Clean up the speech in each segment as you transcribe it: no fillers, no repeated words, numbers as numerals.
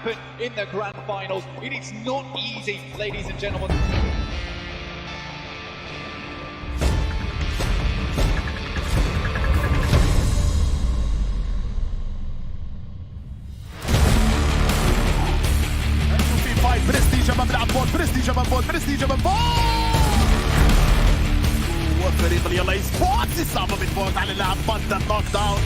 happen in the grand finals. It is not easy, ladies and gentlemen. برستيجة ما بلعب بول برستيجة من بول برستيجة من بول وفريق اليلا اي سبورتس يصعب بالفوز على اللاعب باندا نوك داون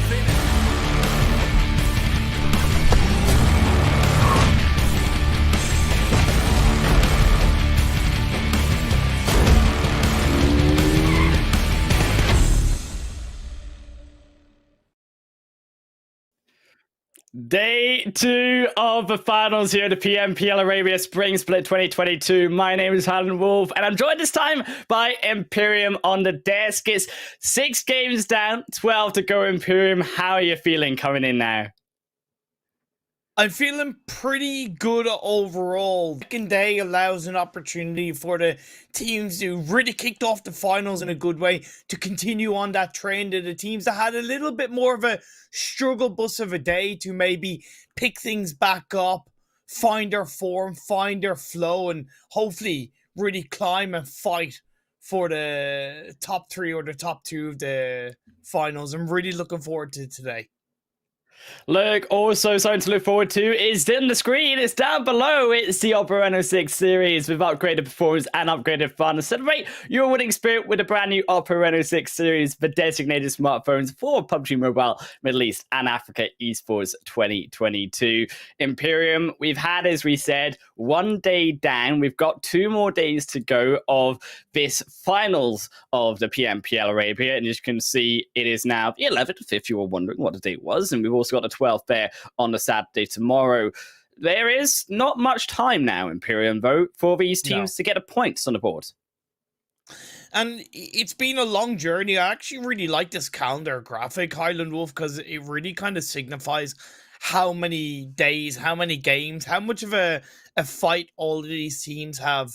Day 2 of the finals here at the PMPL Arabia Spring Split 2022. My name is Harlan Wolf, and I'm joined this time by Imperium on the desk. It's 6 games down, 12 to go, Imperium. How are you feeling coming in now? I'm feeling pretty good overall. Second day allows an opportunity for the teams who really kicked off the finals in a good way to continue on that trend of the teams that had a little bit more of a struggle bus of a day to maybe pick things back up, find their form, find their flow, and hopefully really climb and fight for the top 3 or the top 2 of the finals. I'm really looking forward to today. Look, also something to look forward to is in the screen. It's down below. It's the Opera Reno 6 series with upgraded performance and upgraded fun. Celebrate your winning spirit with a brand new Opera Reno 6 series for designated smartphones for PUBG Mobile, Middle East and Africa Esports 2022. Imperium, we've had, as we said, 1 day down. We've got 2 more days to go of this finals of the PMPL Arabia. And as you can see, it is now the 11th, if you were wondering what the date was. And we've also got the 12th there on the Saturday tomorrow. There is not much time now, Imperium, though, for these teams to get the points on the board. And it's been a long journey. I actually really like this calendar graphic, Highland Wolf, because it really kind of signifies how many days, how many games, how much of a fight all of these teams have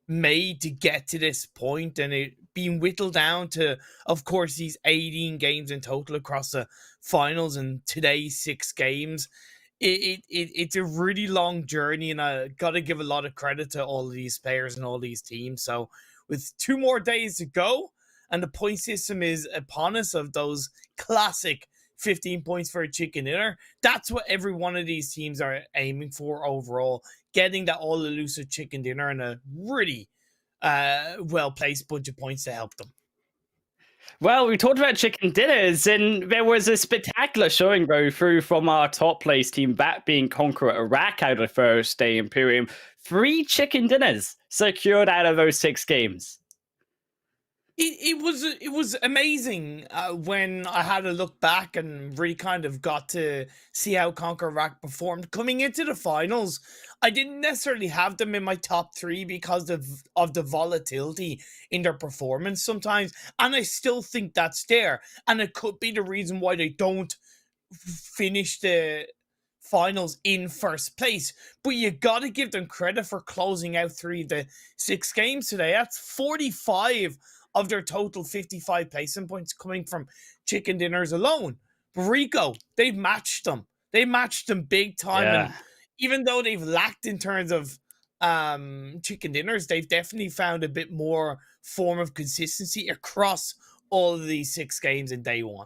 made to get to this point, and it being whittled down to, of course, these 18 games in total across the finals and today's 6 games. It's a really long journey, and I got to give a lot of credit to all of these players and all these teams. So with 2 more days to go, and the point system is upon us of those classic 15 points for a chicken dinner, that's what every one of these teams are aiming for overall, getting that all-elusive chicken dinner and a really well-placed bunch of points to help them. Well, we talked about chicken dinners, and there was a spectacular showing go through from our top place team, that being Conqueror Iraq out of the first day. Imperium, 3 chicken dinners secured out of those 6 games. It was amazing when I had a look back and really kind of got to see how Conqueror Iraq performed coming into the finals. I didn't necessarily have them in my top 3 because of the volatility in their performance sometimes, and I still think that's there, and it could be the reason why they don't finish the finals in first place. But you got to give them credit for closing out 3 of the 6 games today. That's 45 of their total 55 placement points coming from chicken dinners alone. But Rico, they've matched them. They matched them big time. Yeah. And even though they've lacked in terms of chicken dinners, they've definitely found a bit more form of consistency across all of these 6 games in day 1.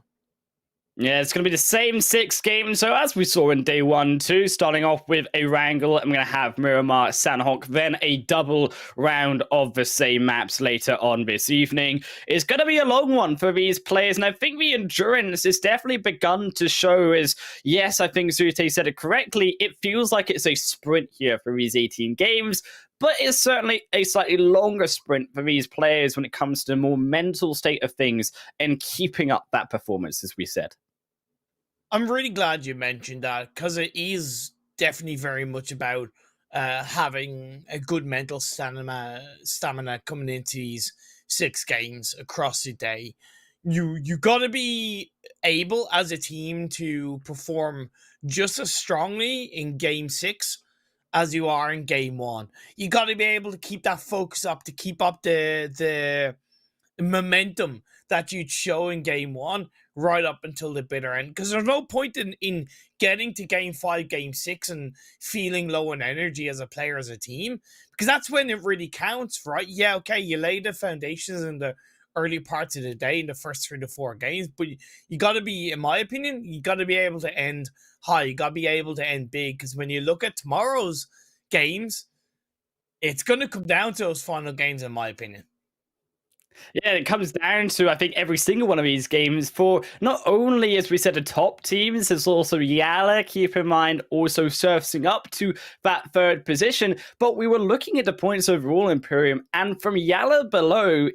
Yeah, it's going to be the same 6 games. So as we saw in day 1, 2, starting off with Erangel, I'm going to have Miramar, Sanhok, then a double round of the same maps later on this evening. It's going to be a long one for these players, and I think the endurance is definitely begun to show as, yes, I think Zute said it correctly, it feels like it's a sprint here for these 18 games, but it's certainly a slightly longer sprint for these players when it comes to the more mental state of things and keeping up that performance, as we said. I'm really glad you mentioned that, because it is definitely very much about having a good mental stamina coming into these 6 games across the day. You got to be able as a team to perform just as strongly in game 6 as you are in game 1. You got to be able to keep that focus up, to keep up the momentum that you'd show in game one right up until the bitter end. Because there's no point in getting to game 5, game 6 and feeling low on energy as a player, as a team. Because that's when it really counts, right? Yeah, okay, you lay the foundations in the early parts of the day in the first 3 to 4 games, but you got to be, in my opinion, you got to be able to end high. You got to be able to end big. Because when you look at tomorrow's games, it's going to come down to those final games, in my opinion. Yeah, it comes down to, I think, every single one of these games for not only, as we said, the top teams, there's also YaLLa, keep in mind, also surfing up to that 3rd position. But we were looking at the points overall, Imperium, and from YaLLa below,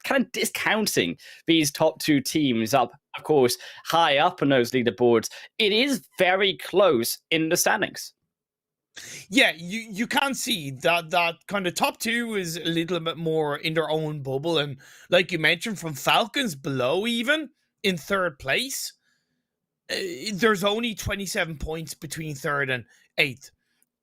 kind of discounting these top 2 teams up, of course, high up on those leaderboards, it is very close in the standings. Yeah, you can see that kind of top 2 is a little bit more in their own bubble. And like you mentioned, from Falcons below, even in 3rd place, there's only 27 points between 3rd and 8th.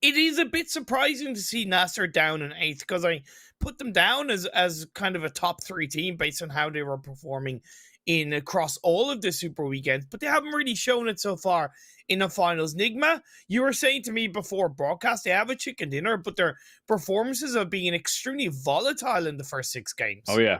It is a bit surprising to see NASR down in 8th, because I put them down as kind of a top 3 team based on how they were performing in across all of the Super Weekends, but they haven't really shown it so far in the finals. Nigma, you were saying to me before broadcast, they have a chicken dinner, but their performances have been extremely volatile in the first 6 games. Oh, yeah.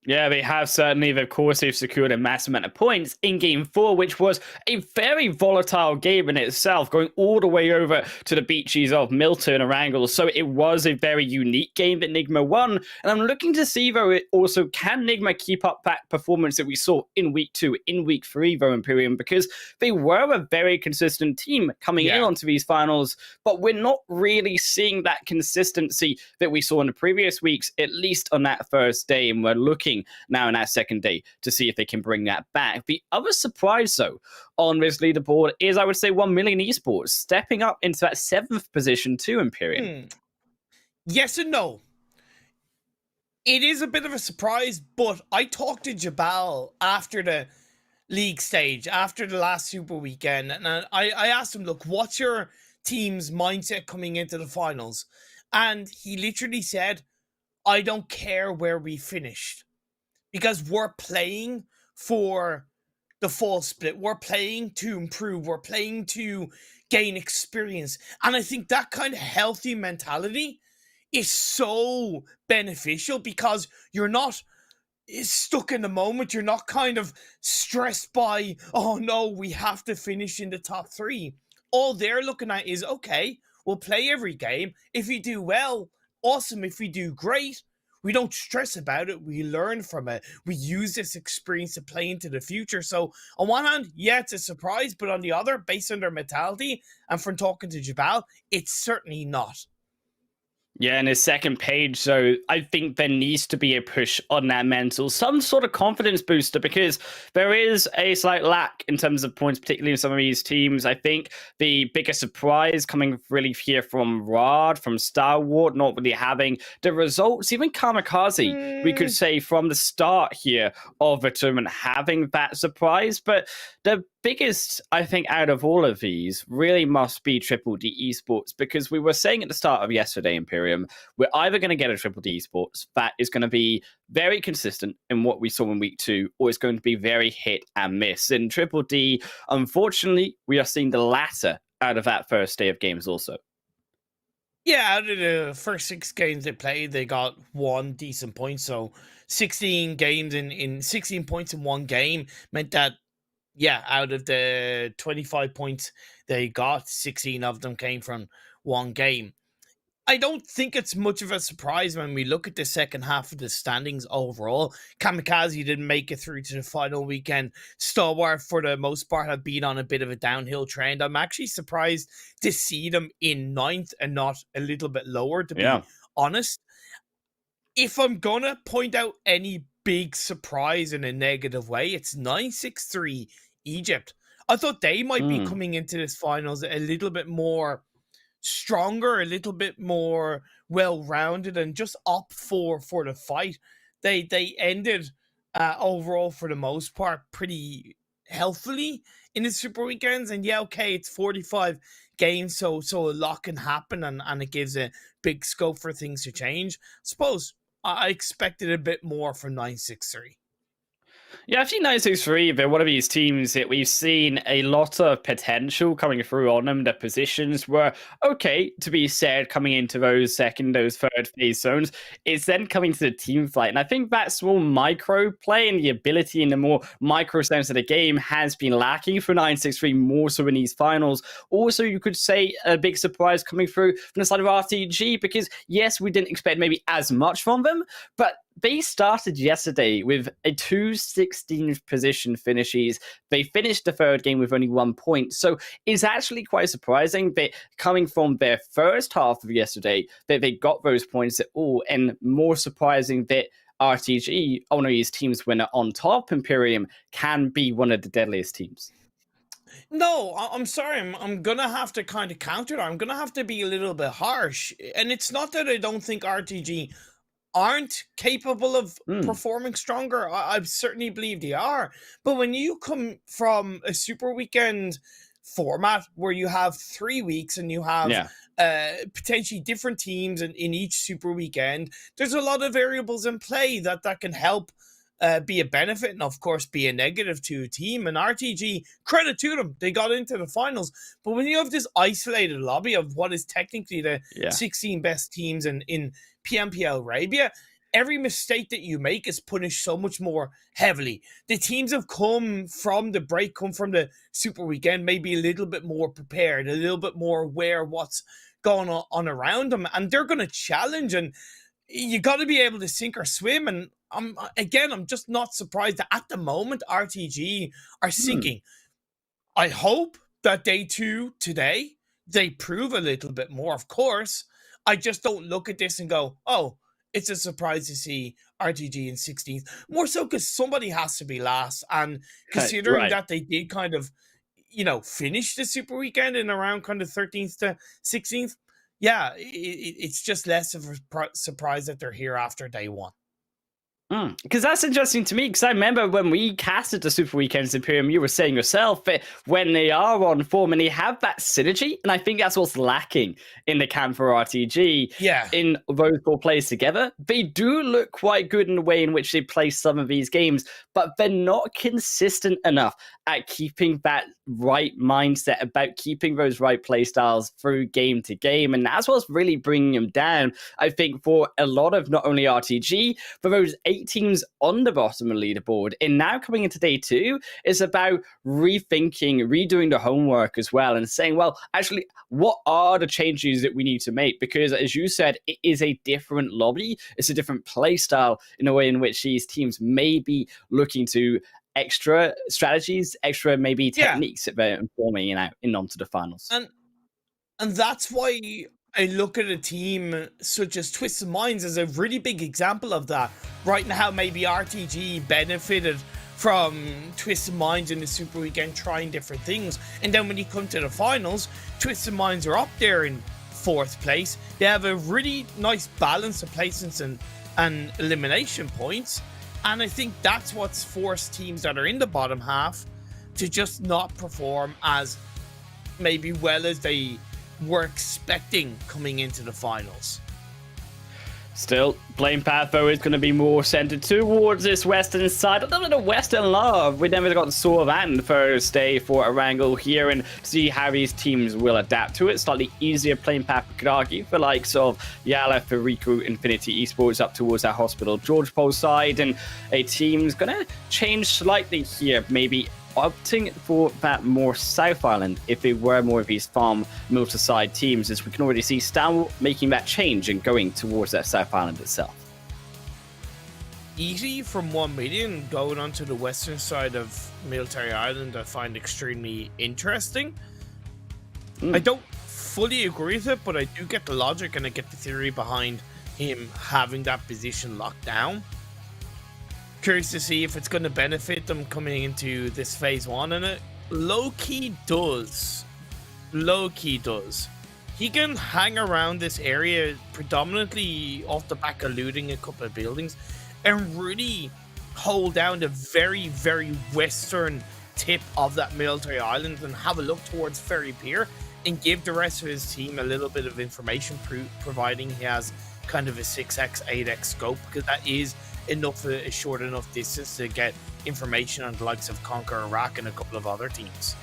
Yeah, they have certainly. Of course, they've secured a massive amount of points in Game 4, which was a very volatile game in itself, going all the way over to the beaches of Milton and Erangel. So it was a very unique game that Nigma won. And I'm looking to see, though, also, can Nigma keep up that performance that we saw in Week 2, in Week 3, though, Imperium, because they were a very consistent team coming in onto these finals, but we're not really seeing that consistency that we saw in the previous weeks, at least on that first day, and we're looking now in that second day to see if they can bring that back. The other surprise, though, on this leaderboard is, I would say, 1Million Esports stepping up into that 7th position too, Imperium. Yes and no. It is a bit of a surprise, but I talked to Jabal after the league stage, after the last Super Weekend, and I asked him, look, what's your team's mindset coming into the finals? And he literally said, I don't care where we finished, because we're playing for the full split. We're playing to improve. We're playing to gain experience. And I think that kind of healthy mentality is so beneficial, because you're not stuck in the moment. You're not kind of stressed by, oh no, we have to finish in the top 3. All they're looking at is, okay, we'll play every game. If we do well, awesome. If we do great, we don't stress about it. We learn from it. We use this experience to play into the future. So on one hand, yeah, it's a surprise, but on the other, based on their mentality and from talking to Jabal, it's certainly not. Yeah, in his second page, so I think there needs to be a push on that mental, some sort of confidence booster, because there is a slight lack in terms of points, particularly in some of these teams. I think the biggest surprise coming really here from Rod, from Stalwart, not really having the results. Even KAMIKAZE, we could say from the start here of the tournament, having that surprise. But the biggest, I think, out of all of these really must be DDD Esports, because we were saying at the start of yesterday, Imperium, we're either going to get a DDD Esports that is going to be very consistent in what we saw in Week 2, or it's going to be very hit and miss. In DDD, unfortunately, we are seeing the latter out of that first day of games also. Yeah, out of the first 6 games they played, they got 1 decent point. So 16 games in 16 points in 1 game meant that, yeah, out of the 25 points they got, 16 of them came from 1 game. I don't think it's much of a surprise when we look at the second half of the standings overall. KAMIKAZE didn't make it through to the final weekend. Stalwart, for the most part, have been on a bit of a downhill trend. I'm actually surprised to see them in 9th and not a little bit lower, to be honest. If I'm going to point out any big surprise in a negative way, it's 963 Egypt. I thought they might be coming into this finals a little bit more stronger, a little bit more well-rounded, and just up for the fight. They ended overall, for the most part, pretty healthily in the Super Weekends. And yeah, okay, it's 45 games, so a lot can happen, and it gives a big scope for things to change. I suppose I expected a bit more from 963. Yeah, I think 963, they're one of these teams that we've seen a lot of potential coming through on them. The positions were okay, to be said, coming into those second, those third phase zones. It's then coming to the team fight. And I think that small micro play and the ability in the more micro sense of the game has been lacking for 963 more so in these finals. Also, you could say a big surprise coming through from the side of RTG because, yes, we didn't expect maybe as much from them, but they started yesterday with a 2 16th position finishes. They finished the third game with only 1 point. So it's actually quite surprising that coming from their first half of yesterday, that they got those points at all. And more surprising that RTG, Onoi's team's winner on top, Imperium, can be one of the deadliest teams. No, I'm sorry. I'm going to have to kind of counter that. I'm going to have to be a little bit harsh. And it's not that I don't think RTG aren't capable of performing stronger. I certainly believe they are. But when you come from a Super Weekend format where you have 3 weeks and you have potentially different teams in each Super Weekend, there's a lot of variables in play that can help be a benefit and, of course, be a negative to a team. And RTG, credit to them, they got into the finals. But when you have this isolated lobby of what is technically the 16 best teams in PMPL Arabia, every mistake that you make is punished so much more heavily. The teams have come from the break, come from the Super Weekend, maybe a little bit more prepared, a little bit more aware of what's going on around them, and they're going to challenge, and you got to be able to sink or swim. And I'm just not surprised that at the moment RTG are sinking. I hope that day 2 today, they prove a little bit more, of course. I just don't look at this and go, oh, it's a surprise to see RTG in 16th. More so because somebody has to be last. And considering that they did kind of, finish the Super Weekend in around kind of 13th to 16th, it's just less of a surprise that they're here after day 1. Because that's interesting to me, because I remember when we casted the Super Weekends Imperium, you were saying yourself that when they are on form and they have that synergy, and I think that's what's lacking in the camp for RTG, in those 4 players together, they do look quite good in the way in which they play some of these games, but they're not consistent enough at keeping that right mindset, about keeping those right play styles through game to game, and that's what's really bringing them down, I think, for a lot of not only RTG, but those 8 teams on the bottom of the leaderboard. And now coming into day 2, it's about rethinking, redoing the homework as well, and saying, well, actually, what are the changes that we need to make? Because as you said, it is a different lobby. It's a different play style in a way in which these teams may be looking to extra strategies, extra maybe techniques that they're informing in onto the finals. And that's why I look at a team such as Twisted Minds as a really big example of that. Right now, maybe RTG benefited from Twisted Minds in the Super Weekend trying different things. And then when you come to the finals, Twisted Minds are up there in 4th place. They have a really nice balance of placements and elimination points. And I think that's what's forced teams that are in the bottom half to just not perform as maybe well as they were expecting coming into the finals. Still, playing path though is going to be more centered towards this western side. A little bit of western love. We never got saw that in the first day for Erangel here, and see how these teams will adapt to it. Slightly easier playing path, we could argue, for likes of YaLLa for Rico, Infinity Esports up towards that Hospital George Pole side, and a team's going to change slightly here, maybe opting for that more South Island if they were more of these farm multi-side teams, as we can already see Stalwart making that change and going towards that South Island itself. Easy from 1 going onto the western side of Military Island, I find extremely interesting. I don't fully agree with it, but I do get the logic and I get the theory behind him having that position locked down. Curious to see if it's going to benefit them coming into this phase 1, and it low-key does. Low-key does. He can hang around this area predominantly off the back of looting a couple of buildings and really hold down the very, very western tip of that military island and have a look towards Ferry Pier and give the rest of his team a little bit of information, providing he has kind of a 6x, 8x scope, because that is enough, a short enough distance to get information on the likes of Conqueror Iraq and a couple of other teams.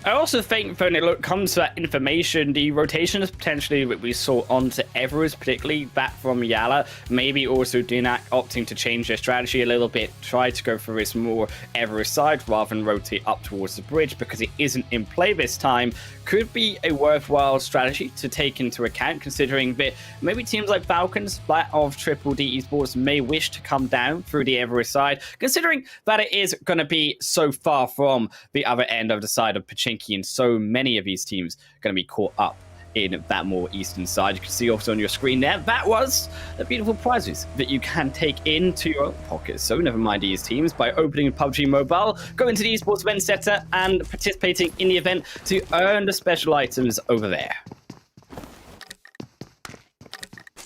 I also think when it comes to that information, the rotation is potentially what we saw onto Everest, particularly back from YaLLa. Maybe also Dunak opting to change their strategy a little bit, try to go for this more Everest side rather than rotate up towards the bridge because it isn't in play this time. Could be a worthwhile strategy to take into account, considering that maybe teams like Falcons, that of DDD Esports, may wish to come down through the Everest side, considering that it is going to be so far from the other end of the side of Pachinko, and so many of these teams going to be caught up in that more eastern side. You can see also on your screen there, that was the beautiful prizes that you can take into your pockets. So never mind these teams by opening PUBG Mobile, going to the Esports Event Center and participating in the event to earn the special items over there.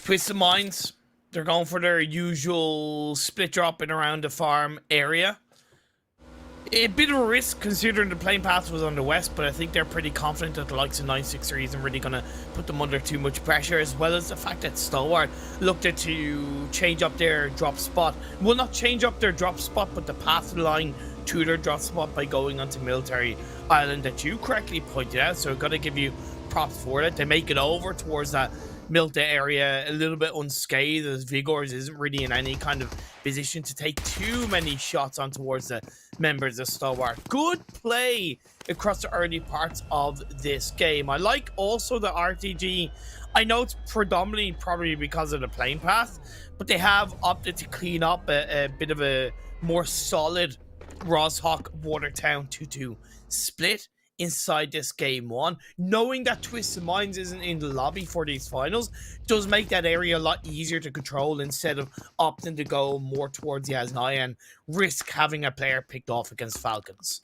Twisted Minds, they're going for their usual split drop in around the farm area. A bit of a risk considering the playing path was on the west, but I think they're pretty confident that the likes of 963 isn't really going to put them under too much pressure, as well as the fact that Stalwart looked at to change up their drop spot. Well, not change up their drop spot, but the path line to their drop spot by going onto Military Island that you correctly pointed out, so I've got to give you props for it. They make it over towards that Milta area a little bit unscathed, as Vigors isn't really in any kind of position to take too many shots on towards the members of Stalwart. Good play across the early parts of this game. I like also the RTG. I know it's predominantly probably because of the playing path, but they have opted to clean up a bit of a more solid Roshawk Watertown 2-2 split inside this game one. Knowing that Twisted Minds isn't in the lobby for these finals does make that area a lot easier to control instead of opting to go more towards Yaznaya and risk having a player picked off against Falcons.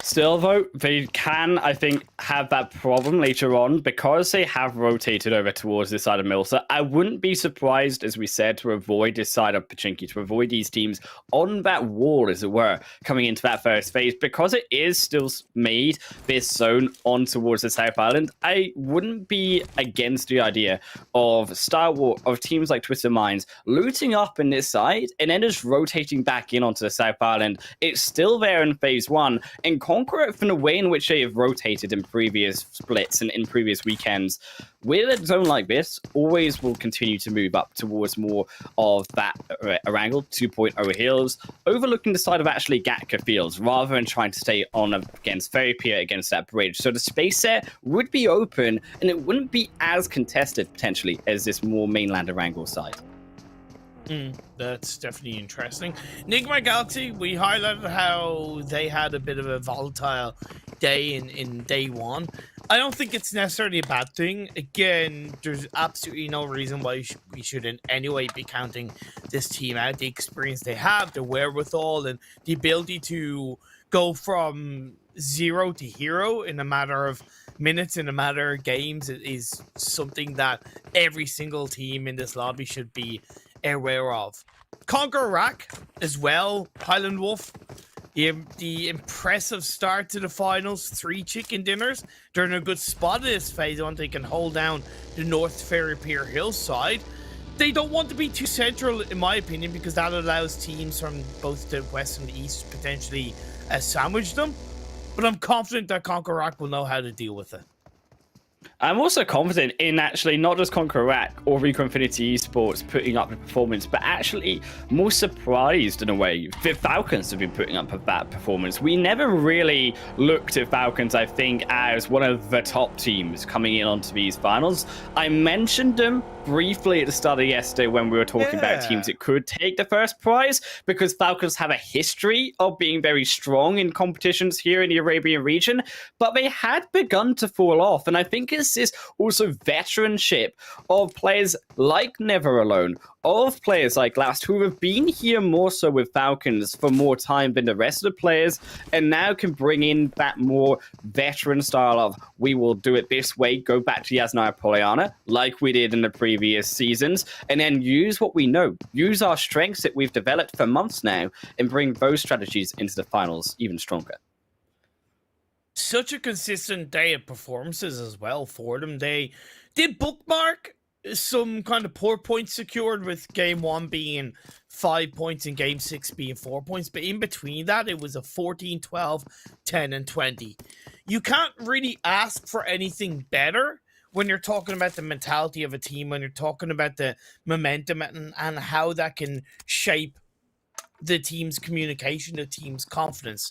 Still, though, they can, I think, have that problem later on because they have rotated over towards this side of Milsa. I wouldn't be surprised, as we said, to avoid this side of Pachinko, to avoid these teams on that wall, as it were, coming into that first phase, because it is still made this zone on towards the South Island. I wouldn't be against the idea of Stalwart, of teams like Twisted Minds, looting up in this side and then just rotating back in onto the South Island. It's still there in phase one, and CONQUEROR, from the way in which they have rotated in previous splits and in previous weekends, with a zone like this, always will continue to move up towards more of that Erangel 2.0 hills, overlooking the side of actually Gatka Fields, rather than trying to stay on against Ferry Pier, against that bridge. So the space there would be open, and it wouldn't be as contested, potentially, as this more mainland Erangel side. That's definitely interesting. Nigma Galaxy, we highlighted how they had a bit of a volatile day in day one. I don't think it's necessarily a bad thing. Again, there's absolutely no reason why we should in any way be counting this team out. The experience they have, the wherewithal, and the ability to go from zero to hero in a matter of minutes, in a matter of games, is something that every single team in this lobby should be aware of. CONQUEROR Iraq as well, Highland Wolf, the impressive start to the finals, 3 chicken dinners. They're in a good spot in this phase one. They can hold down the North Ferry Pier hillside. They don't want to be too central, in my opinion, because that allows teams from both the west and the east to potentially sandwich them. But I'm confident that CONQUEROR Iraq will know how to deal with it. I'm also confident in actually not just CONQUEROR Iraq or Rico Infinity Esports putting up the performance, but actually more surprised in a way. The Falcons have been putting up that performance. We never really looked at Falcons, I think, as one of the top teams coming in onto these finals. I mentioned them briefly at the start of yesterday when we were talking about teams that could take the first prize, because Falcons have a history of being very strong in competitions here in the Arabian region, but they had begun to fall off. And I think it's this also veteranship of players like Never Alone, of players like Last, who have been here more so with Falcons for more time than the rest of the players, and now can bring in that more veteran style of, we will do it this way, go back to Yaznaya Poliana, like we did in the previous seasons, and then use what we know, use our strengths that we've developed for months now, and bring those strategies into the finals even stronger. Such a consistent day of performances as well for them. They did bookmark some kind of poor points secured, with game 1 being 5 points and game 6 being 4 points. But in between that, it was a 14, 12, 10, and 20. You can't really ask for anything better when you're talking about the mentality of a team, when you're talking about the momentum and how that can shape the team's communication, the team's confidence.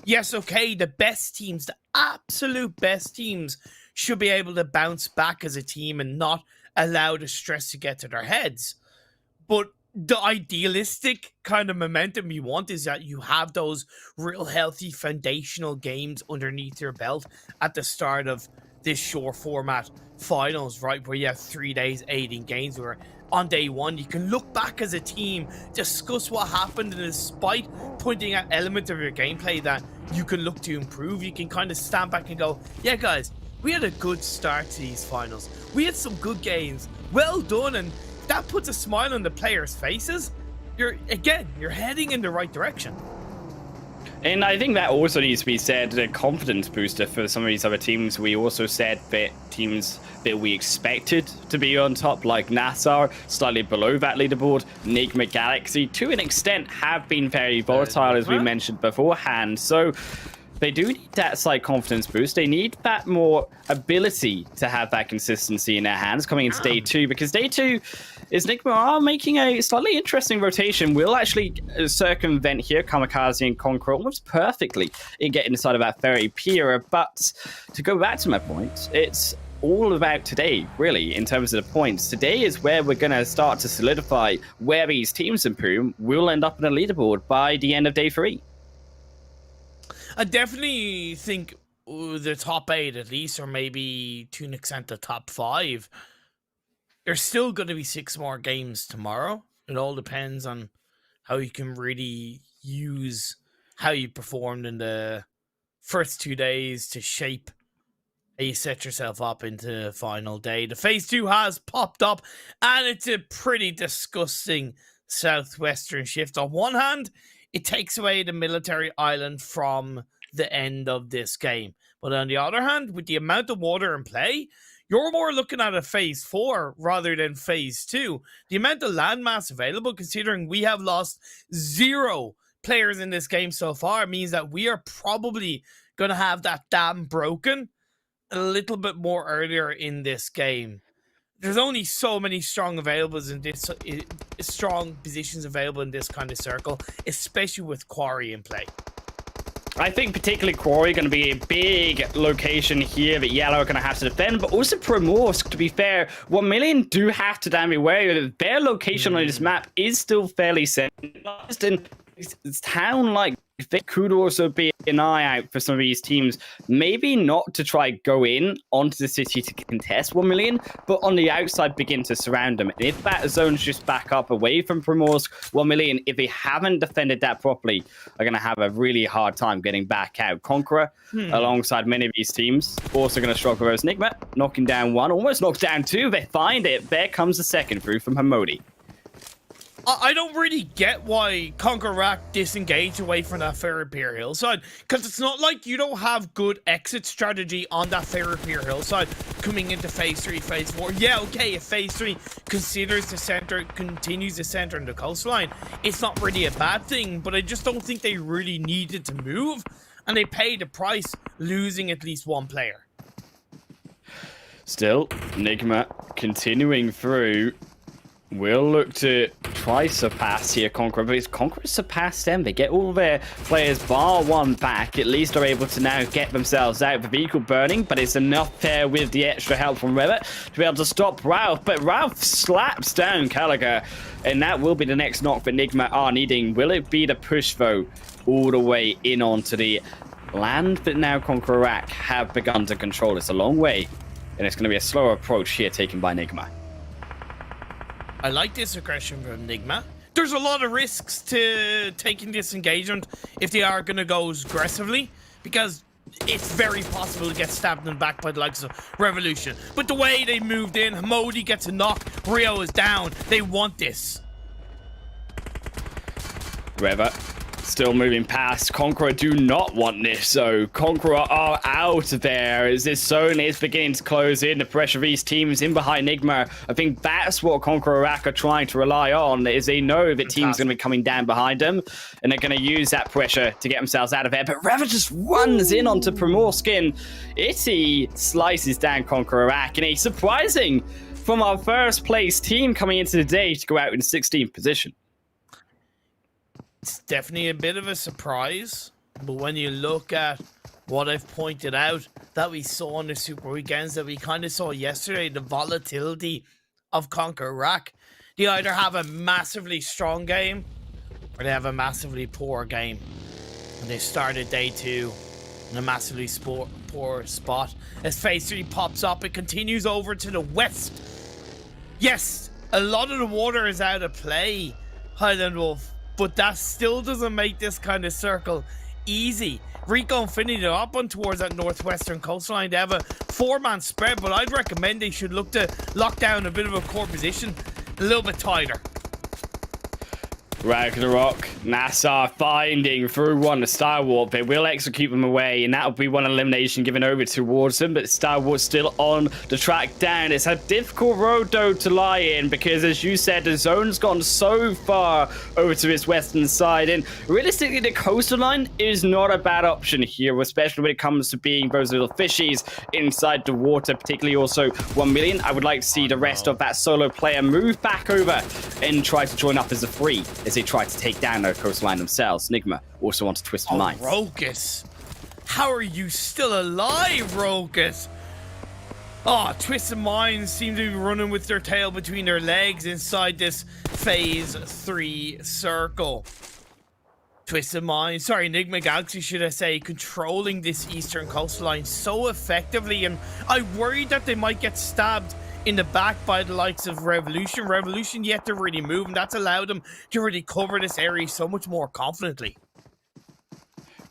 Yes, okay, the best teams, the absolute best teams, should be able to bounce back as a team and not allow the stress to get to their heads. But the idealistic kind of momentum you want is that you have those real healthy foundational games underneath your belt at the start of this short format finals, right, where you have 3 days, 18 games, where on day 1 you can look back as a team, discuss what happened, and despite pointing out elements of your gameplay that you can look to improve, you can kind of stand back and go, yeah guys, we had a good start to these finals, we had some good games, well done. And that puts a smile on the players' faces. You're heading in the right direction. And I think that also needs to be said, a confidence booster for some of these other teams. We also said that teams that we expected to be on top, like NASR, slightly below that leaderboard, Nigma Galaxy, to an extent, have been very volatile, as we mentioned beforehand. So they do need that slight confidence boost. They need that more ability to have that consistency in their hands coming into day 2, because day 2 is Nigma are making a slightly interesting rotation. We'll actually circumvent here KAMIKAZE and CONQUEROR almost perfectly in getting inside of that very Pira. But to go back to my point, it's all about today, really, in terms of the points. Today is where we're going to start to solidify where these teams improve. We'll end up in a leaderboard by the end of day 3. I definitely think the top 8 at least, or maybe to an extent the top 5. There's still going to be 6 more games tomorrow. It all depends on how you can really use how you performed in the first 2 days to shape how you set yourself up into the final day. The phase 2 has popped up, and it's a pretty disgusting southwestern shift. On one hand, it takes away the military island from the end of this game. But on the other hand, with the amount of water in play, you're more looking at a phase 4 rather than phase 2. The amount of landmass available, considering we have lost 0 players in this game so far, means that we are probably going to have that dam broken a little bit more earlier in this game. There's only so many strong positions available in this kind of circle, especially with Quarry in play. I think particularly Quarry going to be a big location here that YaLLa are going to have to defend, but also Primorsk, to be fair. 1Million do have to damn aware that their location on this map is still fairly centralized, and it's town like they could also be an eye out for some of these teams. Maybe not to try go in onto the city to contest 1Million, but on the outside begin to surround them. And if that zone's just back up away from Primorsk, 1Million, if they haven't defended that properly, are going to have a really hard time getting back out. CONQUEROR, alongside many of these teams, also going to struggle with Nigma, knocking down 1, almost knocked down 2. They find it. There comes the second through from Hamodi. I don't really get why CONQUEROR disengaged away from that Fairapir hillside, because it's not like you don't have good exit strategy on that Fairapir hillside coming into phase 3, phase 4. Yeah, okay, if phase 3 considers the center, continues the center and the coastline, it's not really a bad thing, but I just don't think they really needed to move, and they paid the price losing at least 1 player. Still, Nigma continuing through. We'll look to try surpass here CONQUEROR, but it's CONQUEROR surpassed them. They get all their players bar 1 back. At least are able to now get themselves out. The vehicle burning, but it's enough there with the extra help from Revit to be able to stop Ralph. But Ralph slaps down Gallagher, and that will be the next knock that Nigma are needing. Will it be the push, though, all the way in onto the land that now CONQUEROR have begun to control? It's a long way, and it's going to be a slower approach here taken by Nigma. I like this aggression from Nigma. There's a lot of risks to taking this engagement if they are going to go aggressively, because it's very possible to get stabbed in the back by the likes of Revolution. But the way they moved in, Hamodi gets a knock, Rio is down. They want this. Reva Still moving past. Conqueror do not want this, so Conqueror are out of there as this zone is beginning to close in. The pressure of these teams in behind Nigma. I think that's what Conqueror Iraq are trying to rely on, is they know that teams are going to be coming down behind them, and they're going to use that pressure to get themselves out of there. But Reva just runs in onto Primorskin. Itty slices down Conqueror Iraq, and a surprising from our first place team coming into the day to go out in 16th position. It's definitely a bit of a surprise, but when you look at what I've pointed out that we saw on the Super Weekends, that we kind of saw yesterday, the volatility of Conqueror Iraq, they either have a massively strong game or they have a massively poor game. And they started day 2 in a massively poor spot. As phase 3 pops up, it continues over to the west. Yes, a lot of the water is out of play, Highland Wolf, but that still doesn't make this kind of circle easy. Rico Infinity are up on towards that northwestern coastline. They have a 4-man spread, but I'd recommend they should look to lock down a bit of a core position a little bit tighter. Ragnarok, NASR finding through one to Stalwart. They will execute them away, and that'll be one elimination given over towards them. But Stalwart's still on the track down. It's a difficult road, though, to lie in because, as you said, the zone's gone so far over to its western side. And realistically, the coastal line is not a bad option here, especially when it comes to being those little fishies inside the water, particularly also 1million. I would like to see the rest of that solo player move back over and try to join up as a free, as they try to take down their coastline themselves. Nigma also wants to twist the minds. Rokus, how are you still alive, Rokus? Oh, Twisted Minds seem to be running with their tail between their legs inside this phase 3 circle. Twisted Minds, sorry, Nigma Galaxy, should I say, controlling this eastern coastline so effectively, and I worry that they might get stabbed in the back by the likes of Revolution. Revolution yet to really move, and that's allowed them to really cover this area so much more confidently.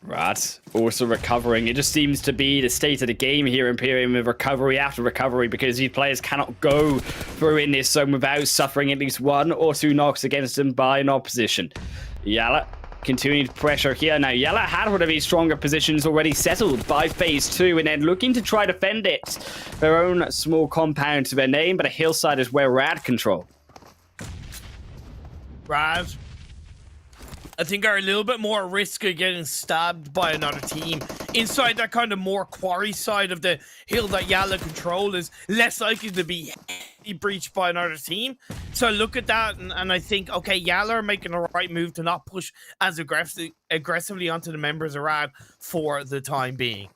Right, also recovering. It just seems to be the state of the game here, Imperium, with recovery after recovery, because these players cannot go through in this zone without suffering at least 1 or 2 knocks against them by an opposition. YaLLa continued pressure here. Now, YaLLa had one of these stronger positions already settled by phase 2, and then looking to try to defend it. Their own small compound to their name, but a hillside is where Rad control. Rad, I think, are a little bit more at risk of getting stabbed by another team. Inside that kind of more quarry side of the hill that YaLLa control is less likely to be breached by another team. So I look at that and I think, okay, YaLLa are making the right move to not push as aggressively onto the members of Rad for the time being.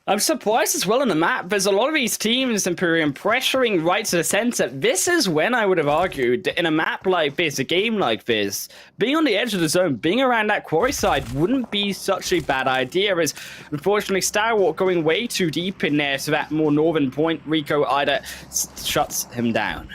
I'm surprised as well on the map. There's a lot of these teams, Imperium, pressuring right to the center. This is when I would have argued that in a map like this, a game like this, being on the edge of the zone, being around that quarry side wouldn't be such a bad idea, as unfortunately Stalwart going way too deep in there, so that more northern point, Rico either shuts him down.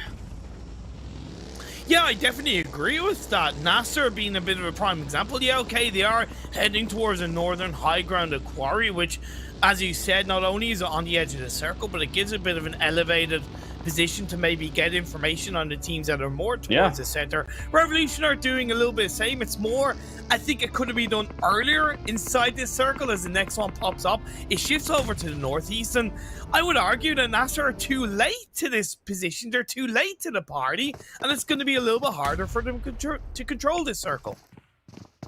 Yeah, I definitely agree with that. NASR being a bit of a prime example. Yeah, okay, they are heading towards a northern high ground of quarry, which, as you said, not only is it on the edge of the circle, but it gives a bit of an elevated position to maybe get information on the teams that are more towards the center. Revolution are doing a little bit the same. It's more, I think it could have been done earlier inside this circle as the next one pops up. It shifts over to the northeast, and I would argue that NASR are too late to this position. They're too late to the party, and it's going to be a little bit harder for them to control this circle.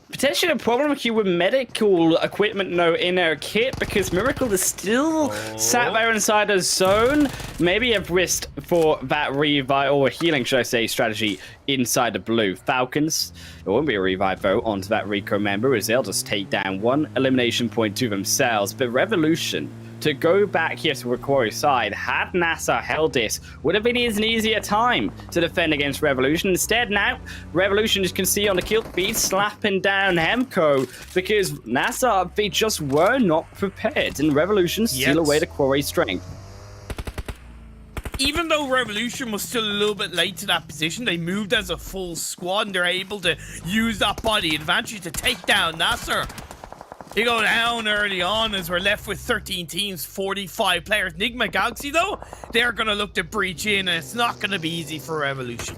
Potentially a problem here with medical equipment in their kit, because Miracle is still sat there inside a zone. Maybe a risk for that revive, or healing, should I say, strategy inside the blue. Falcons, there won't be a revive though onto that Rico member, as they'll just take down 1 elimination point to themselves. But Revolution, to go back here to Quarry side, had NASR held this, would have been an easier time to defend against Revolution. Instead, now, Revolution, as you can see on the kill feed, slapping down Hemco, because NASR, they just were not prepared, and Revolution steal away the Quarry strength. Even though Revolution was still a little bit late to that position, they moved as a full squad, and they're able to use that body advantage to take down NASR. They go down early on as we're left with 13 teams, 45 players. Nigma Galaxy, though, they're going to look to breach in, and it's not going to be easy for Revolution.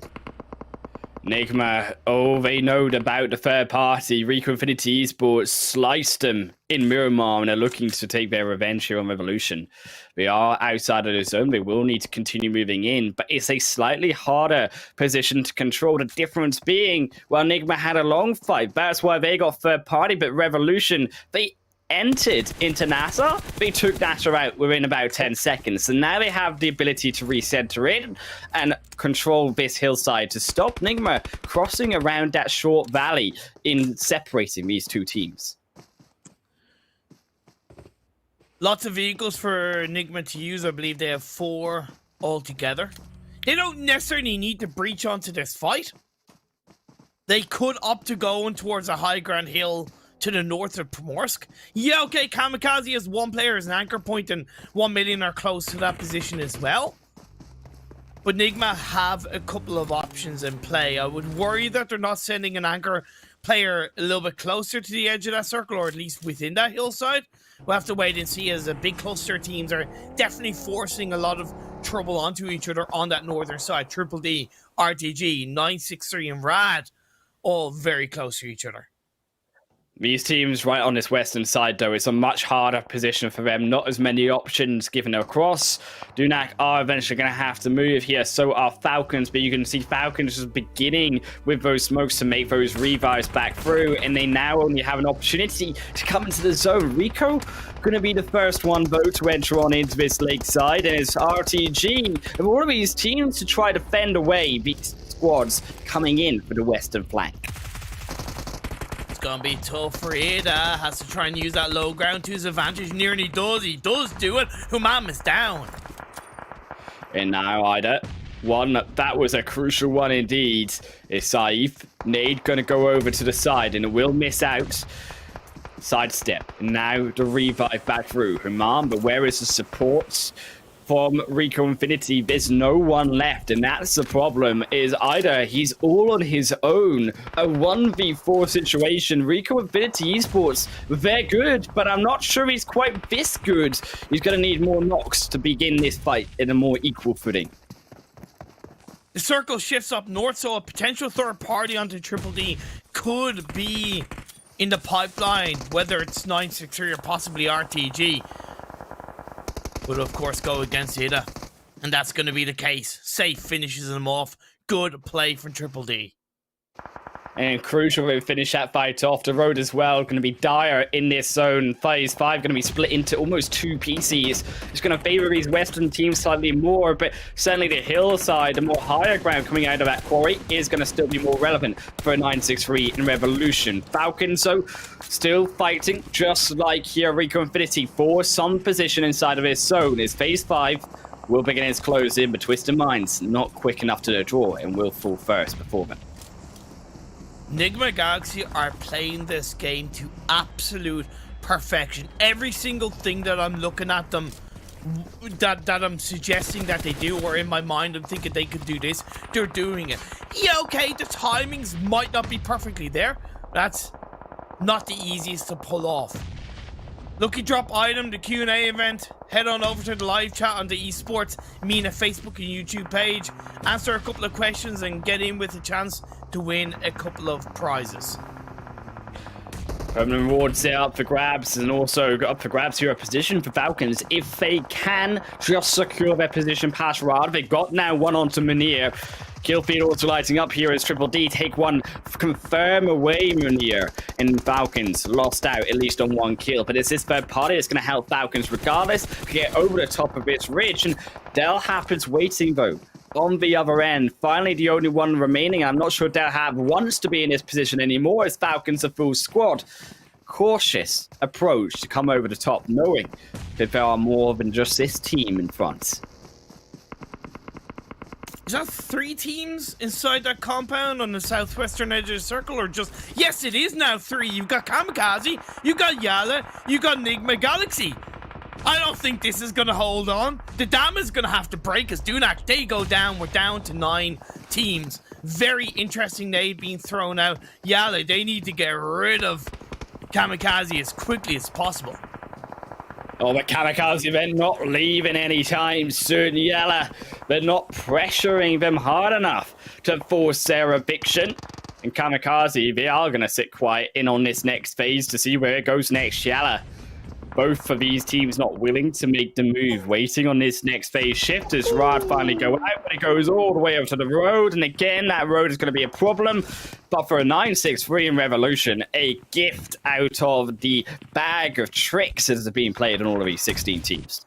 Nigma, oh, they know about the third party. Rico Infinity Esports sliced them in Miramar and are looking to take their revenge here on Revolution. They are outside of the zone. They will need to continue moving in, but it's a slightly harder position to control. The difference being, well, Nigma had a long fight. That's why they got third party, but Revolution, they entered into NASR. They took NASR out within about 10 seconds. So now they have the ability to recenter in and control this hillside to stop Nigma crossing around that short valley in separating these two teams. Lots of vehicles for Nigma to use. I believe they have 4 altogether. They don't necessarily need to breach onto this fight. They could opt to go in towards a high ground hill to the north of Primorsk. Yeah, okay, KAMIKAZE has 1 player as an anchor point, and 1 million are close to that position as well. But Nigma have a couple of options in play. I would worry that they're not sending an anchor player a little bit closer to the edge of that circle, or at least within that hillside. We'll have to wait and see, as the big cluster teams are definitely forcing a lot of trouble onto each other on that northern side. Triple D, RTG, 963 and Rad, all very close to each other. These teams right on this western side, though, it's a much harder position for them. Not as many options given across. Dunak are eventually going to have to move here. So are Falcons, but you can see Falcons just beginning with those smokes to make those revives back through, and they now only have an opportunity to come into the zone. Rico going to be the first one, though, to enter on into this lakeside, and it's RTG and all of these teams to try to fend away these squads coming in for the western flank. Gonna be tough for Ada. Has to try and use that low ground to his advantage. Nearly does. He does do it. Humam is down. And now Ida, that was a crucial one indeed. Is Saif. Nade gonna go over to the side and it will miss out. Sidestep. Now the revive back through. Humam, but where is the support from Rico Infinity? There's no one left, and that's the problem. Is Ida, he's all on his own. A 1v4 situation. Rico Infinity Esports, they're good, but I'm not sure he's quite this good. He's going to need more knocks to begin this fight in a more equal footing. The circle shifts up north, so a potential third party onto Triple D could be in the pipeline, whether it's 963 or possibly RTG. Will of course go against Ida, and that's going to be the case. Safe finishes him off. Good play from Triple D. And crucial to finish that fight off. The road as well going to be dire in this zone. Phase 5 going to be split into almost 2 pieces. It's going to favor these western teams slightly more, but certainly the hillside, the more higher ground coming out of that quarry, is going to still be more relevant for a 963 in Revolution. Falcons, so still fighting, just like here Rico Infinity, for some position inside of this zone. As Phase 5 will begin its close in, but Twisted Minds not quick enough to the draw and will fall first before them. Nigma Galaxy are playing this game to absolute perfection. Every single thing that I'm looking at them, that I'm suggesting that they do, or in my mind I'm thinking they could do this, they're doing it. Yeah, okay, the timings might not be perfectly there. That's not the easiest to pull off. Lucky drop item, the Q&A event. Head on over to the live chat on the eSports MENA Facebook and YouTube page. Answer a couple of questions and get in with a chance to win a couple of prizes. Permanent rewards there up for grabs, and also up for grabs here a position for Falcons. If they can just secure their position past Rad, they've got now one onto Munir. Kill feed also lighting up here as Triple D take one, confirm away Munir, and Falcons lost out at least on 1 kill. But it's this third party that's going to help Falcons regardless to get over the top of this ridge, and Del Happens waiting though on the other end. Finally the only one remaining. I'm not sure Del Hap wants to be in this position anymore as Falcons a full squad. Cautious approach to come over the top, knowing that there are more than just this team in front. Is that 3 teams inside that compound on the southwestern edge of the circle, or just... Yes, it is now 3. You've got KAMIKAZE, you've got YaLLa, you've got Nigma Galaxy. I don't think this is going to hold on. The dam is going to have to break as Dunak, they go down. We're down to 9 teams. Very interesting nade being thrown out. YaLLa, they need to get rid of KAMIKAZE as quickly as possible. Oh, but KAMIKAZE then not leaving anytime soon. YaLLa They're not pressuring them hard enough to force their eviction. And KAMIKAZE, they are going to sit quiet in on this next phase to see where it goes next. YaLLa, both of these teams not willing to make the move, waiting on this next phase shift as Rad finally go out, but it goes all the way up to the road, and again, that road is going to be a problem. But for a 9-6-3 in Revolution, a gift out of the bag of tricks that is being played in all of these 16 teams.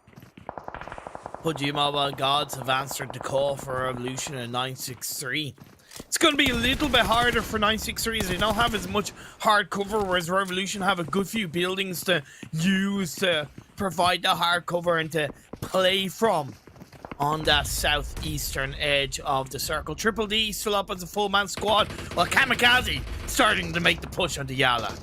PUBG Mobile Gods have answered the call for Revolution in 9-6-3. It's going to be a little bit harder for 9-6-3 as they don't have as much hard cover, whereas Revolution have a good few buildings to use to provide the hard cover and to play from on that southeastern edge of the circle. Triple D still up as a full-man squad, while KAMIKAZE starting to make the push onto YaLLa.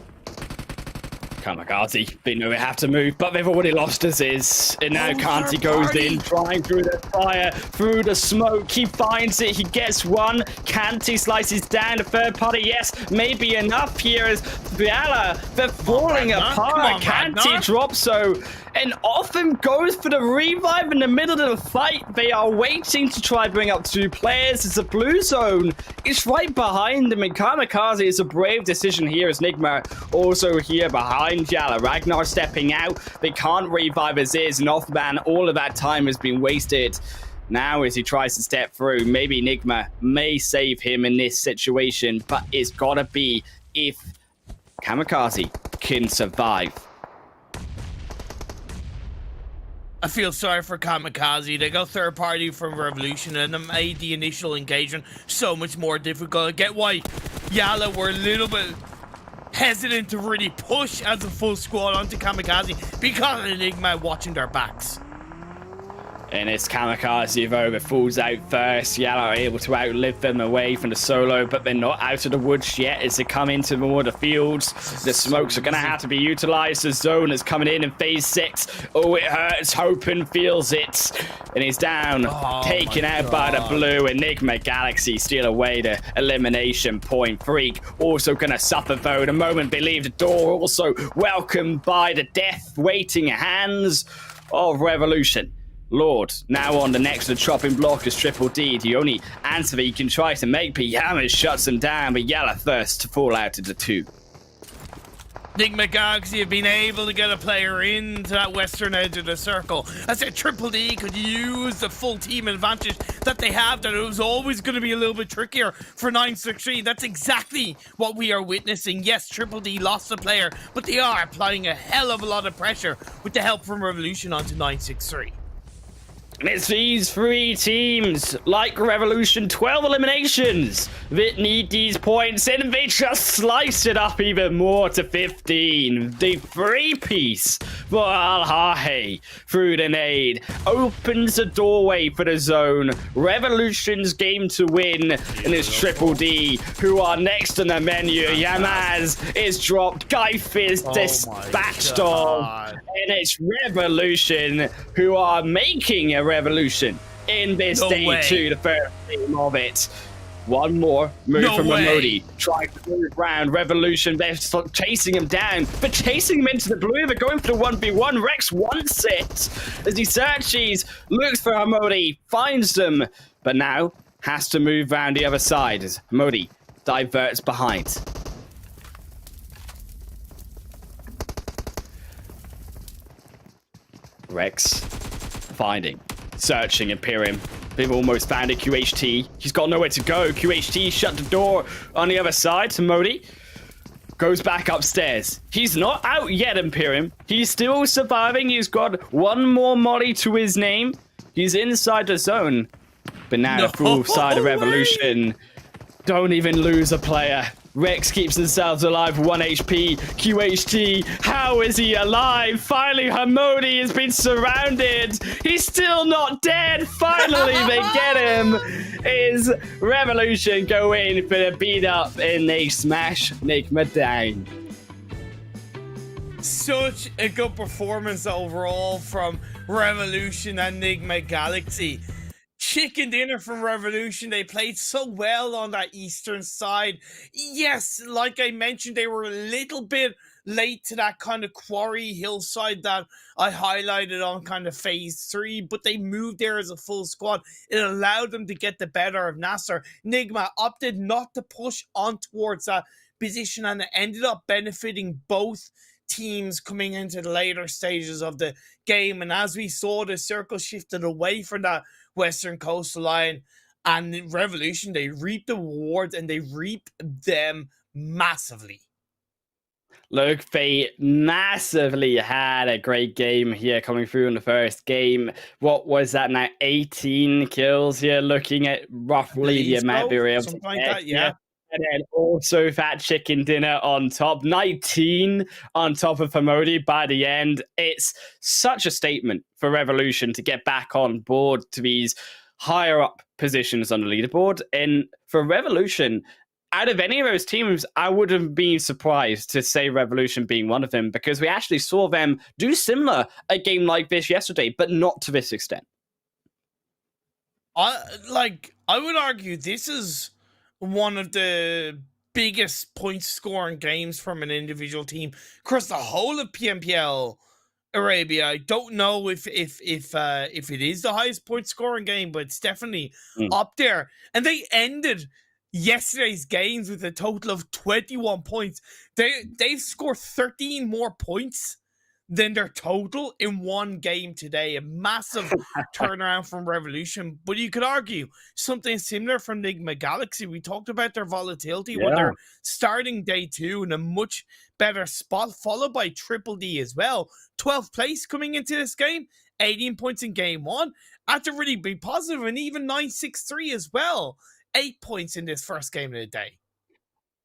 KAMIKAZE, they know they have to move, but they've already lost as is. And now Kanti goes in, trying through the fire, through the smoke. He finds it, he gets one. Kanti slices down the third party. Yes, maybe enough here as YaLLa, they're falling apart. Kanti drops so, and often goes for the revive in the middle of the fight. They are waiting to try bring up two players as the blue zone is right behind them, and KAMIKAZE is a brave decision here as Nigma also here behind YaLLa. Ragnar stepping out. They can't revive as is, and off-ban, all of that time has been wasted. Now as he tries to step through, maybe Nigma may save him in this situation, but it's gotta be if KAMIKAZE can survive. I feel sorry for KAMIKAZE. They got third party from Revolution and it made the initial engagement so much more difficult. I get why YaLLa were a little bit hesitant to really push as a full squad onto KAMIKAZE because of Nigma watching their backs. And it's KAMIKAZE though that falls out first. YaLLa are able to outlive them away from the solo, but they're not out of the woods yet as they come into more of the fields. The smokes are going to have to be utilized. The zone is coming in phase 6. Oh, it hurts. Hoping feels it. And he's down, taken out by the blue, and Nigma Galaxy steal away the elimination point. Freak also going to suffer though. The moment they leave the door, also welcomed by the death-waiting hands of Revolution. Lord, now on the next to the chopping block is Triple D. The only answer that he can try to make, but Yamas shuts him down, but YaLLa first to fall out of the two. Nigma Galaxy have been able to get a player into that western edge of the circle. I said Triple D could use the full team advantage that they have, that it was always going to be a little bit trickier for 9-6-3. That's exactly what we are witnessing. Yes, Triple D lost a player, but they are applying a hell of a lot of pressure with the help from Revolution onto 9-6-3. It's these three teams, like Revolution, 12 eliminations that need these points, and they just slice it up even more to 15. The three-piece for Al-Hahe through the nade opens the doorway for the zone. Revolution's game to win, and it's Triple D who are next on the menu. Yamaz is dropped, Geif is dispatched on, and it's Revolution who are making a revolution in this day 2, the first game of it. One more move from Ramodi, trying to move around. Revolution, they're chasing him down, but chasing him into the blue. They're going for the 1v1. Rex wants it as he searches, looks for Ramodi, finds them, but now has to move around the other side as Ramodi diverts behind. Rex finding, searching Imperium. They've almost found a QHT. He's got nowhere to go. QHT shut the door on the other side. So Modi goes back upstairs. He's not out yet, Imperium. He's still surviving. He's got one more molly to his name. He's inside the zone. But now the full side of Revolution. Don't even lose a player. Rex keeps themselves alive, 1 HP. QHT, how is he alive? Finally, Hamodi has been surrounded. He's still not dead. Finally, they get him. Is Revolution go in for the beat up and they smash Nigma down. Such a good performance overall from Revolution and Nigma Galaxy. chicken dinner from Revolution. They played so well on that eastern side. Yes, like I mentioned, they were a little bit late to that kind of quarry hillside that I highlighted on kind of phase 3, but they moved there as a full squad. It allowed them to get the better of NASR. Nigma opted not to push on towards that position, and it ended up benefiting both teams coming into the later stages of the game. And as we saw, the circle shifted away from that western coastline, and in Revolution, they reaped the rewards, and they reaped them massively. Look, they massively had a great game here coming through in the first game. What was that now? 18 kills here, looking at roughly the amount they were able to like get that, yeah. And then also that chicken dinner on top. 19 on top of Hamodi by the end. It's such a statement for Revolution to get back on board to these higher up positions on the leaderboard. And for Revolution, out of any of those teams, I wouldn't be surprised to say Revolution being one of them, because we actually saw them do similar a game like this yesterday, but not to this extent. I would argue this is one of the biggest point scoring games from an individual team across the whole of PMPL Arabia. I don't know if it is the highest point scoring game, but it's definitely up there. And they ended yesterday's games with a total of 21 points. They've scored 13 more points than their total in one game today. A massive turnaround from Revolution. But you could argue something similar from Nigma Galaxy. We talked about their volatility when they're starting day 2 in a much better spot, followed by Triple D as well. 12th place coming into this game, 18 points in game 1. That's a really big positive, and even 963 as well. 8 points in this first game of the day.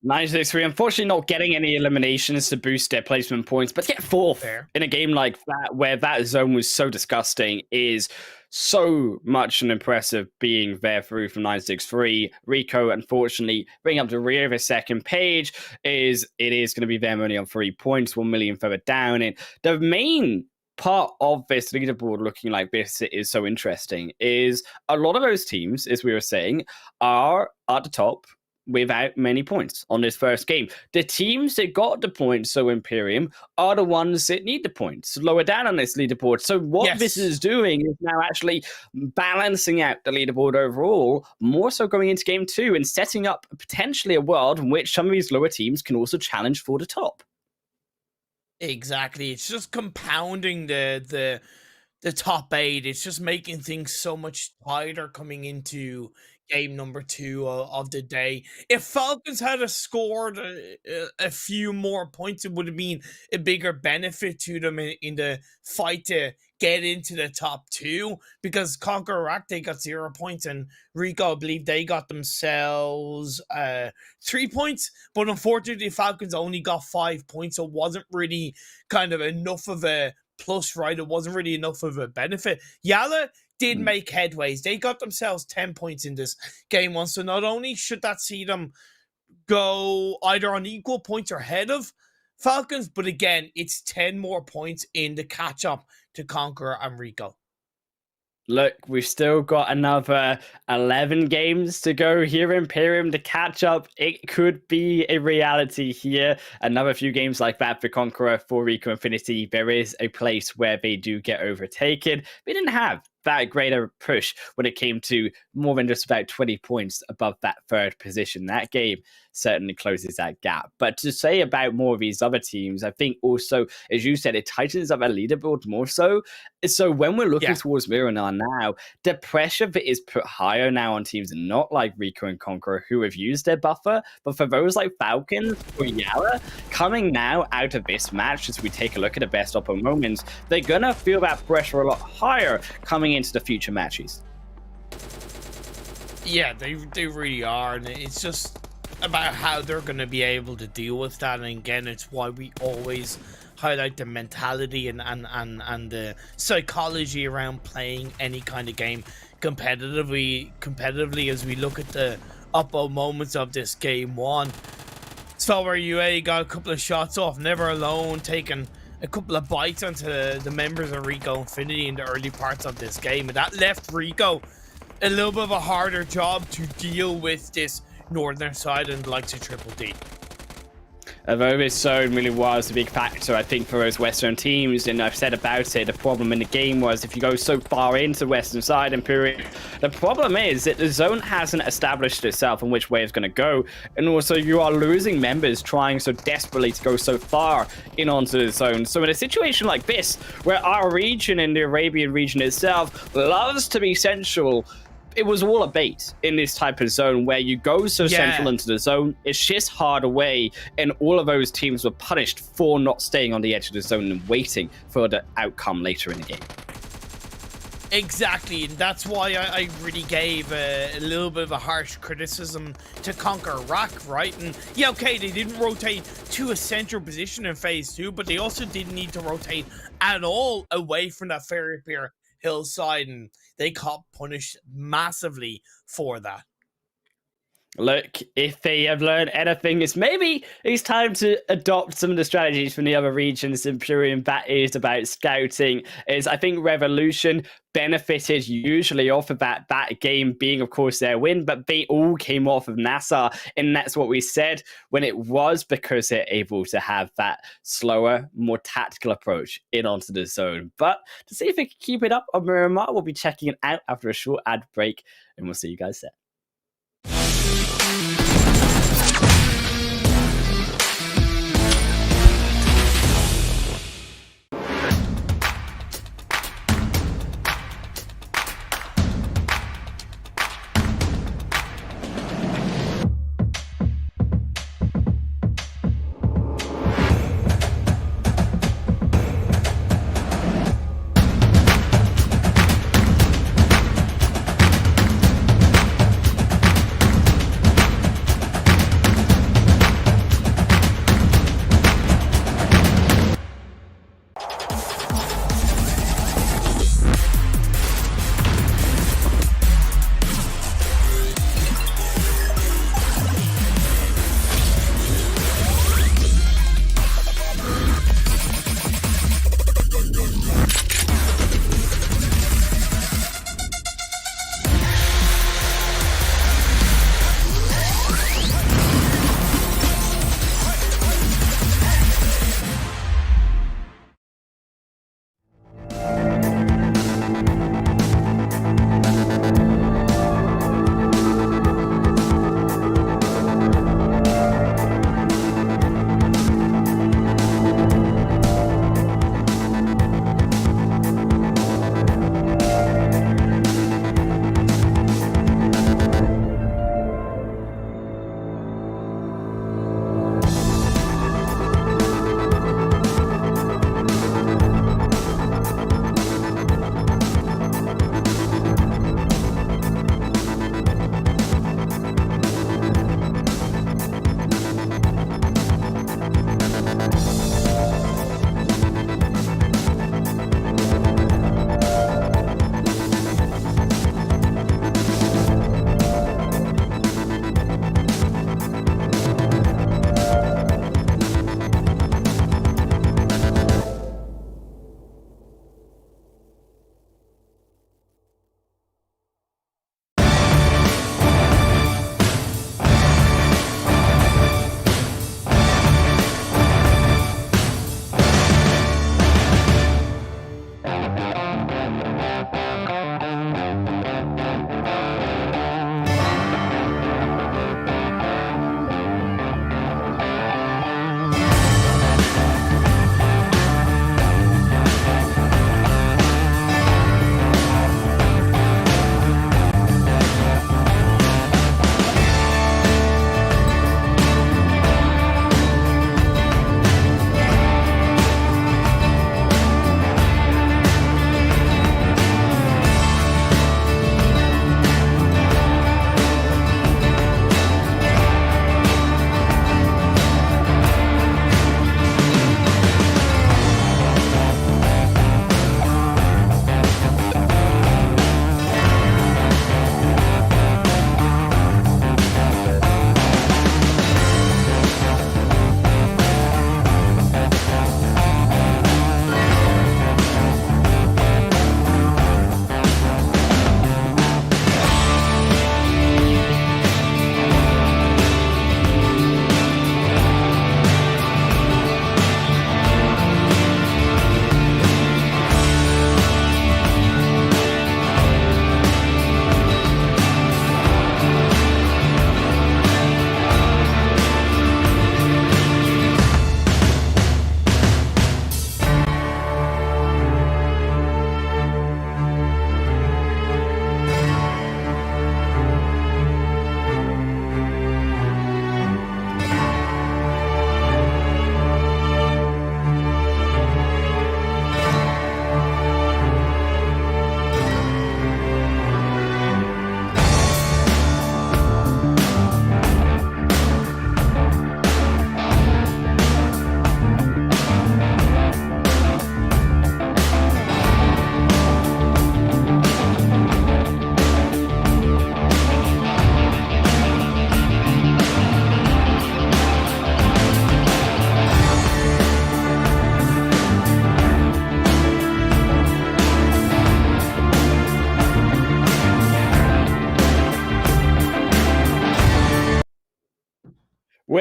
963, unfortunately not getting any eliminations to boost their placement points, but to get 4th in a game like that, where that zone was so disgusting, is so much an impressive being there through from 963. Rico, unfortunately, bringing up the rear of his second page, it is going to be them only on 3 points, 1 million further down. And the main part of this leaderboard looking like this is so interesting is a lot of those teams, as we were saying, are at the top without many points on this first game. The teams that got the points, so Imperium, are the ones that need the points lower down on this leaderboard. So what this is doing is now actually balancing out the leaderboard overall, more so going into game 2 and setting up potentially a world in which some of these lower teams can also challenge for the top. Exactly. It's just compounding the top 8. It's just making things so much tighter coming into game number 2 of the day. If Falcons had scored a few more points, it would have been a bigger benefit to them in the fight to get into the top 2, because CONQUEROR, they got 0 points, and Rico, I believe they got themselves 3 points, but unfortunately Falcons only got 5 points, so it wasn't really kind of enough of a plus, right? It wasn't really enough of a benefit. YaLLa did make headways. They got themselves 10 points in this game 1, so not only should that see them go either on equal points or ahead of Falcons, but again, it's 10 more points in the catch-up to CONQUEROR and Rico. Look, we've still got another 11 games to go here in Imperium to catch up. It could be a reality here. Another few games like that for CONQUEROR, for Rico Infinity. There is a place where they do get overtaken. They didn't have that greater push when it came to more than just about 20 points above that 3rd position. That game certainly closes that gap. But to say about more of these other teams, I think also, as you said, it tightens up our leaderboard more so. So when we're looking towards Miramar now, the pressure that is put higher now on teams not like Rico and CONQUEROR, who have used their buffer, but for those like Falcons or YaLLa, coming now out of this match, as we take a look at the best oppo moments, they're gonna feel that pressure a lot higher coming into the future matches. Yeah, they really are, and it's just about how they're going to be able to deal with that. And again, it's why we always highlight the mentality and the psychology around playing any kind of game competitively as we look at the oppo moments of this game 1. Stalwart UAE got a couple of shots off, never alone, taking a couple of bites onto the members of Rico Infinity in the early parts of this game, and that left Rico a little bit of a harder job to deal with this northern side and the likes of Triple D. Although this zone really was a big factor, I think, for those Western teams, and I've said about it, the problem in the game was if you go so far into the Western side Imperial, the problem is that the zone hasn't established itself in which way it's going to go, and also you are losing members trying so desperately to go so far in onto the zone. So in a situation like this, where our region and the Arabian region itself loves to be central, it was all a bait in this type of zone where you go so central into the zone, it's just hard away, and all of those teams were punished for not staying on the edge of the zone and waiting for the outcome later in the game. Exactly, and that's why I really gave a little bit of a harsh criticism to CONQUEROR, right? And yeah, okay, they didn't rotate to a central position in phase 2, but they also didn't need to rotate at all away from that Fairpier hillside, and they got punished massively for that. Look, if they have learned anything, it's maybe it's time to adopt some of the strategies from the other regions. Imperium, that is about scouting. Is I think Revolution benefited usually off of that game being, of course, their win, but they all came off of NASR, and that's what we said when it was because they're able to have that slower, more tactical approach in onto the zone. But to see if they can keep it up on Miramar, we'll be checking it out after a short ad break, and we'll see you guys then.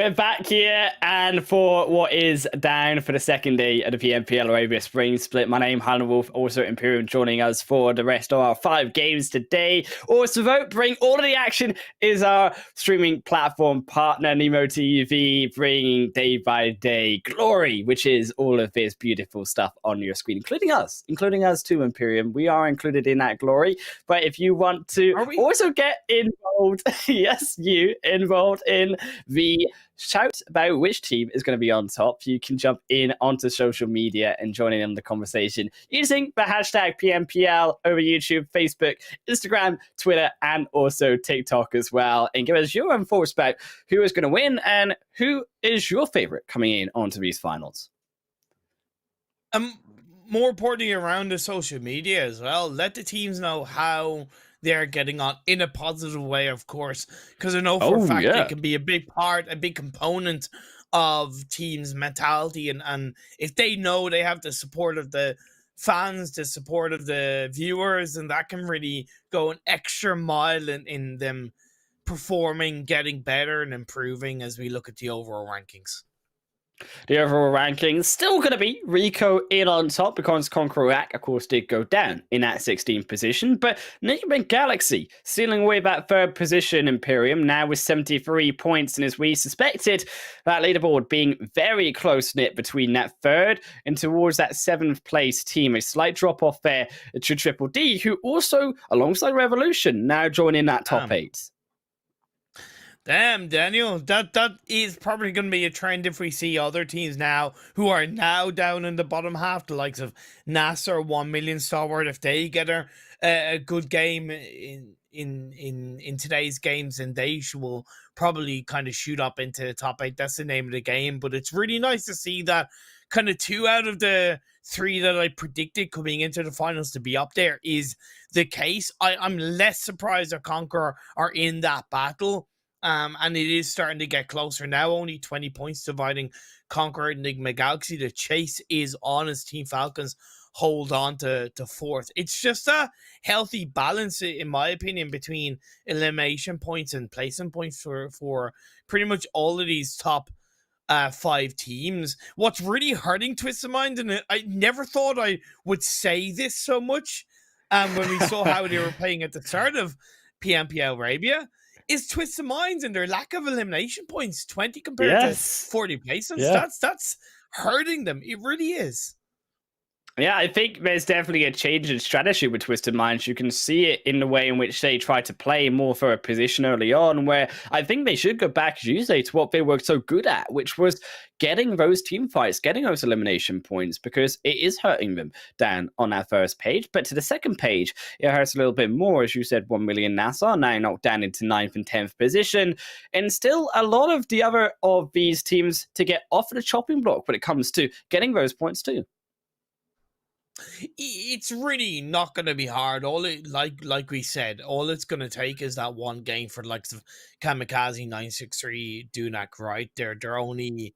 We're back here, and for what is down for the second day of the PMPL Arabia Spring Split, my name Hannah Wolf, also Imperium, joining us for the rest of our 5 games today. Also, vote, bring all of the action is our streaming platform partner, Nemo TV, bringing day by day glory, which is all of this beautiful stuff on your screen, including us too, Imperium. We are included in that glory, but if you want to also get involved, yes, you involved in the shout about which team is going to be on top, you can jump in onto social media and join in on the conversation using the hashtag PMPL over YouTube, Facebook, Instagram, Twitter, and also TikTok as well, and give us your own thoughts about who is going to win and who is your favorite coming in onto these finals. More importantly, around the social media as well, let the teams know how they're getting on in a positive way, of course, because I know for a fact it can be a big part, a big component of teams' mentality, and if they know they have the support of the fans, the support of the viewers, and that can really go an extra mile in them performing, getting better, and improving as we look at the overall rankings. The overall rankings still going to be Rico in on top because CONQUEROR, of course, did go down in that 16th position. But Nigma Galaxy stealing away that 3rd position, Imperium, now with 73 points. And as we suspected, that leaderboard being very close-knit between that 3rd and towards that 7th place team. A slight drop-off there to Triple D, who also, alongside Revolution, now joining that top 8. Damn, Daniel, that is probably going to be a trend if we see other teams now who are now down in the bottom half, the likes of NASR, 1 million Stalwart, if they get a good game in today's games, and they will probably kind of shoot up into the top 8. That's the name of the game, but it's really nice to see that kind of 2 out of the 3 that I predicted coming into the finals to be up there is the case. I'm less surprised that CONQUEROR are in that battle. And it is starting to get closer now. Only 20 points dividing CONQUEROR and Nigma Galaxy. The chase is on as Team Falcons hold on to 4th. It's just a healthy balance, in my opinion, between elimination points and placement points for pretty much all of these top 5 teams. What's really hurting Twisted Mind, and I never thought I would say this so much when we saw how they were playing at the start of PMPL Arabia, is Twisted Minds and their lack of elimination points, 20 compared to 40 placements. That's hurting them. It really is. Yeah, I think there's definitely a change in strategy with Twisted Minds. You can see it in the way in which they try to play more for a position early on, where I think they should go back, as you say, to what they were so good at, which was getting those team fights, getting those elimination points, because it is hurting them down on that first page. But to the second page, it hurts a little bit more. As you said, 1 million NASR now knocked down into 9th and 10th position. And still a lot of the other of these teams to get off the chopping block when it comes to getting those points too. It's really not going to be hard. Like we said, all it's going to take is that one game for the likes of KAMIKAZE, 963, Dunak, right? They're only...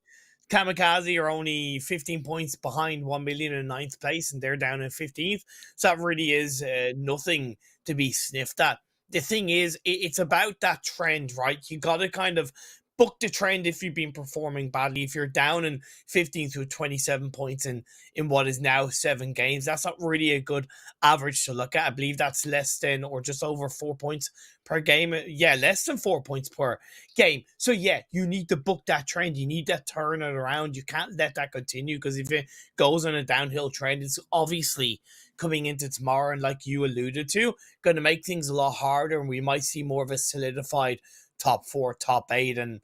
KAMIKAZE are only 15 points behind 1 million in 9th place, and they're down in 15th. So that really is nothing to be sniffed at. The thing is, it's about that trend, right? You got to kind of book the trend if you've been performing badly. If you're down in 15 to 27 points in what is now 7 games, that's not really a good average to look at. I believe that's less than or just over 4 points per game. Yeah, less than 4 points per game. So yeah, you need to book that trend. You need to turn it around. You can't let that continue, because if it goes on a downhill trend, it's obviously coming into tomorrow, and like you alluded to, going to make things a lot harder, and we might see more of a solidified top 4, top 8, and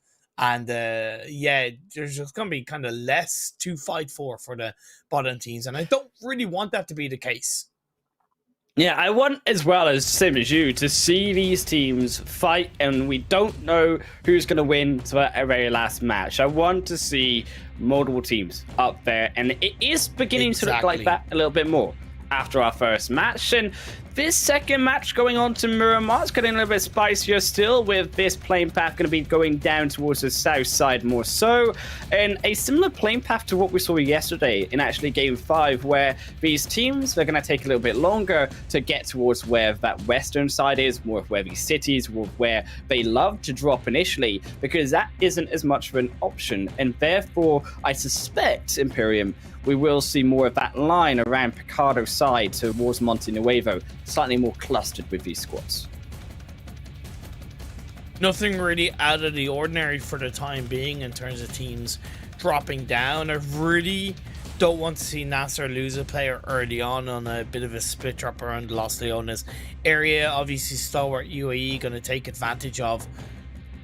yeah, there's just going to be kind of less to fight for the bottom teams, and I don't really want that to be the case. Yeah, I want, as well as same as you, to see these teams fight, and we don't know who's going to win to that very last match. I want to see multiple teams up there, and it is beginning to look like that a little bit more after our first match. And this second match going on to Miramar, it's getting a little bit spicier still, with this playing path going to be going down towards the south side more so. And a similar playing path to what we saw yesterday in actually Game 5, where these teams are going to take a little bit longer to get towards where that western side is, more of where these cities, more of where they love to drop initially, because that isn't as much of an option. And therefore, I suspect, Imperium, we will see more of that line around Picardo's side towards Monte Nuevo, slightly more clustered with these squads. Nothing really out of the ordinary for the time being in terms of teams dropping down. I really don't want to see NASR lose a player early on a bit of a split drop around Los Leones area. Obviously, Stalwart UAE going to take advantage of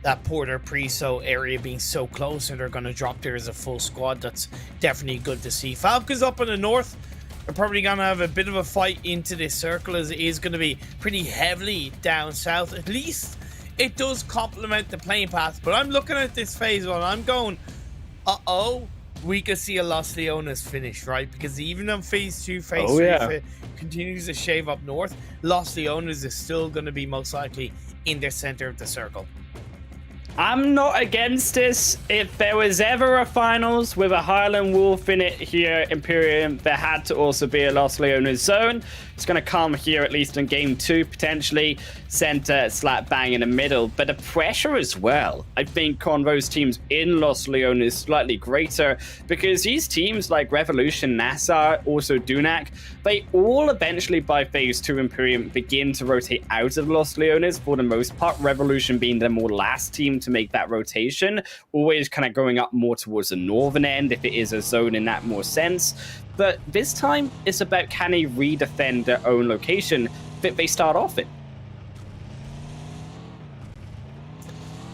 that Porter Preso area being so close, and they're going to drop there as a full squad. That's definitely good to see. Falcons up in the north. They're probably going to have a bit of a fight into this circle, as it is going to be pretty heavily down south. At least it does complement the playing path. But I'm looking at this phase one. I'm going, we could see a Los Leones finish, right? Because even on phase 2, phase 3 continues to shave up north, Los Leones is still going to be most likely in the center of the circle. I'm not against this. If there was ever a finals with a Highland Wolf in it here, Imperium, there had to also be a Los Leones zone. It's going to come here, at least in Game 2, potentially. Center, slap bang in the middle. But the pressure as well, I think, on those teams in Los Leones is slightly greater, because these teams like Revolution, NASR, also Dunak, they all eventually by phase 2 Imperium begin to rotate out of Los Leones for the most part. Revolution being the more last team to make that rotation, always kind of going up more towards the northern end if it is a zone in that more sense. But this time it's about, can they redefend their own location that they start off in?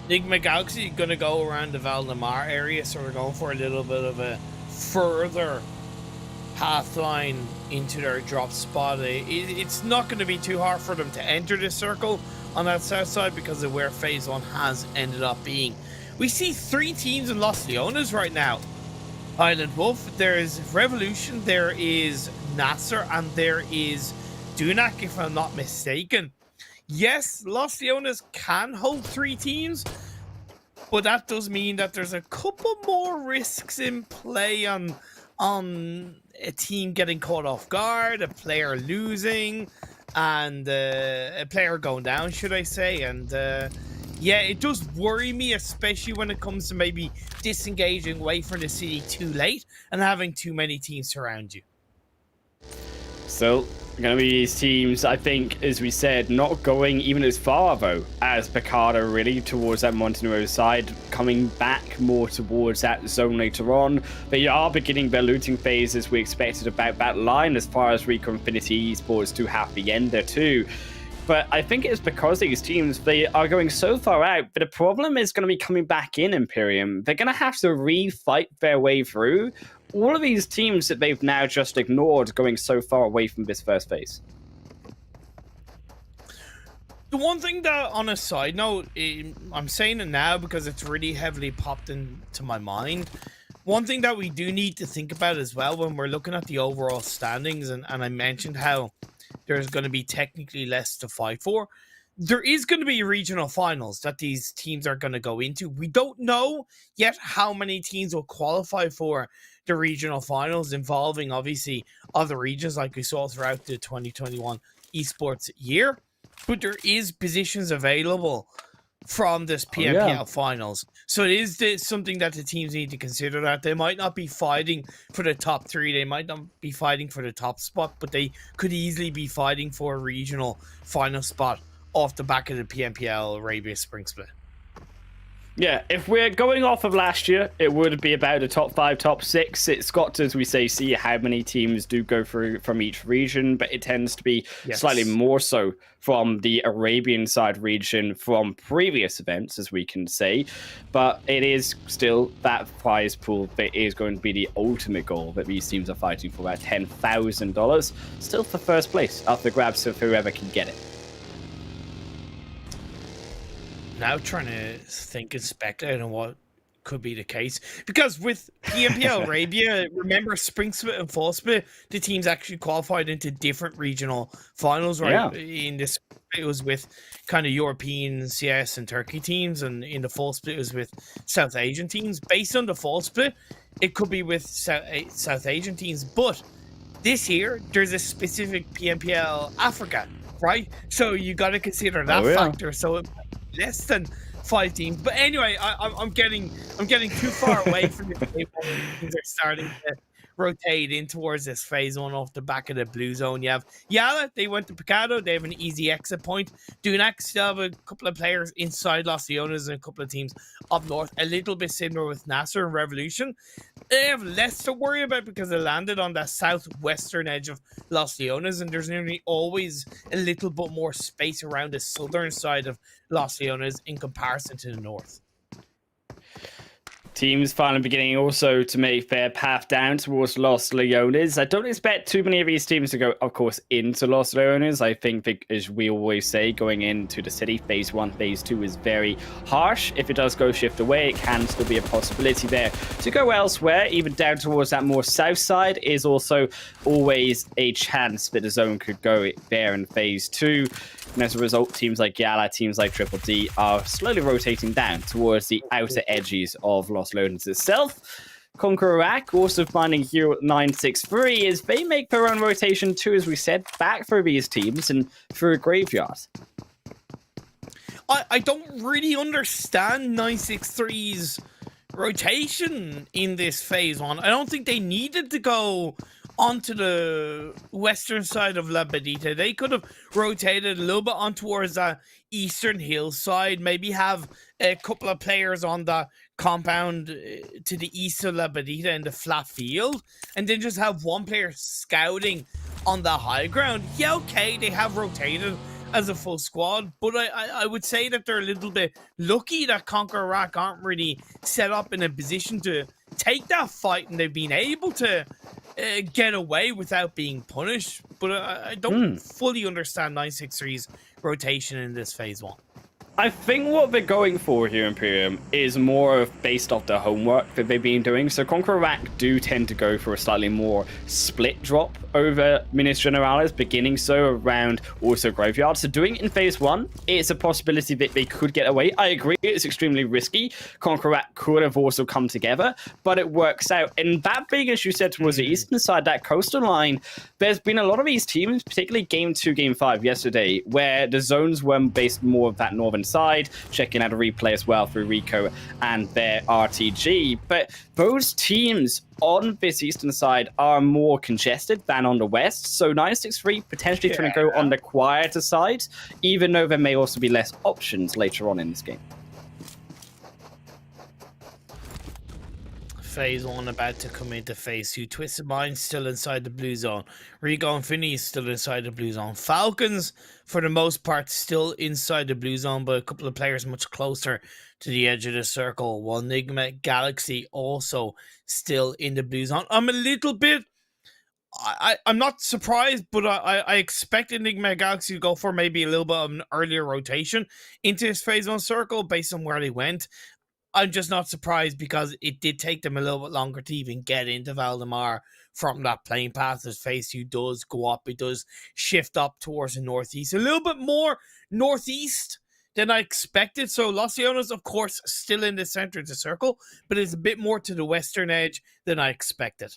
Nigma Galaxy going to go around the Valdemar area, so we're going for a little bit of a further path line into their drop spot. It's not going to be too hard for them to enter this circle on that south side because of where phase 1 has ended up being. We see 3 teams in Los Leones right now. Highland Wolf, there's Revolution, there is NASR, and there is Dunak, if I'm not mistaken. Yes, Los Leones can hold 3 teams, but that does mean that there's a couple more risks in play on a team getting caught off guard, a player losing, and a player going down, should I say. And yeah, it does worry me, especially when it comes to maybe disengaging away from the city too late and having too many teams surround you. So, going to be these teams, I think, as we said, not going even as far, though, as Picardo, really, towards that Montenegro side, coming back more towards that zone later on. They are beginning their looting phase, as we expected, about that line, as far as Rico Infinity Esports do have the end there, too. But I think it's because these teams, they are going so far out, but the problem is going to be coming back in, Imperium. They're going to have to re-fight their way through all of these teams that they've now just ignored going so far away from this first phase. The one thing that, on a side note, I'm saying it now because it's really heavily popped into my mind. One thing that we do need to think about as well when we're looking at the overall standings, and I mentioned how there's going to be technically less to fight for. There is going to be regional finals that these teams are going to go into. We don't know yet how many teams will qualify for the regional finals, involving obviously other regions like we saw throughout the 2021 esports year. But there is positions available from this PMPL finals. So it is something that the teams need to consider, that they might not be fighting for the top 3. They might not be fighting for the top spot, but they could easily be fighting for a regional final spot off the back of the PMPL Arabia Spring Split. Yeah, if we're going off of last year, it would be about a top 5, top 6. It's got to, as we say, see how many teams do go through from each region, but it tends to be slightly more so from the Arabian side region from previous events, as we can say. But it is still that prize pool that is going to be the ultimate goal that these teams are fighting for, about $10,000. Still for first place, up the grabs of whoever can get it. Now trying to think and speculate on what could be the case, because with PMPL Arabia, remember spring split and fall split, the teams actually qualified into different regional finals, right? Yeah. In this, it was with kind of European, CS, and Turkey teams, and in the fall split, it was with South Asian teams. Based on the fall split, it could be with South Asian teams, but this year there's a specific PMPL Africa, right? So you got to consider that factor. So it might be less than 5 teams. But anyway, I'm getting too far away from the table. Things are starting to rotate in towards this phase 1 off the back of the blue zone. You have YaLLa, they went to Picado, they have an easy exit point. Dunak still have a couple of players inside Los Leones and a couple of teams up north, a little bit similar with NASR and Revolution. They have less to worry about because they landed on the southwestern edge of Los Leones, and there's nearly always a little bit more space around the southern side of Los Leones in comparison to the north. Teams finally beginning also to make their path down towards Los Leones. I don't expect too many of these teams to go, of course, into Los Leones. I think, as we always say, going into the city, phase 1, phase 2 is very harsh. If it does go shift away, it can still be a possibility there to go elsewhere. Even down towards that more south side is also always a chance that the zone could go there in phase 2. And as a result, teams like YaLLa, teams like Triple D are slowly rotating down towards the outer edges of Los Leones itself. CONQUEROR also finding here at 963 as they make their own rotation too, as we said, back through these teams and through a graveyard. I don't really understand 963's rotation in this phase 1. I don't think they needed to go onto the western side of La Bedita. They could have rotated a little bit on towards the eastern hillside, maybe have a couple of players on the compound to the east of La Bedita in the flat field, and then just have one player scouting on the high ground. Yeah, okay, they have rotated as a full squad, but I would say that they're a little bit lucky that CONQUEROR aren't really set up in a position to take that fight, and they've been able to get away without being punished. But I don't fully understand 963's rotation in this phase 1. I think what they're going for here, Imperium, is more of based off the homework that they've been doing. So CONQUEROR do tend to go for a slightly more split drop over Minas Generales, beginning so around also Graveyard. So doing it in phase 1, it's a possibility that they could get away. I agree, it's extremely risky. CONQUEROR could have also come together, but it works out. And that being, as you said, towards the eastern side, that coastal line, there's been a lot of these teams, particularly Game 2, Game 5 yesterday, where the zones were based more of that northern side, checking out a replay as well through Rico and their RTG. But those teams on this eastern side are more congested than on the west, so 963 potentially trying to go on the quieter side, even though there may also be less options later on in this game. Phase 1 about to come into phase 2. Twisted Mind still inside the blue zone. Rico and Finny still inside the blue zone. Falcons, for the most part, still inside the blue zone, but a couple of players much closer to the edge of the circle, while Nigma Galaxy also still in the blue zone. I'm a little bit... I'm not surprised, but I expected Nigma Galaxy to go for maybe a little bit of an earlier rotation into this phase 1 circle based on where they went. I'm just not surprised because it did take them a little bit longer to even get into Valdemar from that plane path, as phase 2 does go up. It does shift up towards the northeast, a little bit more northeast than I expected. So Los Leones, of course, still in the center of the circle, but it's a bit more to the western edge than I expected.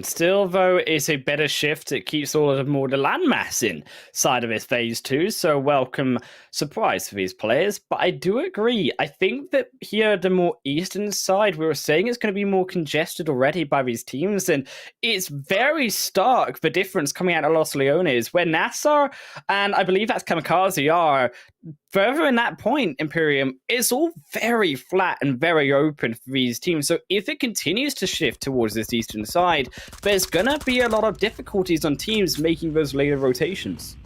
Still, though, it's a better shift. It keeps all of the more the landmass in side of this phase 2, so welcome surprise for these players. But I do agree. I think that here, the more eastern side, we were saying it's going to be more congested already by these teams, and it's very stark, the difference coming out of Los Leones, where NASR, and I believe that's KAMIKAZE, are further in that point, Imperium, it's all very flat and very open for these teams. So if it continues to shift towards this eastern side, there's going to be a lot of difficulties on teams making those later rotations.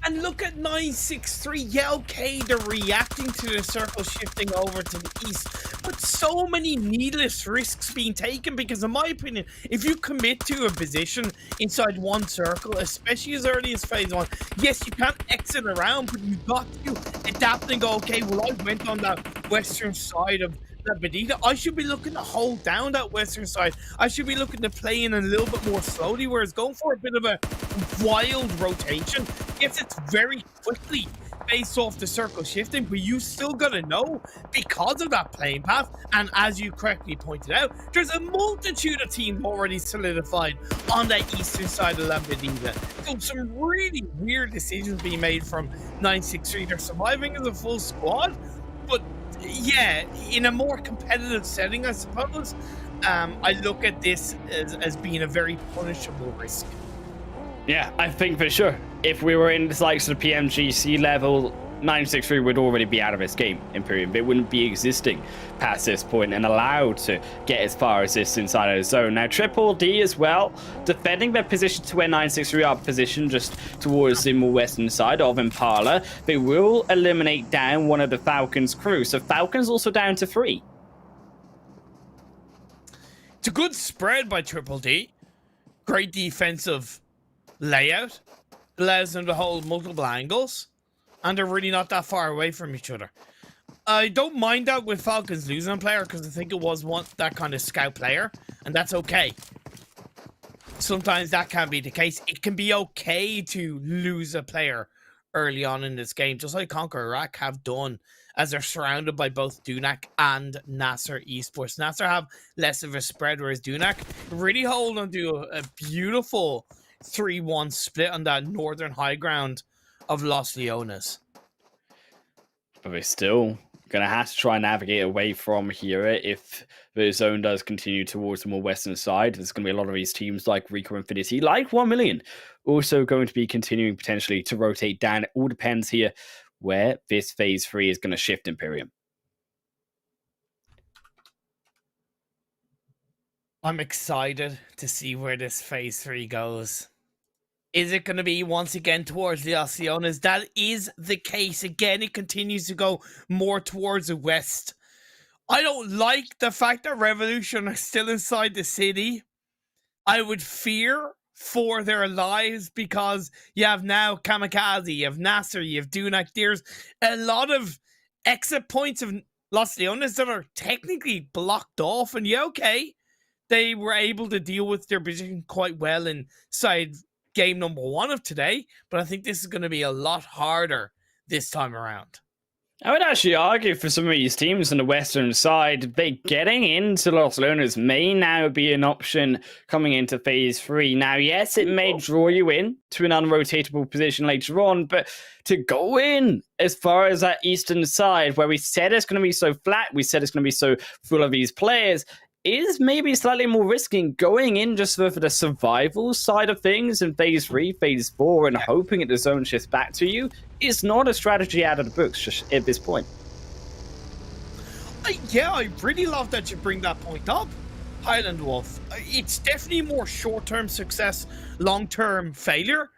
And look at 963. Yeah, okay, they're reacting to the circle shifting over to the east, but so many needless risks being taken because, in my opinion, if you commit to a position inside one circle, especially as early as phase 1, yes, you can't exit around, but you've got to adapt and go, okay, well, I went on that western side of that Benita. I should be looking to hold down that western side. I should be looking to play in a little bit more slowly, whereas going for a bit of a wild rotation, yes, it's very quickly based off the circle shifting, but you still gotta know because of that playing path. And as you correctly pointed out, there's a multitude of teams already solidified on that eastern side of La Medina. So some really weird decisions being made from 963. They're surviving as a full squad, but yeah, in a more competitive setting, I suppose, I look at this as being a very punishable risk. Yeah, I think for sure. If we were in the likes of the PMGC level, 963 would already be out of this game, Imperium. It wouldn't be existing past this point and allowed to get as far as this inside of the zone. Now, Triple D as well, defending their position to where 963 are positioned just towards the more western side of Impala. They will eliminate down one of the Falcons' crew. So Falcons also down to 3. It's a good spread by Triple D. Great defensive layout. Allows them to hold multiple angles. And they're really not that far away from each other. I don't mind that with Falcons losing a player because I think it was that kind of scout player. And that's okay. Sometimes that can be the case. It can be okay to lose a player early on in this game, just like CONQUEROR have done, as they're surrounded by both Dunak and NASR Esports. NASR have less of a spread, whereas Dunak really hold on to a beautiful 3-1 split on that northern high ground of Los Leones. But we're still going to have to try and navigate away from here if the zone does continue towards the more western side. There's going to be a lot of these teams like Rico Infinity, like 1Million, also going to be continuing potentially to rotate down. It all depends here where this phase 3 is going to shift, Imperium. I'm excited to see where this phase 3 goes. Is it going to be once again towards the Los Leones? That is the case. Again, it continues to go more towards the west. I don't like the fact that Revolution are still inside the city. I would fear for their lives because you have now KAMIKAZE, you have NASR, you have Dunak. There's a lot of exit points of Los Leones that are technically blocked off. And yeah, okay, they were able to deal with their position quite well inside game number 1 of today, but I think this is going to be a lot harder this time around. I would actually argue for some of these teams on the western side, getting into Los Leones may now be an option coming into phase 3. Now, yes, it may draw you in to an unrotatable position later on, but to go in as far as that eastern side where we said it's going to be so flat, we said it's going to be so full of these players, is maybe slightly more risky going in just for the survival side of things in phase 3, phase 4, and hoping that the zone shifts back to you is not a strategy out of the books just at this point. Yeah, I really love that you bring that point up, Highland Wolf. It's definitely more short-term success, long-term failure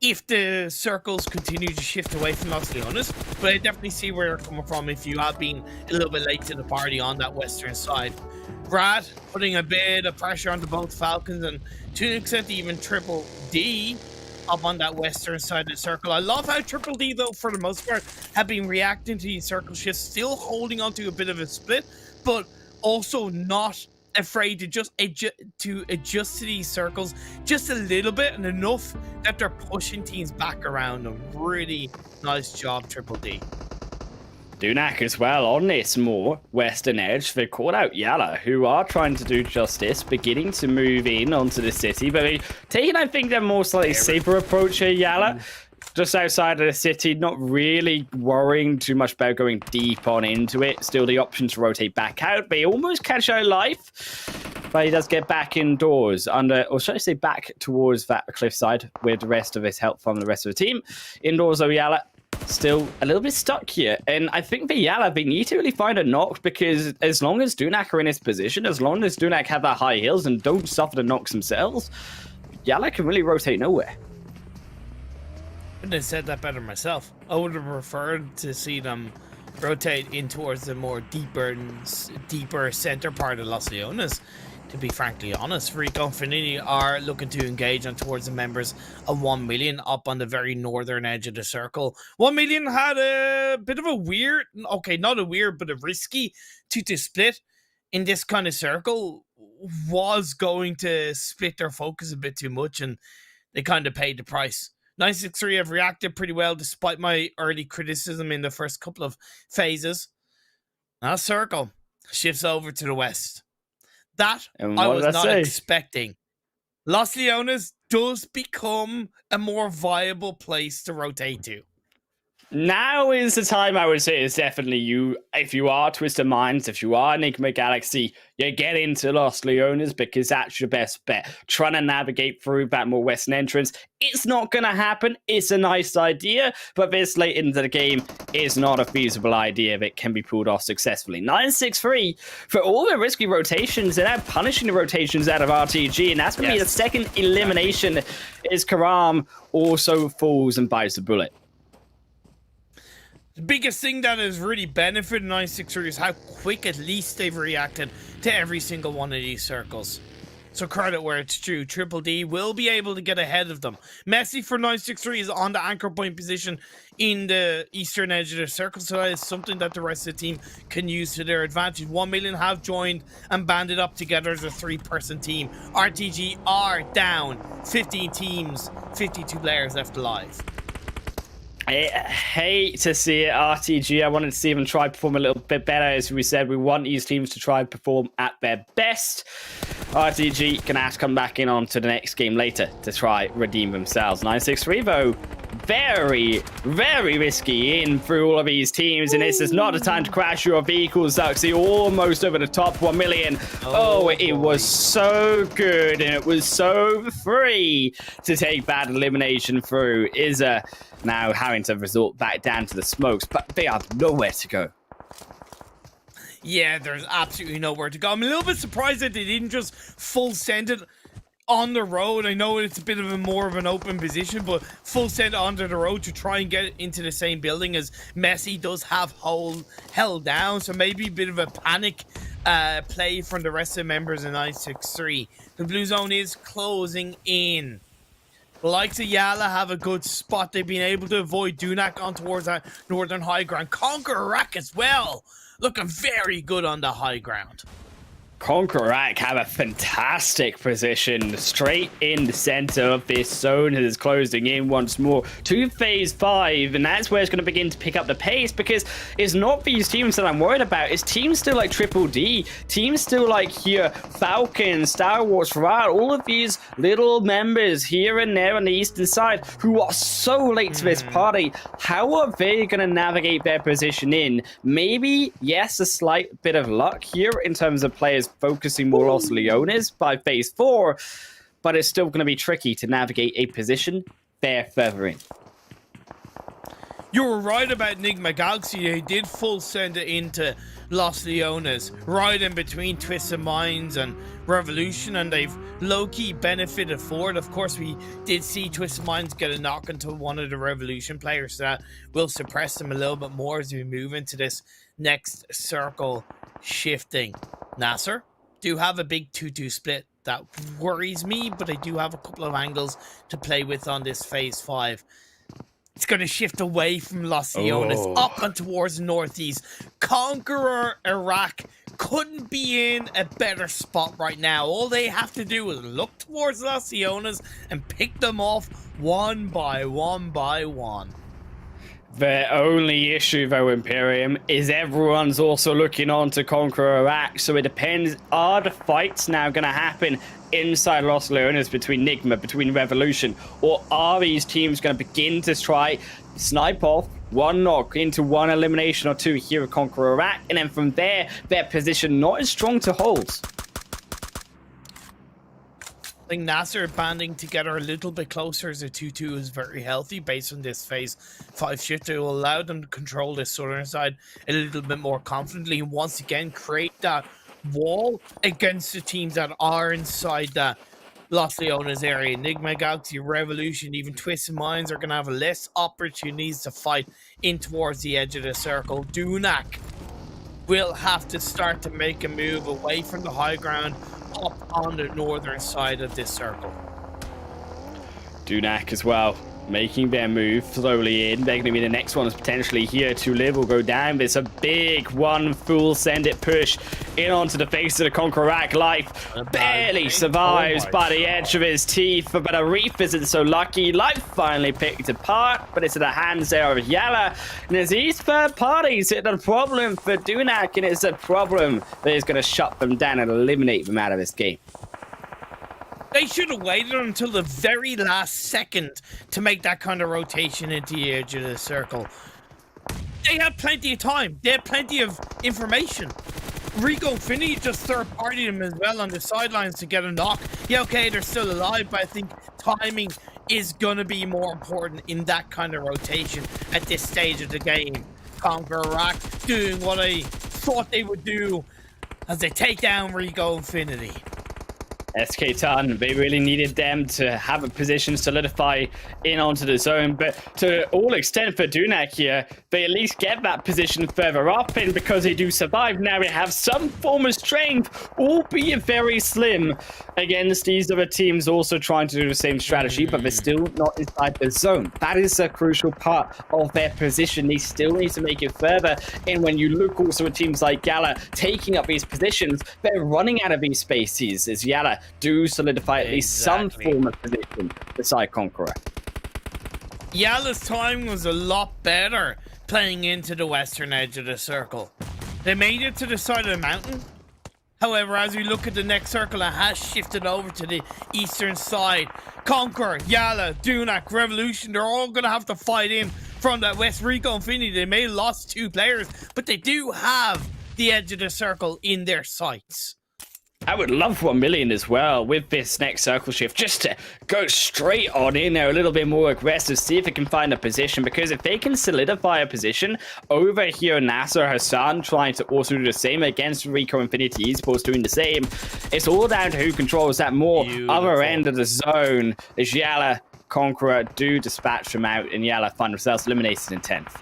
if the circles continue to shift away from Los Leones, but I definitely see where you're coming from if you have been a little bit late to the party on that western side. Brad putting a bit of pressure onto both Falcons and to an extent even Triple D up on that western side of the circle. I love how Triple D, though, for the most part, have been reacting to these circle shifts, still holding on to a bit of a split, but also not afraid to just adjust to these circles just a little bit and enough that they're pushing teams back around them. Really nice job, Triple D. Dunak as well on this more western edge. They called out YaLLa, who are trying to do justice, beginning to move in onto the city, but they taking, I think, a more slightly safer approach here, YaLLa. Just outside of the city, not really worrying too much about going deep on into it. Still the option to rotate back out. They almost catch out life, but he does get back indoors under, or should I say back towards that cliffside with the rest of his help from the rest of the team. Indoors, though, YaLLa still a little bit stuck here. And I think for YaLLa, they need to really find a knock, because as long as Dunak are in his position, as long as Dunak have that high heals and don't suffer the knocks themselves, YaLLa can really rotate nowhere. Couldn't have said that better myself. I would have preferred to see them rotate in towards the more deeper center part of Los Leones. To be frankly honest, Rico and Finini are looking to engage on towards the members of ONEMILLION up on the very northern edge of the circle. ONEMILLION had a bit of a weird, okay, not a weird, but a risky 2-2 split in this kind of circle. Was going to split their focus a bit too much, and they kind of paid the price. 963 have reacted pretty well despite my early criticism in the first couple of phases. Now circle shifts over to the west. That I was not expecting. Los Leones does become a more viable place to rotate to. Now is the time, I would say, is definitely you. If you are Twisted Minds, if you are Nigma Galaxy, you get into Los Leones because that's your best bet. Trying to navigate through that more western entrance, it's not going to happen. It's a nice idea, but this late into the game is not a feasible idea that can be pulled off successfully. 963, for all the risky rotations, they're now punishing the rotations out of RTG, and that's going to be the second elimination. Is Karam also falls and bites the bullet. The biggest thing that has really benefited 963 is how quick at least they've reacted to every single one of these circles. So credit where it's due. Triple D will be able to get ahead of them. Messi for 963 is on the anchor point position in the eastern edge of the circle, so that is something that the rest of the team can use to their advantage. ONEMILLION have joined and banded up together as a 3-person team. RTG are down 15 teams, 52 players left alive. I hate to see it, RTG. I wanted to see them try to perform a little bit better. As we said, we want these teams to try and perform at their best. RTG can have to come back in on to the next game later to try redeem themselves. 963, though, very, very risky in through all of these teams. And this is not the time to crash your vehicles, Zuxy. Almost over the top, ONEMILLION. Oh, it was so good, and it was so free to take that elimination through. Izza now having to resort back down to the smokes, but they have nowhere to go. Yeah, there's absolutely nowhere to go. I'm a little bit surprised that they didn't just full send it on the road. I know it's a bit of a more of an open position, but full send it onto the road to try and get it into the same building as Messi does have held down. So maybe a bit of a panic play from the rest of the members in 963. The blue zone is closing in. The likes of YaLLa have a good spot. They've been able to avoid Dunak on towards that northern high ground. KONQUEROR as well, looking very good on the high ground. KONQUEROR have a fantastic position straight in the center of this zone. It is closing in once more to phase 5, and that's where it's going to begin to pick up the pace, because it's not these teams that I'm worried about. It's teams still like Triple D, teams still like here Falcons, Stalwart UAE, all of these little members here and there on the eastern side who are so late to this party. How are they going to navigate their position in? Maybe, yes, a slight bit of luck here in terms of players focusing more Los Leones by phase 4, but it's still going to be tricky to navigate a position they're further in. You were right about Nigma Galaxy. They did full send it into Los Leones, right in between Twisted Minds and Revolution, and they've low-key benefited for it. Of course, we did see Twisted Minds get a knock into one of the Revolution players, so that will suppress them a little bit more as we move into this next circle shifting. NASR do have a big 2-2 split. That worries me, but I do have a couple of angles to play with on this phase 5. It's going to shift away from Los Leones up and towards northeast. KONQUEROR Iraq couldn't be in a better spot right now. All they have to do is look towards Los Leones and pick them off one by one by one. The only issue, though, Imperium, is everyone's also looking on to KONQUEROR Iraq, so it depends, are the fights now going to happen inside Los Leones between Nigma, between Revolution, or are these teams going to begin to try snipe off one knock into one elimination or two here at KONQUEROR Iraq, and then from there, their position not as strong to hold? I think NASR banding together a little bit closer as a 2-2 is very healthy based on this phase 5 shift. It will allow them to control the southern side a little bit more confidently and once again create that wall against the teams that are inside that Lost Leona's area. Nigma Galaxy, Revolution, even Twisted Minds are going to have less opportunities to fight in towards the edge of the circle. Dunak will have to start to make a move away from the high ground up on the northern side of this circle. Dunak as well, making their move slowly in. They're going to be the next ones potentially here to live or go down. But it's a big one full send it push in onto the face of the CONQUEROR. Life barely survives by the edge of his teeth, but Arif isn't so lucky. Life finally picked apart, but it's in the hands there of YaLLa. And as these third parties, it's a problem for Dunak, and it's a problem that is going to shut them down and eliminate them out of this game. They should have waited until the very last second to make that kind of rotation into the edge of the circle. They had plenty of time. They had plenty of information. Rico Infinity just third-partied them as well on the sidelines to get a knock. Yeah, okay, they're still alive, but I think timing is going to be more important in that kind of rotation at this stage of the game. CONQUEROR doing what I thought they would do as they take down Rico Infinity. SK Ton, they really needed them to have a position solidify in onto the zone, but to all extent for Dunak here, they at least get that position further up, and because they do survive, now they have some form of strength, albeit very slim, against these other teams also trying to do the same strategy, but they're still not inside the zone. That is a crucial part of their position. They still need to make it further, and when you look also at teams like YaLLa taking up these positions, they're running out of these spaces as YaLLa do solidify at least some form of position beside CONQUEROR. YaLLa's time was a lot better playing into the western edge of the circle. They made it to the side of the mountain. However, as we look at the next circle, it has shifted over to the eastern side. CONQUEROR, YaLLa, Dunak, Revolution, they're all going to have to fight in from that west. Rico Infinity, they may have lost 2 players, but they do have the edge of the circle in their sights. I would love 1 million as well with this next circle shift, just to go straight on in there a little bit more aggressive, see if it can find a position, because if they can solidify a position over here, NASR Hassan trying to also do the same against Rico Infinity Esports doing the same, it's all down to who controls that more other end of the zone as YaLLa, CONQUEROR do dispatch them out, and YaLLa find themselves eliminated in 10th.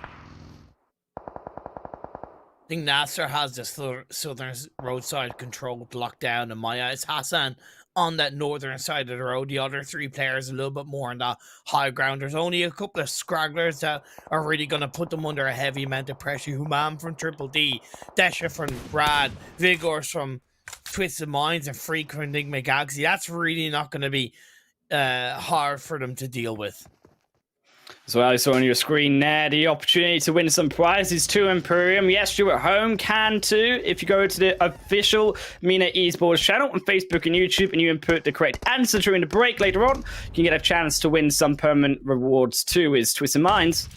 I think NASR has the southern roadside controlled lockdown in my eyes. Hassan on that northern side of the road. The other 3 players a little bit more on that high ground. There's only a couple of scragglers that are really going to put them under a heavy amount of pressure. Human from Triple D, Desha from Brad, Vigors from Twisted Minds, and Freak from Nigma Galaxy. That's really not going to be hard for them to deal with. As well, I saw on your screen there the opportunity to win some prizes to Imperium. Yes, you at home can too. If you go to the official NASR Esports channel on Facebook and YouTube and you input the correct answer during the break later on, you can get a chance to win some permanent rewards too. Is Twisted Minds.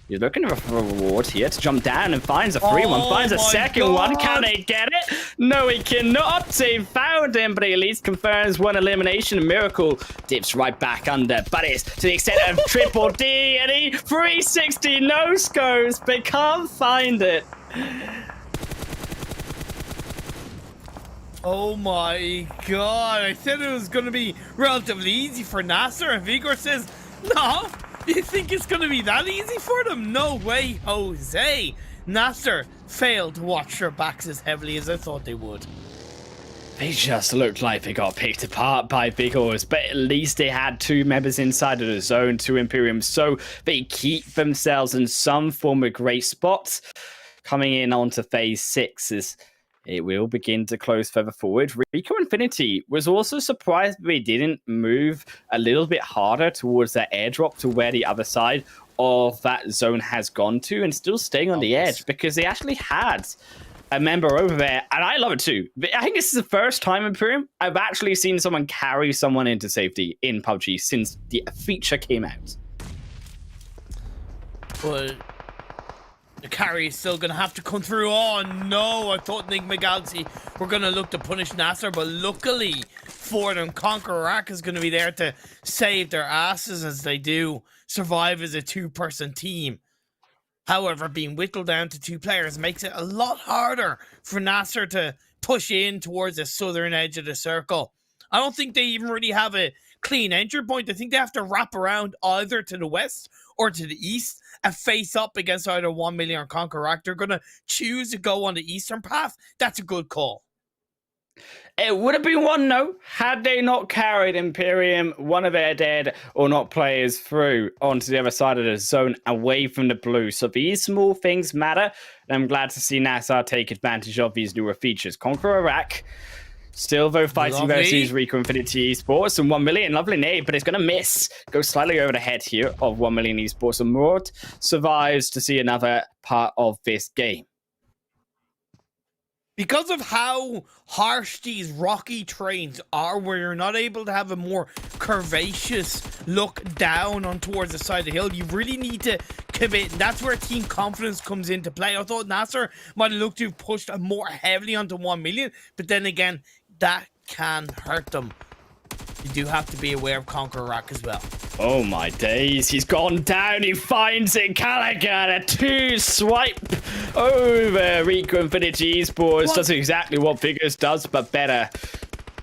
He's looking for a reward here to jump down and finds a free one, finds a second one. Can they get it? No, he cannot. They found him, but he at least confirms 1 elimination. Miracle dips right back under, but it's to the extent of Triple D, and he 360 no scopes, but can't find it. Oh my god, I said it was going to be relatively easy for NASR, and Vigor says, no. You think it's going to be that easy for them? No way, Jose. NASR failed to watch their backs as heavily as I thought they would. They just looked like they got picked apart by Big Oars, but at least they had 2 members inside of the zone, 2 Imperium, so they keep themselves in some form of great spots. Coming in onto phase 6 is... it will begin to close further forward. Rico Infinity was also surprised they didn't move a little bit harder towards that airdrop to where the other side of that zone has gone to, and still staying on the edge because they actually had a member over there, and I love it too. I think this is the first time in Imperium I've actually seen someone carry someone into safety in PUBG since the feature came out. But the carry is still going to have to come through. Oh no, I thought Nigma Galaxy were going to look to punish NASR, but luckily for them, CONQUEROR is going to be there to save their asses as they do survive as a 2-person team. However, being whittled down to 2 players makes it a lot harder for NASR to push in towards the southern edge of the circle. I don't think they even really have a clean entry point. I think they have to wrap around either to the west or to the east and face up against either 1 million or CONQUEROR. They're going to choose to go on the eastern path. That's a good call. It would have been 1-0 had they not carried Imperium, one of their dead or not players, through onto the other side of the zone away from the blue. So these small things matter, and I'm glad to see NASR take advantage of these newer features. CONQUEROR Iraq, still though fighting versus Rico Infinity Esports, and 1 million, lovely nade, but it's going to miss. Goes slightly over the head here of 1 million Esports, and Mord survives to see another part of this game. Because of how harsh these rocky terrains are, where you're not able to have a more curvaceous look down on towards the side of the hill, you really need to commit. And that's where team confidence comes into play. I thought NASR might have looked to have pushed more heavily onto 1 million, but then again, that can hurt them. You do have to be aware of CONQUEROR as well. Oh my days, he's gone down, he finds it, KAMIKAZE, a 2-swipe over Rico Infinity Esports. Does exactly what Figures does, but better.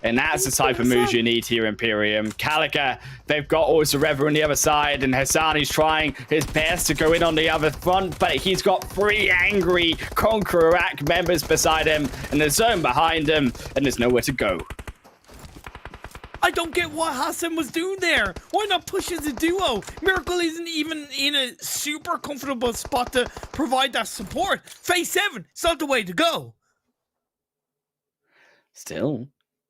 And that's the type of moves you need here, Imperium. KAMIKAZE, they've got also Rever on the other side, and Hassani's trying his best to go in on the other front, but he's got 3 angry CONQUEROR members beside him, and the zone behind him, and there's nowhere to go. I don't get what Hassan was doing there. Why not push as a duo? Miracle isn't even in a super comfortable spot to provide that support. Phase 7, it's not the way to go. Still,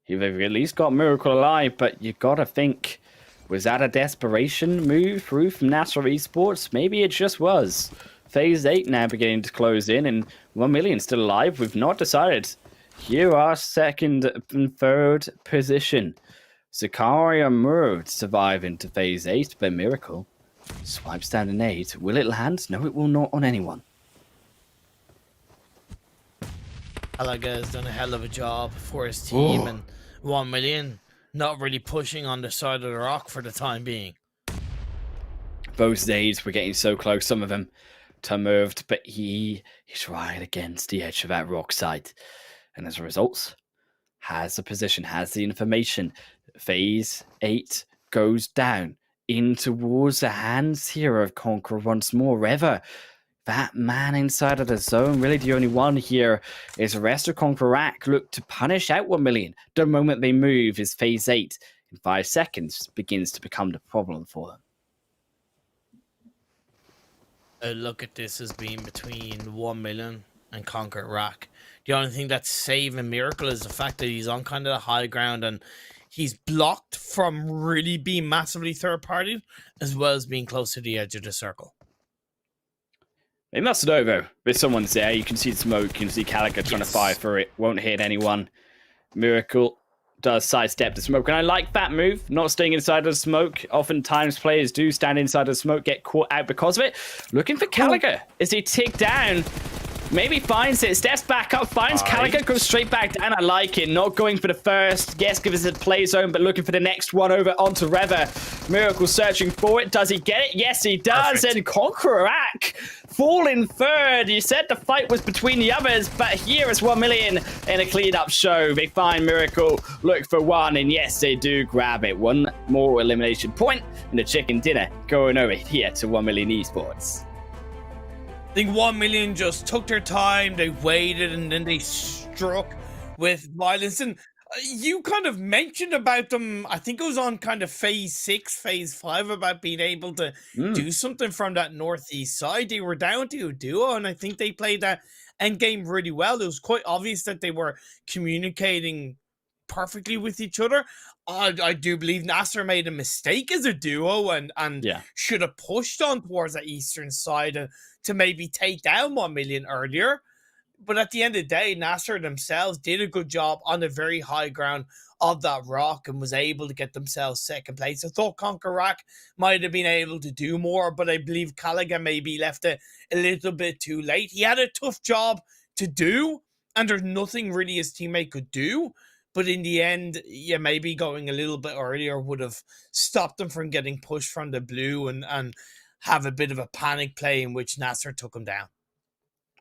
you've at least got Miracle alive, but you gotta think, was that a desperation move through from NASR Esports? Maybe it just was. Phase 8 now beginning to close in, and 1 million still alive. We've not decided. Here are second and third position. Zakaria Murd survive into phase 8, but Miracle swipes down a nade. Will it land? No, it will not on anyone. Alaga has done a hell of a job for his team, and 1 million not really pushing on the side of the rock for the time being. Those nades were getting so close, some of them to Murd, but he's right against the edge of that rock side. And as a result, has the position, has the information. Phase 8 goes down in towards the hands here of CONQUEROR once more. Rever, that man inside of the zone, really the only one here, is the rest of CONQUEROR look to punish out 1 million. The moment they move is phase 8 in 5 seconds begins to become the problem for them. Look at this as being between 1 million and CONQUEROR. The only thing that's saving Miracle is the fact that he's on kind of the high ground and he's blocked from really being massively third party, as well as being close to the edge of the circle. They must know though, if someone's there, you can see the smoke, you can see KAMIKAZE trying to fire for it, won't hit anyone. Miracle does sidestep the smoke, and I like that move, not staying inside of the smoke. Oftentimes players do stand inside of the smoke, get caught out because of it. Looking for KAMIKAZE as he ticked down. Maybe finds it, steps back up, finds KAMIKAZE, goes straight back down. I like it. Not going for the first. Yes, give us a play zone, but looking for the next one over onto Rever. Miracle searching for it. Does he get it? Yes, he does. Perfect. And CONQUEROR falling third. You said the fight was between the others, but here is 1 million in a clean up show. They find Miracle, look for one, and yes, they do grab it. One more elimination point, and the chicken dinner going over here to 1 million Esports. I think 1 million just took their time, they waited, and then they struck with violence. And you kind of mentioned about them, I think it was on kind of phase 6, phase 5, about being able to do something from that northeast side. They were down to a duo, and I think they played that end game really well. It was quite obvious that they were communicating perfectly with each other. I do believe NASR made a mistake as a duo and should have pushed on towards that eastern side to maybe take down 1 million earlier. But at the end of the day, NASR themselves did a good job on the very high ground of that rock and was able to get themselves second place. I thought CONQUEROR might have been able to do more, but I believe KAMIKAZE maybe left it a little bit too late. He had a tough job to do, and there's nothing really his teammate could do. But in the end, yeah, maybe going a little bit earlier would have stopped them from getting pushed from the blue and have a bit of a panic play in which NASR took him down.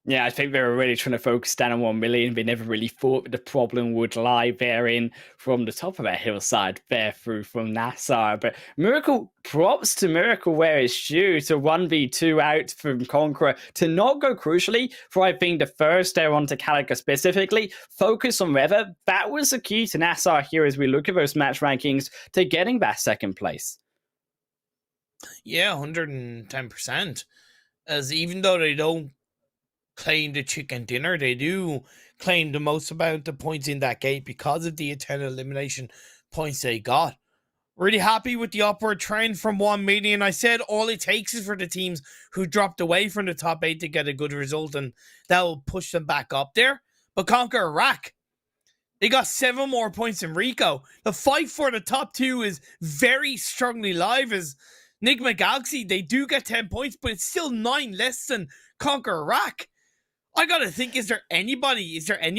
Yeah, I think they were really trying to focus down on 1 million. They never really thought the problem would lie therein from the top of that hillside there through from NASR. But Miracle, props to Miracle where it's due to 1v2 out from KONQUEROR to not go crucially for, I think, the first air onto KAMIKAZE specifically. Focus on weather. That was the key to NASR here as we look at those match rankings to getting that second place. Yeah, 110%. As even though they don't claim the chicken dinner, they do claim the most amount of points in that game because of the eternal elimination points they got. Really happy with the upward trend from 1 million. I said all it takes is for the teams who dropped away from the top 8 to get a good result, and that will push them back up there. But KONQUEROR Iraq, they got 7 more points than Rico. The fight for the top 2 is very strongly live as Nigma Galaxy, they do get 10 points, but it's still 9 less than KONQUEROR Iraq. I gotta think, is there any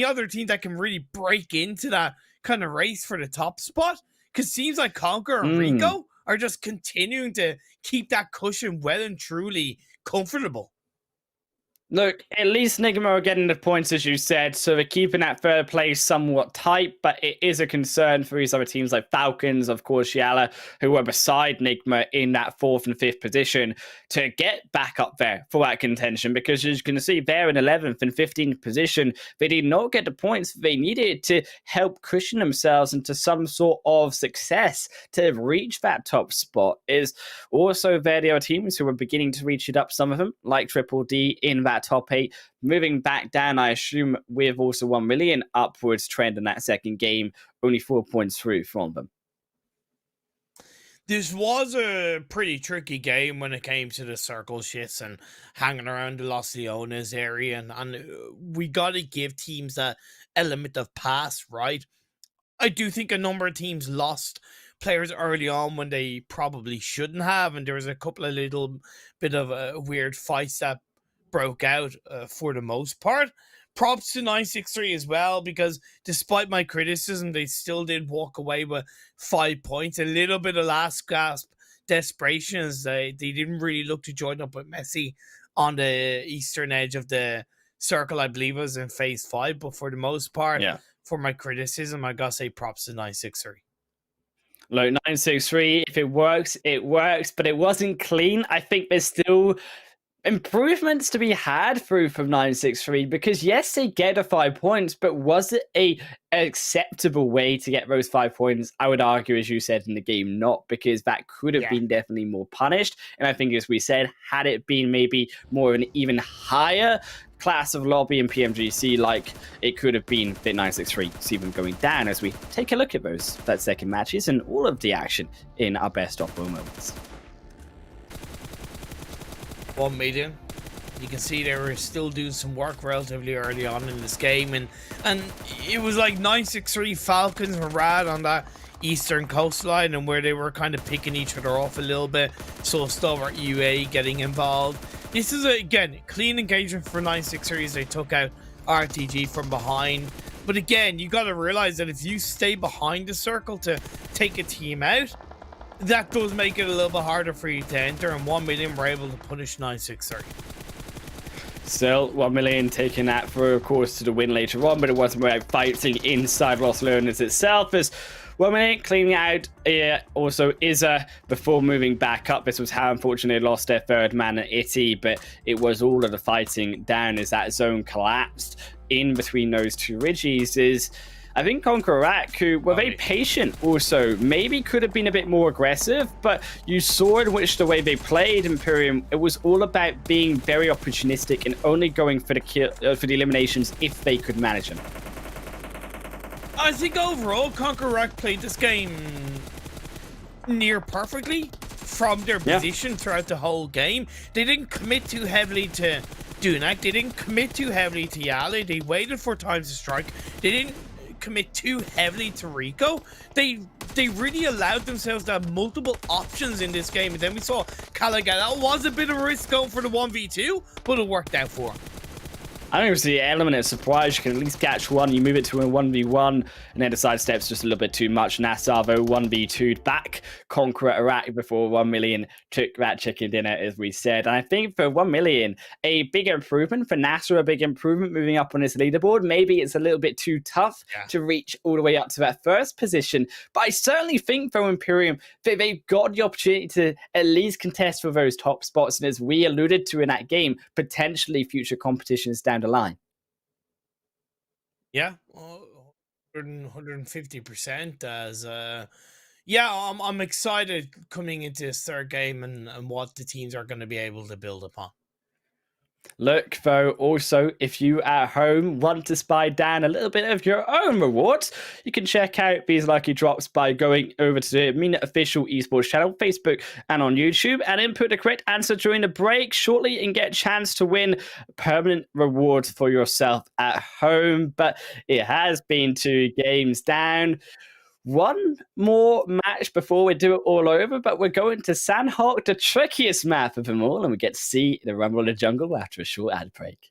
other team that can really break into that kind of race for the top spot? Because it seems like KONQUEROR and Rico are just continuing to keep that cushion well and truly comfortable. Look, at least Nigma are getting the points, as you said, so they're keeping that third place somewhat tight, but it is a concern for these other teams like Falcons, of course, YaLLa, who are beside Nigma in that 4th and 5th position, to get back up there for that contention, because as you can see, they're in 11th and 15th position. They did not get the points they needed to help cushion themselves into some sort of success to reach that top spot. Is also there the other teams who are beginning to reach it up, some of them, like Triple D in that top 8, moving back down, I assume, with also 1 million upwards trend in that second game, only 4 points through from them. This was a pretty tricky game when it came to the circle shifts and hanging around the Los Leones area, and we got to give teams that element of pass, right? I do think a number of teams lost players early on when they probably shouldn't have, and there was a couple of little bit of weird fights that broke out for the most part. Props to 963 as well, because despite my criticism, they still did walk away with 5 points. A little bit of last gasp desperation as they didn't really look to join up with Messi on the eastern edge of the circle, I believe it was in phase 5. But for the most part, for my criticism, I gotta say props to 963. Look, 963, if it works, but it wasn't clean. I think there's still improvements to be had through from 963, because yes, they get the 5 points, but was it an acceptable way to get those 5 points? I would argue, as you said in the game, not, because that could have been definitely more punished. And I think, as we said, had it been maybe more of an even higher class of lobby in PMGC, like it could have been, that 963 see them going down as we take a look at that second matches and all of the action in our best of moments. 1 million. You can see they were still doing some work relatively early on in this game, and it was like 963 Falcons were rad on that eastern coastline, and where they were kind of picking each other off a little bit. So Stalwart UAE getting involved. This is again clean engagement for 963 as they took out RTG from behind. But again, you got to realize that if you stay behind the circle to take a team out, that does make it a little bit harder for you to enter, and 1 million were able to punish 963. Still, 1 million taking that through, of course, to the win later on, but it wasn't about fighting inside Los Leones itself, as 1 million cleaning out also Izza before moving back up. This was how, unfortunately, they lost their third man at Itty, but it was all of the fighting down as that zone collapsed in between those two ridges. Is I think KONQUEROR, who were very patient also, maybe could have been a bit more aggressive, but you saw in which the way they played Imperium, it was all about being very opportunistic and only going for the eliminations if they could manage them. I think overall, KONQUEROR played this game near perfectly from their position throughout the whole game. They didn't commit too heavily to Dunak. They didn't commit too heavily to YaLLa. They waited for times to strike. They didn't commit too heavily to Rico. They really allowed themselves to have multiple options in this game, and then we saw KAMIKAZE. That was a bit of a risk going for the 1v2, but it worked out for him. I don't see the element of surprise. You can at least catch one. You move it to a 1v1, and then the sidestep's just a little bit too much. NASR, though, 1v2'd back. Conqueror Iraq before 1 million took that chicken dinner, as we said. And I think for 1 million, a big improvement. For NASR, a big improvement moving up on this leaderboard. Maybe it's a little bit too tough to reach all the way up to that first position. But I certainly think, though, Imperium, they've got the opportunity to at least contest for those top spots. And as we alluded to in that game, potentially future competitions down the line. Yeah, 150% as yeah, I'm excited coming into this third game and what the teams are going to be able to build upon. Look, though, also, if you at home want to spy down a little bit of your own rewards, you can check out these lucky drops by going over to the MENA official esports channel, Facebook and on YouTube, and input the correct answer during the break shortly and get a chance to win permanent rewards for yourself at home. But it has been 2 games down. One more match before we do it all over, but we're going to Sanhok, the trickiest map of them all, and we get to see the Rumble in the Jungle after a short ad break.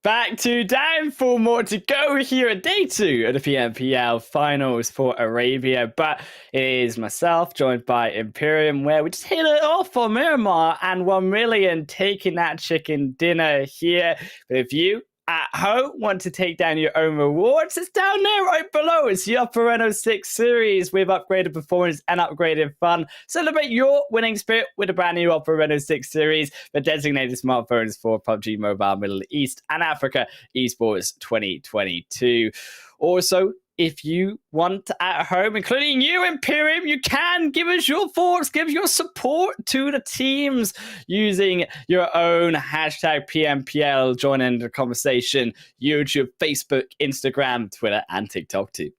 Back to down, 4 more to go here at day 2 of the PMPL Finals for Arabia. But it is myself, joined by Imperium, where we just hit it off on Miramar and 1Million taking that chicken dinner here. But if you at home want to take down your own rewards, it's down there right below. It's the Upper NO6 series with upgraded performance and upgraded fun. Celebrate your winning spirit with a brand new Upper NO6 series for designated smartphones for PUBG Mobile Middle East and Africa Esports 2022. Also, if you want at home, including you, Imperium, you can give us your thoughts, give your support to the teams using your own hashtag PMPL. Join in the conversation. YouTube, Facebook, Instagram, Twitter, and TikTok too.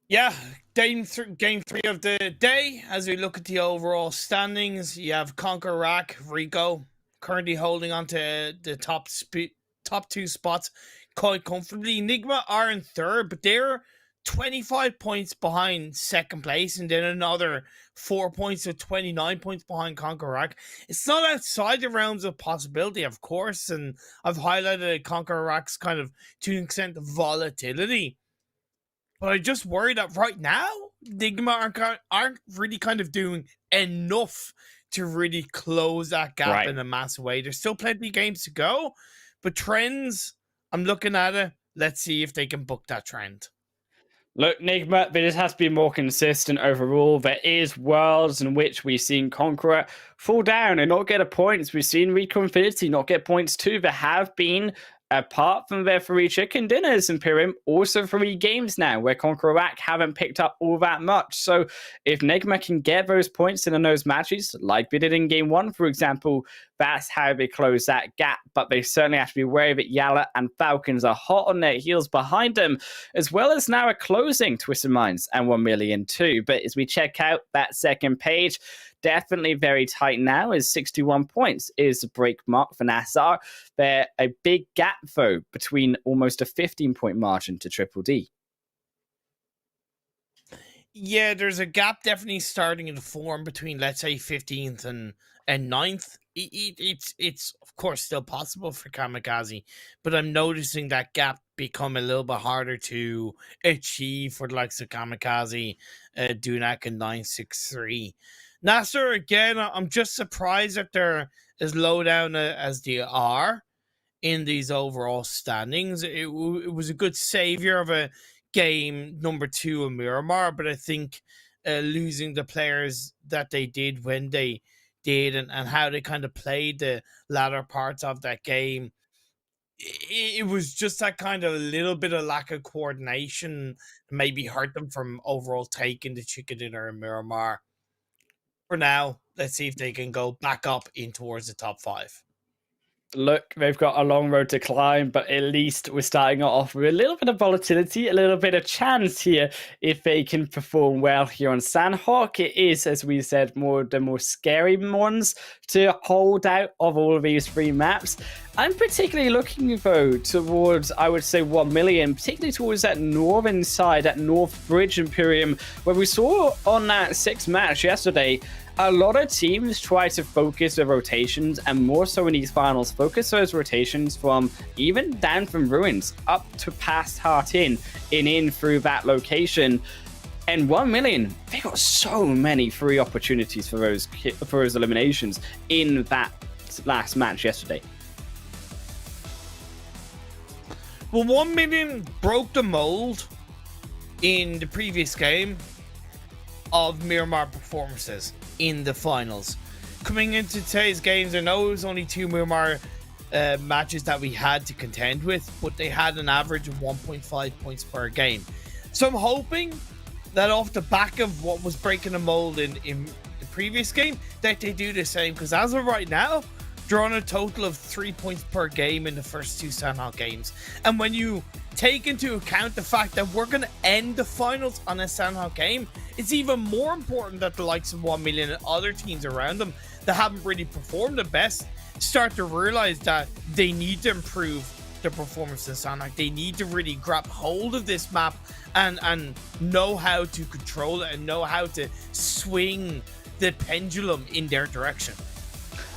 Yeah, game 3 of the day. As we look at the overall standings, you have CONQUEROR, Rico, currently holding on to the top 2 spots quite comfortably. Nigma are in 3rd, but they're 25 points behind 2nd place, and then another 4 points, so 29 points behind CONQUEROR. It's not outside the realms of possibility, of course, and I've highlighted CONQUEROR's kind of, to an extent, volatility. But I just worry that right now, Nigma aren't really kind of doing enough to really close that gap in a massive way. There's still plenty of games to go, but trends, I'm looking at it. Let's see if they can book that trend. Look, Nigma, there just has to be more consistent overall. There is worlds in which we've seen CONQUEROR fall down and not get a points. We've seen Rico Infinity not get points too. There have been, apart from their 3 chicken dinners, Imperium, also 3 games now where CONQUEROR haven't picked up all that much. So if Nigma can get those points in those matches, like they did in game 1, for example, that's how they close that gap. But they certainly have to be wary that YaLLa and Falcons are hot on their heels behind them, as well as now a closing Twisted Minds and 1Million too. But as we check out that second page, definitely very tight now, as 61 points is the break mark for NASR. They're a big gap, though, between almost a 15-point margin to Triple D. Yeah, there's a gap definitely starting to form between, let's say, 15th and 9th. It's of course still possible for KAMIKAZE, but I'm noticing that gap become a little bit harder to achieve for the likes of KAMIKAZE, Dunak, and 963. NASR, again, I'm just surprised that they're as low down as they are in these overall standings. It was a good savior of a game number 2 in Miramar, but I think losing the players that they did when they did and how they kind of played the latter parts of that game, it was just that kind of a little bit of lack of coordination maybe hurt them from overall taking the chicken dinner in Miramar. For now, let's see if they can go back up in towards the top 5. Look, they've got a long road to climb, but at least we're starting off with a little bit of volatility, a little bit of chance here if they can perform well here on Sanhok. It is, as we said, the more scary ones to hold out of all of these 3 maps. I'm particularly looking, though, towards, I would say, 1Million, particularly towards that northern side, that North Bridge Imperium, where we saw on that 6th match yesterday, a lot of teams try to focus their rotations, and more so in these finals, focus those rotations from even down from Ruins up to past Heart in through that location. And 1Million, they got so many free opportunities for those eliminations in that last match yesterday. Well, 1Million broke the mold in the previous game of Miramar performances in the finals. Coming into today's games, I know it was only 2 Miramar matches that we had to contend with, but they had an average of 1.5 points per game. So I'm hoping that off the back of what was breaking the mold in the previous game, that they do the same, because as of right now, they're on a total of 3 points per game in the first 2 Sanhok games. And when you take into account the fact that we're going to end the finals on a Sanhok game, it's even more important that the likes of 1Million and other teams around them that haven't really performed the best start to realize that they need to improve their performance in Sanhok. They need to really grab hold of this map and know how to control it and know how to swing the pendulum in their direction.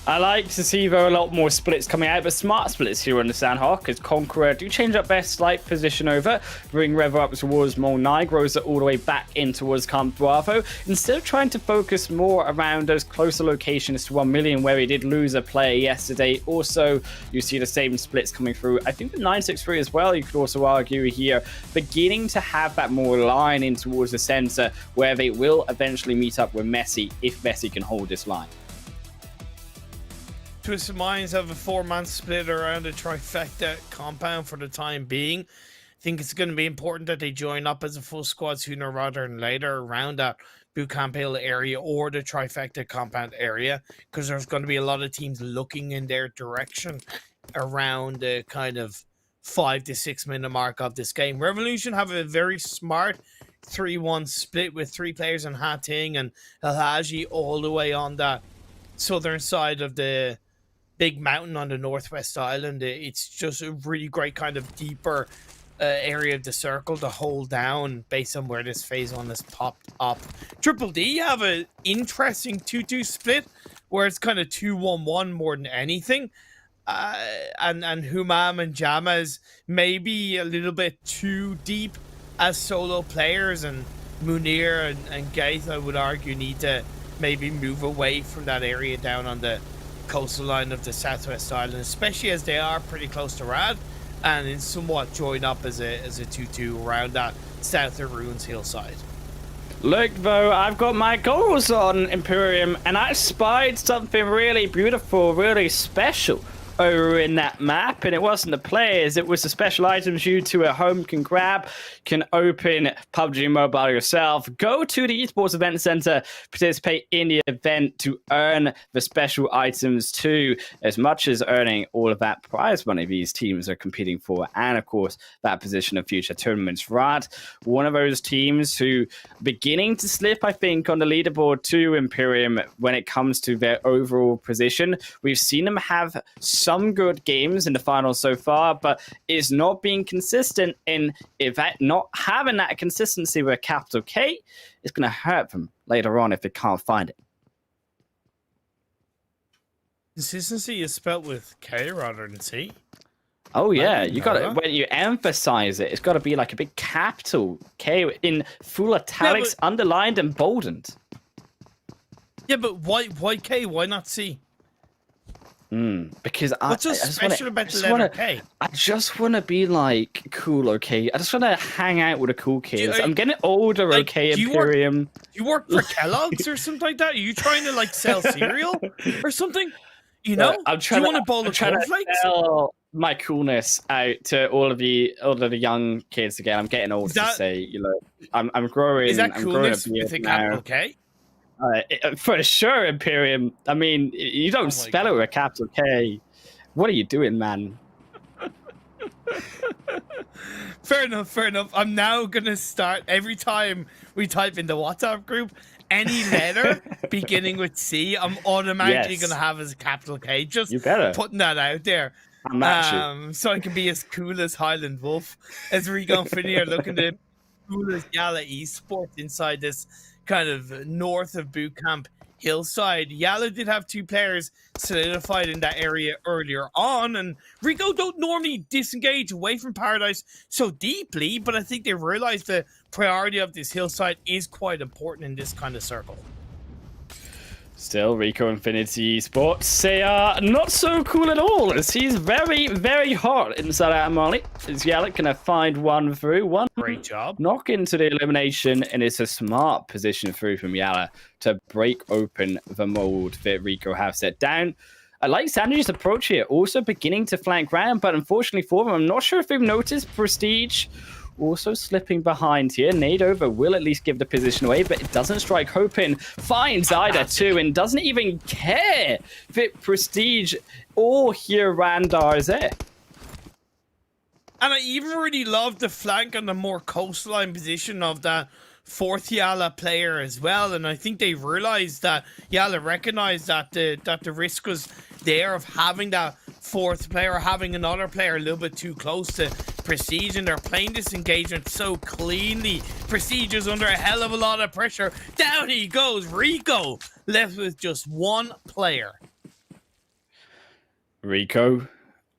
I like to see, though, a lot more splits coming out, but smart splits here on the Sanhok, as CONQUEROR do change up their slight position over, bring Revo up towards Mol 9, grows it all the way back in towards Camp Bravo, instead of trying to focus more around those closer locations to 1 million, where he did lose a player yesterday. Also, you see the same splits coming through. I think the 963 as well, you could also argue here, beginning to have that more line in towards the center, where they will eventually meet up with Messi, if Messi can hold this line. Twisted Minds have a 4-man split around a trifecta compound for the time being. I think it's going to be important that they join up as a full squad sooner rather than later around that Boot Camp Hill area or the trifecta compound area, because there's going to be a lot of teams looking in their direction around the kind of 5 to 6 minute mark of this game. Revolution have a very smart 3-1 split with 3 players in Hating and El Haji all the way on that southern side of the big mountain on the northwest island. It's just a really great kind of deeper area of the circle to hold down based on where this phase 1 has popped up. Triple D have an interesting 2-2 split where it's kind of 2-1-1 more than anything. And Humam and Jammaz maybe a little bit too deep as solo players, and Munir and Gaith, I would argue, need to maybe move away from that area down on the coastal line of the southwest island, especially as they are pretty close to Rad, and in somewhat join up as a 2-2 around that south of Ruins hillside. Look, though, I've got my goggles on, Imperium, and I spied something really beautiful, really special over in that map, and it wasn't the players, it was the special items you to at home can grab. Can open PUBG Mobile yourself, go to the Esports Event Center, participate in the event to earn the special items too, as much as earning all of that prize money these teams are competing for, and of course that position of future tournaments. Rad, one of those teams who beginning to slip, I think, on the leaderboard to Imperium when it comes to their overall position. We've seen them have some good games in the finals so far, but is not being consistent. In if that not having that consistency with a capital K, it's going to hurt them later on if they can't find it. Consistency is spelled with K rather than C. Oh yeah, you got to, when you emphasize it, it's got to be like a big capital K in full italics, underlined and boldened. Yeah, but why K? Why not C? Because what's so special about the letter K? I just want to be like cool, okay? I just want to hang out with the cool kids. I'm getting older, like, okay, Imperium. You work for Kellogg's or something like that? Are you trying to like sell cereal or something? You know, I'm trying do you want a bowl of cornflakes? Sell my coolness out to all of the young kids again. I'm getting old to say, you know, I'm growing. Is that I'm coolness with a capital K? For sure, Imperium. I mean, you don't spell it with a capital K. What are you doing, man? Fair enough, fair enough. I'm now going to start, every time we type in the WhatsApp group, any letter beginning with C, I'm automatically going to have as a capital K. Just putting that out there. So I can be as cool as Highland Wolf, as Rico and Finney are looking to cool as YaLLa Esports inside this kind of north of boot camp hillside. YaLLa did have 2 players solidified in that area earlier on, and Rico don't normally disengage away from Paradise so deeply, but I think they realized the priority of this hillside is quite important in this kind of circle. Still, Rico Infinity Sports, they are not so cool at all, as he's very, very hot inside out of Molly. Is YaLLa gonna find one through? One great job. Knock into the elimination, and it's a smart position through from YaLLa to break open the mold that Rico have set down. I like Sandra's approach here, also beginning to flank round, but unfortunately for them, I'm not sure if they've noticed Prestige also slipping behind here. Nade over will at least give the position away, but it doesn't strike Hopin. Finds Ida too, and doesn't even care if Prestige or here Randar is there. And I even really love the flank on the more coastline position of that 4th YaLLa player as well. And I think they realized that YaLLa recognized that the risk was there of having that 4th player, having another player a little bit too close to Prestige, and they're playing this engagement so cleanly. Prestige is under a hell of a lot of pressure. Down he goes. Rico left with just 1 player. Rico,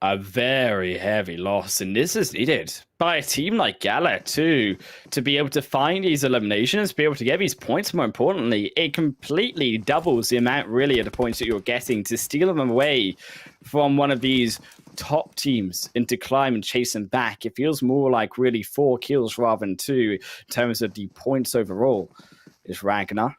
a very heavy loss, and this is needed by a team like YaLLa too, to be able to find these eliminations, be able to get these points. More importantly, it completely doubles the amount really of the points that you're getting to steal them away from one of these top teams and to climb and chase them back. It feels more like really 4 kills rather than 2 in terms of the points overall. Is Ragnar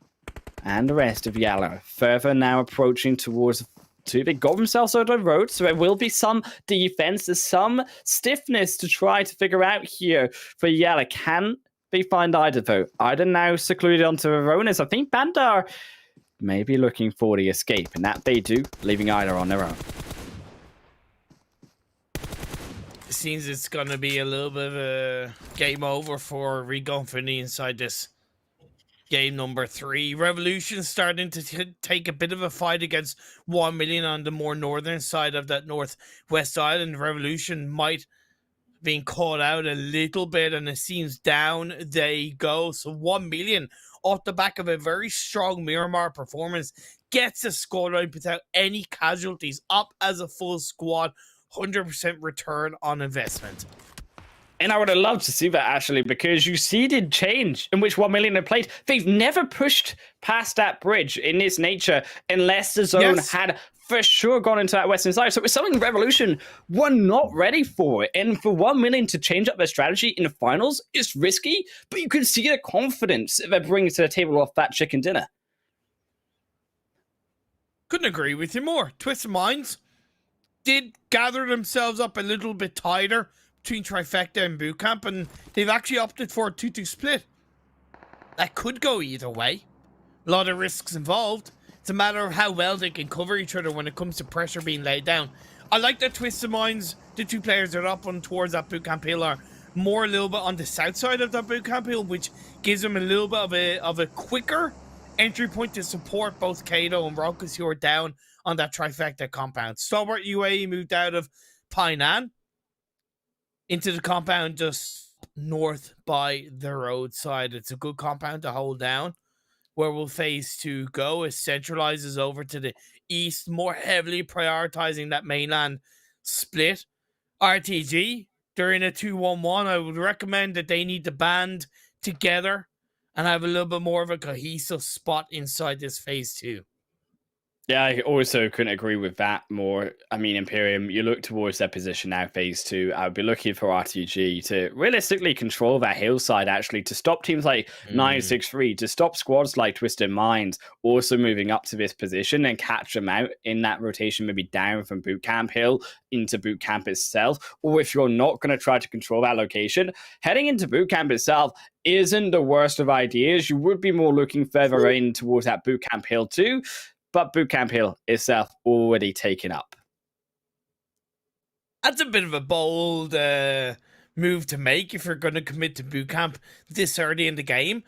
and the rest of YaLLa further now approaching towards 2. They got themselves on the road, so there will be some defense. There's some stiffness to try to figure out here for YaLLa. Can they find either, though? Either now secluded onto their own, as I think Bandar may be looking for the escape, and that they do, leaving either on their own. It seems it's going to be a little bit of a game over for Rico Infinity inside this game number 3. Revolution starting to take a bit of a fight against 1million on the more northern side of that northwest island. Revolution might being caught out a little bit, and it seems down they go. So 1million off the back of a very strong Miramar performance gets a squad out without any casualties, up as a full squad. 100% return on investment. And I would have loved to see that, actually, because you see the change in which 1million have played. They've never pushed past that bridge in this nature unless the zone had for sure gone into that western side. So it was something Revolution were not ready for. And for 1million to change up their strategy in the finals is risky, but you can see the confidence they're bringing to the table off that chicken dinner. Couldn't agree with you more. Twisted Minds did gather themselves up a little bit tighter between Trifecta and Bootcamp, and they've actually opted for a 2-2 split. That could go either way. A lot of risks involved. It's a matter of how well they can cover each other when it comes to pressure being laid down. I like that Twisted Minds, the 2 players that are up on towards that Bootcamp hill, are more a little bit on the south side of that Bootcamp hill, which gives them a little bit of a quicker entry point to support both Kato and Rokas, who are down on that Trifecta compound. Stalwart UAE moved out of Painan into the compound just north by the roadside. It's a good compound to hold down. Where will phase 2 go? It centralizes over to the east, more heavily prioritizing that mainland split. RTG, they're in a 2-1-1. I would recommend that they need to band together and have a little bit more of a cohesive spot inside this phase 2. Yeah, I also couldn't agree with that more. I mean, Imperium, you look towards their position now, phase 2. I would be looking for RTG to realistically control that hillside, actually, to stop teams like 963, to stop squads like Twisted Minds also moving up to this position and catch them out in that rotation, maybe down from Bootcamp Hill into Bootcamp itself. Or if you're not going to try to control that location, heading into Bootcamp itself isn't the worst of ideas. You would be more looking further in towards that Bootcamp Hill too. But Bootcamp Hill itself already taken up. That's a bit of a bold move to make if you're going to commit to Bootcamp this early in the game.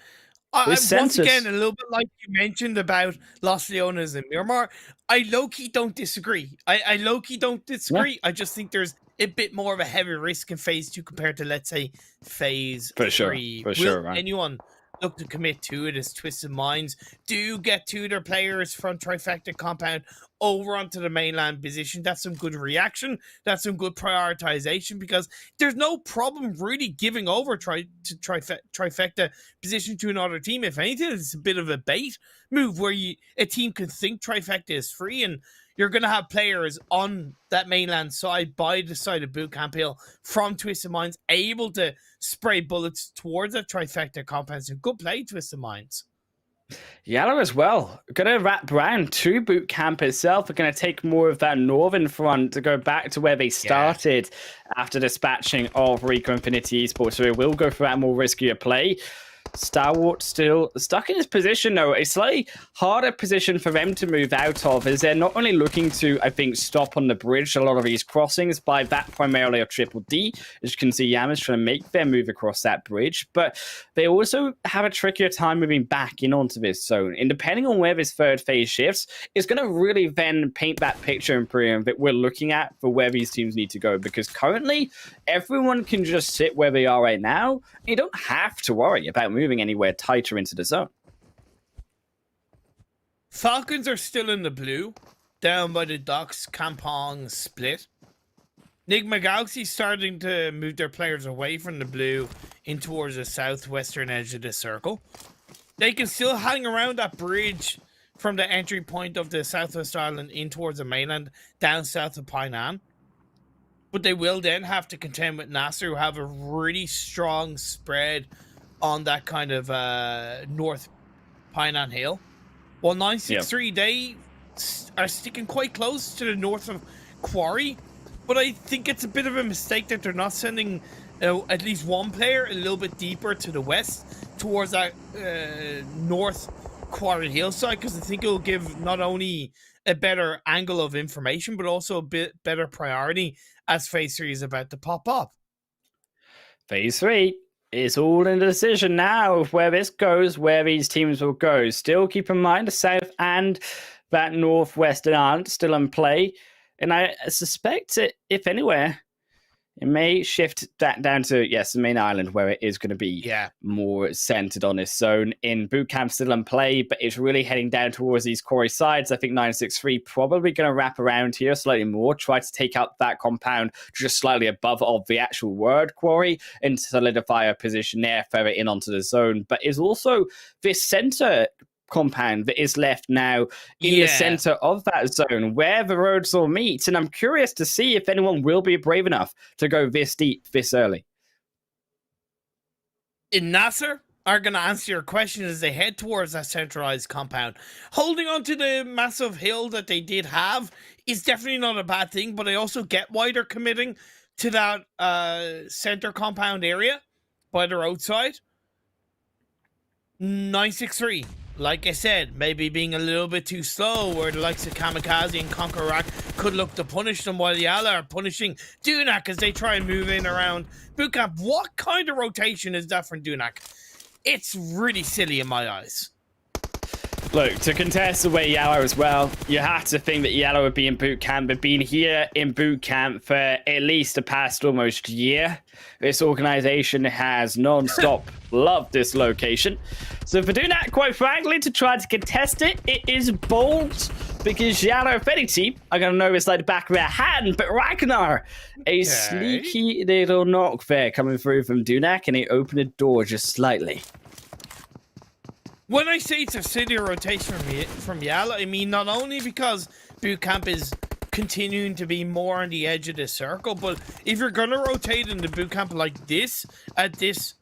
Once again, a little bit like you mentioned about Los Leones and Miramar, I low-key don't disagree. I low-key don't disagree. Yeah. I just think there's a bit more of a heavy risk in phase 2 compared to, let's say, phase 3. For sure, right? Anyone look to commit to it as Twisted Minds do get 2 of their players from Trifecta compound over onto the mainland position. That's some good reaction. That's some good prioritization, because there's no problem really giving over Trifecta position to another team. If anything, it's a bit of a bait move where a team can think Trifecta is free, and you're going to have players on that mainland side by the side of Bootcamp Hill from Twisted Minds able to spray bullets towards the Trifecta compound. So good play, Twisted Minds. YaLLa as well. Going to wrap around to Bootcamp itself. We're going to take more of that northern front to go back to where they started after dispatching of Rico Infinity Esports. So we will go for that more riskier play. Stalwart still stuck in his position, though. A slightly harder position for them to move out of, as they're not only looking to, I think, stop on the bridge a lot of these crossings by that primarily of Triple D. As you can see, Yama's trying to make their move across that bridge, but they also have a trickier time moving back in onto this zone. And depending on where this third phase shifts, it's going to really then paint that picture in Imperium that we're looking at for where these teams need to go, because currently everyone can just sit where they are right now. You don't have to worry about moving anywhere tighter into the zone. Falcons are still in the blue. down by the docks, Kampong split. Nigma Galaxy starting to move their players away from the blue in towards the southwestern edge of the circle. They can still hang around that bridge from the entry point of the southwest island in towards the mainland, down south of Painan. But they will then have to contend with NASR, who have a really strong spread on that kind of north Painan Hill. While 963, they are sticking quite close to the north of Quarry. But I think it's a bit of a mistake that they're not sending at least one player a little bit deeper to the west towards that north Quarry hillside, because I think it will give not only a better angle of information, but also a bit better priority as Phase 3 is about to pop up. Phase 3 is all in the decision now of where this goes, where these teams will go. Still keep in mind the south and that northwestern island still in play. And I suspect it, if anywhere, it may shift that down to, yes, the main island, where it is going to be more centered on this zone. In boot camp, still in play, but it's really heading down towards these quarry sides. I think 963 probably going to wrap around here slightly more, try to take up that compound just slightly above of the actual word quarry and solidify a position there further in onto the zone. But is also this center compound that is left now in the center of that zone where the roads all meet, and I'm curious to see if anyone will be brave enough to go this deep this early. In NASR are going to answer your question as they head towards that centralized compound. Holding on to the massive hill that they did have is definitely not a bad thing, but I also get why they're committing to that center compound area by the roadside. 963, like I said, maybe being a little bit too slow, where the likes of KAMIKAZE and CONQUEROR could look to punish them, while YaLLa are punishing Dunak as they try and move in around bootcamp. What kind of rotation is that from Dunak? It's really silly in my eyes. Look, to contest the way YaLLa as well, you have to think that YaLLa would be in boot camp, but been here in boot camp for at least the past almost year. This organization has non-stop loved this location. So for Dunak, quite frankly, to try to contest it, it is bold, because YaLLa, if any team, are going to know it's like the back of their hand, but Ragnar, a sneaky little knock there coming through from Dunak, and he opened the door just slightly. When I say it's a city rotation from YaLLa, I mean not only because bootcamp is continuing to be more on the edge of the circle, but if you're going to rotate into bootcamp like this, at this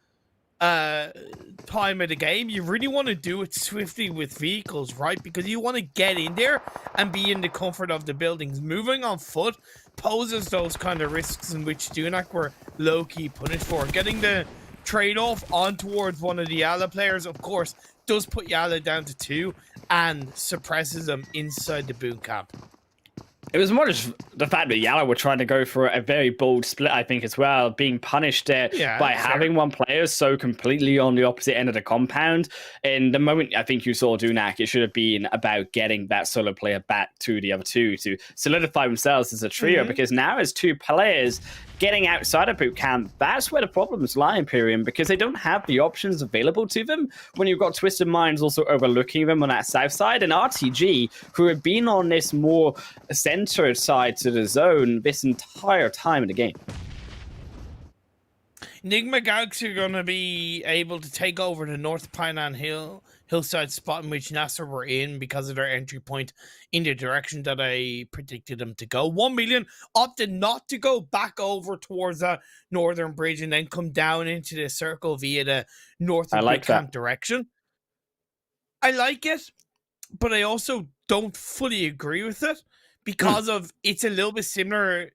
time of the game, you really want to do it swiftly with vehicles, right? Because you want to get in there and be in the comfort of the buildings. Moving on foot poses those kind of risks in which Dunak were low-key punished for. Getting the trade-off on towards one of the YaLLa players, of course, does put YaLLa down to 2 and suppresses them inside the boot camp. It was more just the fact that YaLLa were trying to go for a very bold split, I think, as well, being punished by having one player so completely on the opposite end of the compound. And the moment I think you saw Dunak, it should have been about getting that solo player back to the other two to solidify themselves as a trio, because now as two players getting outside of boot camp, that's where the problems lie, Imperium, because they don't have the options available to them when you've got Twisted Minds also overlooking them on that south side, and RTG, who have been on this more centered side to the zone this entire time in the game. Nigma Galaxy are going to be able to take over the North Painan hillside spot in which NASR were in because of their entry point in the direction that I predicted them to go. 1million opted not to go back over towards the northern bridge and then come down into the circle via the northern camp direction. I like it, but I also don't fully agree with it because of it's a little bit similar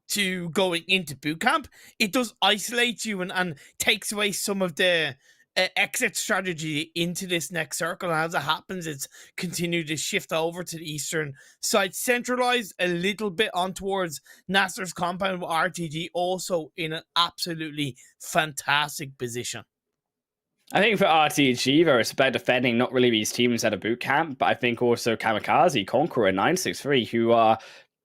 to going into boot camp. It does isolate you and takes away some of the exit strategy into this next circle. And as it happens, it's continued to shift over to the eastern side, centralized a little bit on towards NASR's compound, with RTG also in an absolutely fantastic position. I think for RTG, though, it's about defending not really these teams at a boot camp, but I think also KAMIKAZE, CONQUEROR, 963, who are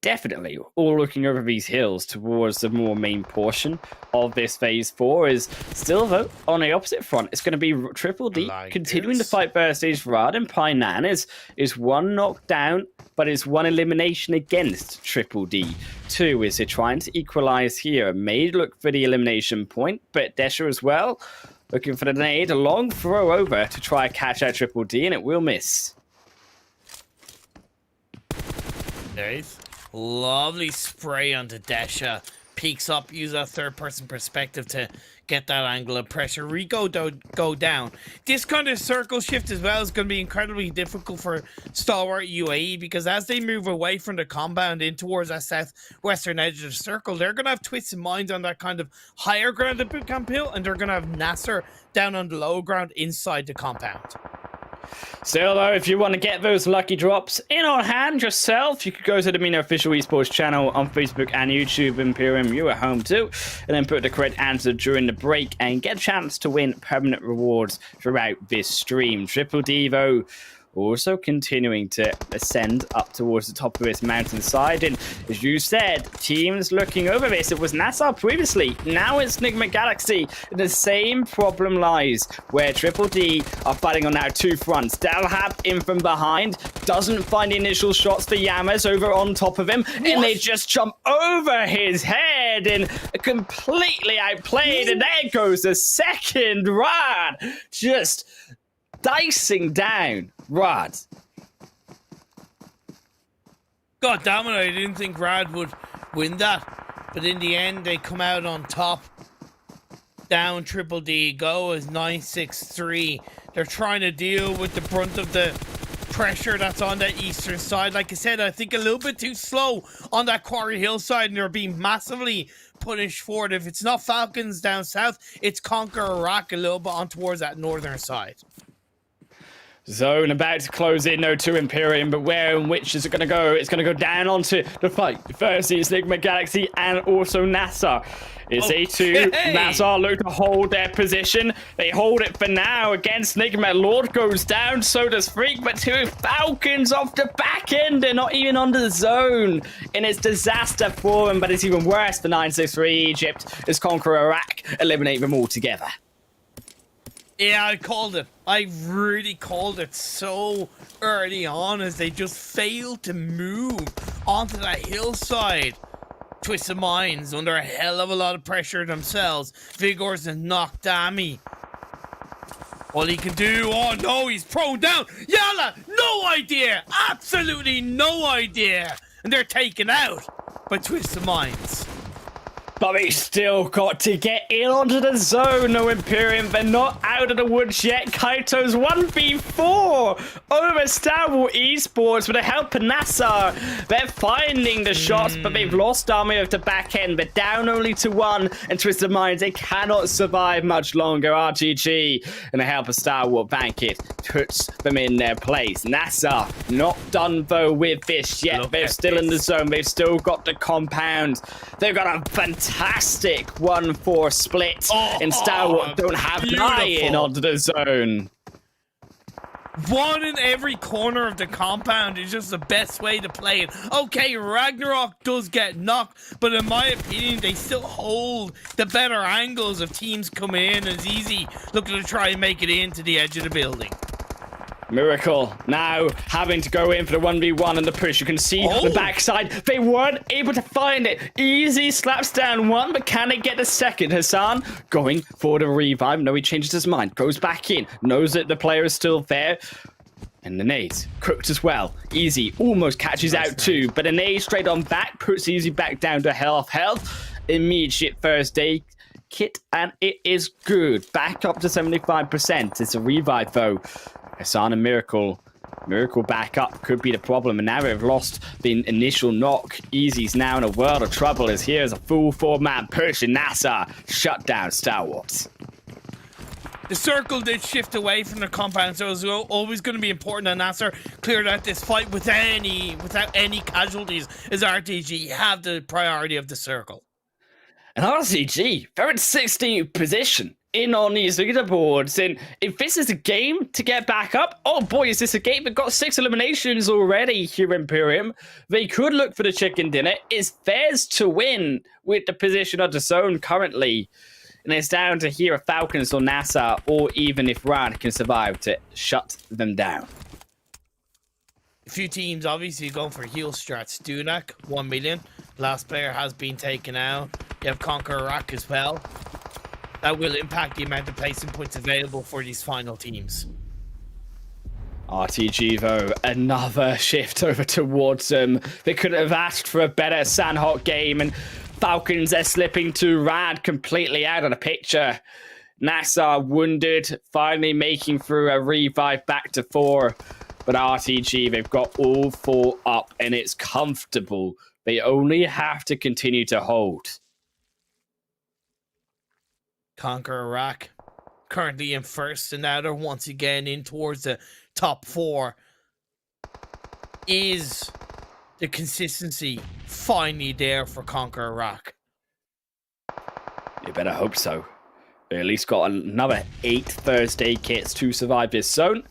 definitely all looking over these hills towards the more main portion of this phase 4 is still, though, on the opposite front. It's going to be Triple D continuing to fight versus Rad, and Painan is one knockdown, but is one elimination against Triple D. 2 is they're trying to equalize here. May look for the elimination point, but Desha as well, looking for the nade. A long throw over to try and catch out Triple D, and it will miss. Nice. Lovely spray onto Desha. Peeks up, use that third-person perspective to get that angle of pressure. Rico go down. This kind of circle shift as well is going to be incredibly difficult for Stalwart UAE, because as they move away from the compound in towards that southwestern edge of the circle, they're going to have twists in minds on that kind of higher ground at Bootcamp Hill, and they're going to have NASR down on the low ground inside the compound. Still, though, if you want to get those lucky drops in on hand yourself, you could go to the Mina Official Esports channel on Facebook and YouTube, Imperium, you at home too, and then put the correct answer during the break and get a chance to win permanent rewards throughout this stream. Triple D, though, also continuing to ascend up towards the top of this mountainside, and as you said, teams looking over this. It was NASR previously, now it's Nigma Galaxy. The same problem lies where Triple D are fighting on now two fronts. Dalhab in from behind, doesn't find the initial shots for Yamas over on top of him, and they just jump over his head and completely outplayed, and there goes the second run, just dicing down Rad. God damn it, I didn't think Rad would win that. But in the end, they come out on top. Down Triple D, go as 9-6-3. They're trying to deal with the brunt of the pressure that's on that eastern side. Like I said, I think a little bit too slow on that Quarry Hill side, and they're being massively punished for it. If it's not Falcons down south, it's KONQUEROR a little bit on towards that northern side. Zone about to close in, no to Imperium, but where and which is it going to go? It's going to go down onto the fight. First is Nigma Galaxy and also NASR. It's A2. NASR look to hold their position. They hold it for now against Nigma. Lord goes down, so does Freak, but two Falcons off the back end. They're not even under the zone. And it's disaster for them, but it's even worse for 9-6-3 Egypt as KONQUEROR eliminate them all together. Yeah, I called it. I really called it so early on, as they just failed to move onto that hillside. Twist of Minds under a hell of a lot of pressure themselves. Vigor's a knock Dammy. All he can do, oh no, he's prone down. YaLLa, no idea. Absolutely no idea. And they're taken out by Twist of Minds. But they still got to get in onto the zone. No Imperium, they're not out of the woods yet. Kaito's 1v4 over Stalwart Esports with the help of NASR. They're finding the shots, but they've lost army of the back end. They're down only to 1, and Twisted Minds, they cannot survive much longer. RGG and the help of Stalwart Bankit puts them in their place. NASR not done though with this yet. They're still in the zone. They've still got the compound. They've got a fantastic 1-4 split, and Stalwart don't have an eye in onto the zone. One in every corner of the compound is just the best way to play it. Okay, Ragnarok does get knocked, but in my opinion, they still hold the better angles of teams coming in, and it's easy looking to try and make it into the edge of the building. Miracle now having to go in for the 1v1 and the push. You can see the backside. They weren't able to find it. Easy slaps down one, but can it get the second? Hassan going for the revive. No, he changes his mind. Goes back in. Knows that the player is still there. And the nades cooked as well. Easy almost catches out too, but a nade straight on back puts Easy back down to health. Immediate first aid kit, and it is good. Back up to 75%. It's a revive though. Hassan and Miracle back up could be the problem, and now they've lost the initial knock. Easy's now in a world of trouble, as here's a full 4-man push, and NASR shut down Stalwart. The circle did shift away from the compound, so it's always going to be important that NASR cleared out this fight without any casualties, as RTG have the priority of the circle. And RCG, they're in 16th position. in on these leaderboards. And if this is a game to get back up, oh boy, is this a game that got 6 eliminations already here in Imperium. They could look for the chicken dinner. It's theirs to win with the position of the zone currently. And it's down to here if Falcons or NASR, or even if Rad can survive to shut them down. A few teams obviously going for heal strats. Dunak, 1 million. Last player has been taken out. You have CONQUEROR as well. That will impact the amount of placing points available for these final teams. RTG, though, another shift over towards them. They could have asked for a better Sanhok game, and Falcons are slipping to Rad completely out of the picture. NASR wounded, finally making through a revive back to 4. But RTG, they've got all 4 up, and it's comfortable. They only have to continue to hold. CONQUEROR currently in first, and now they're once again in towards the top 4. Is the consistency finally there for CONQUEROR? You better hope so. They at least got another 8 first aid kits to survive this zone.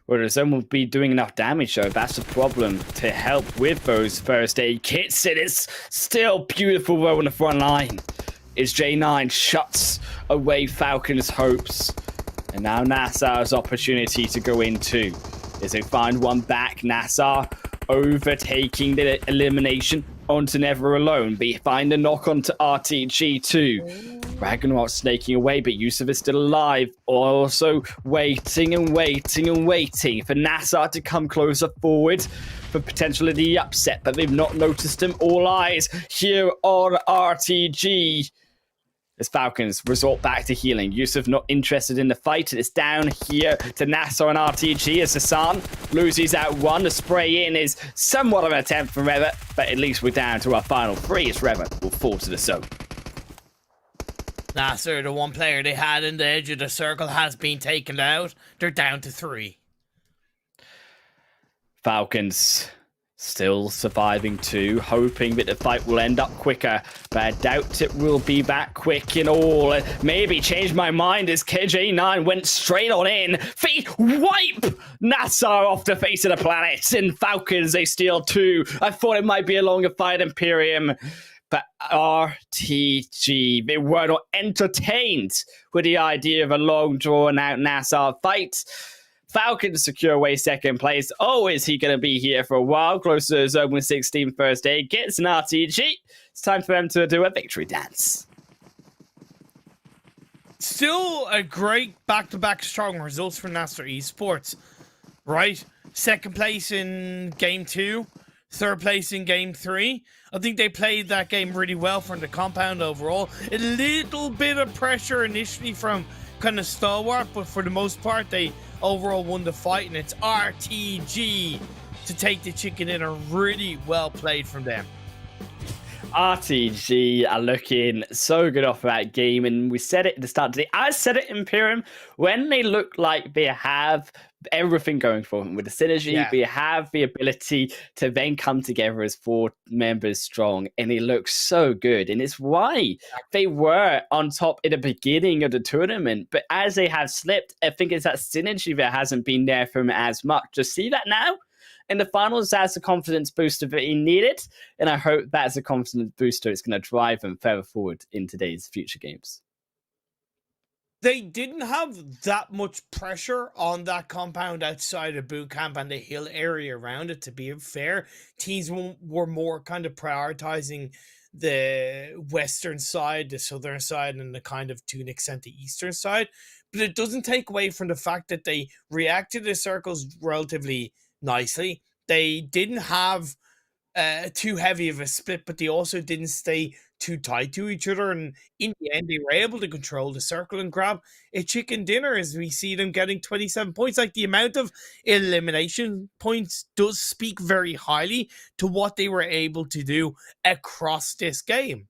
Where the zone will be doing enough damage, though. That's the problem, to help with those first aid kits. It is still beautiful, though, on the front line. Is J9 shuts away Falcons' hopes. And now NASR's opportunity to go into as they find one back. NASR overtaking the elimination onto Never Alone. They find a knock onto RTG too. Ragnarok snaking away, but Yusuf is still alive. Also waiting and waiting and waiting for NASR to come closer forward for potentially the upset, but they've not noticed him. All eyes here on RTG. As Falcons resort back to healing. Yusuf not interested in the fight. It's down here to NASR and RTG as Hassan loses out 1. The spray in is somewhat of an attempt from Rever, but at least we're down to our final 3 as Rever will fall to the zone. NASR, the one player they had in the edge of the circle, has been taken out. They're down to 3. Falcons still surviving too, hoping that the fight will end up quicker, but I doubt it will be that quick in all. Maybe change my mind as KJ9 went straight on in. They wipe NASR off the face of the planet. In Falcons, they steal 2. I thought it might be a longer fight, Imperium, but RTG, they were not entertained with the idea of a long, drawn-out NASR fight. Falcons secure away second place. Oh, is he going to be here for a while? Closer to zone with 16 first aid. Gets an RTG. It's time for them to do a victory dance. Still a great back-to-back strong results for NASR Esports, right? Second place in game 2, third place in game 3. I think they played that game really well from the compound overall. A little bit of pressure initially from kind of Stalwart, but for the most part, they overall won the fight, and it's RTG to take the chicken dinner. Really well played from them. RTG are looking so good off that game, and we said it at the start of the day. I said it, Imperium, when they look like they have everything going for them with the synergy, we have the ability to then come together as 4 members strong, and it looks so good. And it's why they were on top in the beginning of the tournament, but as they have slipped, I think it's that synergy that hasn't been there for them as much. Just see that now in the finals, that's a confidence booster that he needed, and I hope that's a confidence booster it's going to drive them further forward in today's future games. They didn't have that much pressure on that compound outside of boot camp and the hill area around it, to be fair. Teams were more kind of prioritizing the western side, the southern side, and the kind of, to an extent, the eastern side. But it doesn't take away from the fact that they reacted to the circles relatively nicely. They didn't have too heavy of a split, but they also didn't stay too tight to each other, and in the end they were able to control the circle and grab a chicken dinner, as we see them getting 27 points. Like, the amount of elimination points does speak very highly to what they were able to do across this game.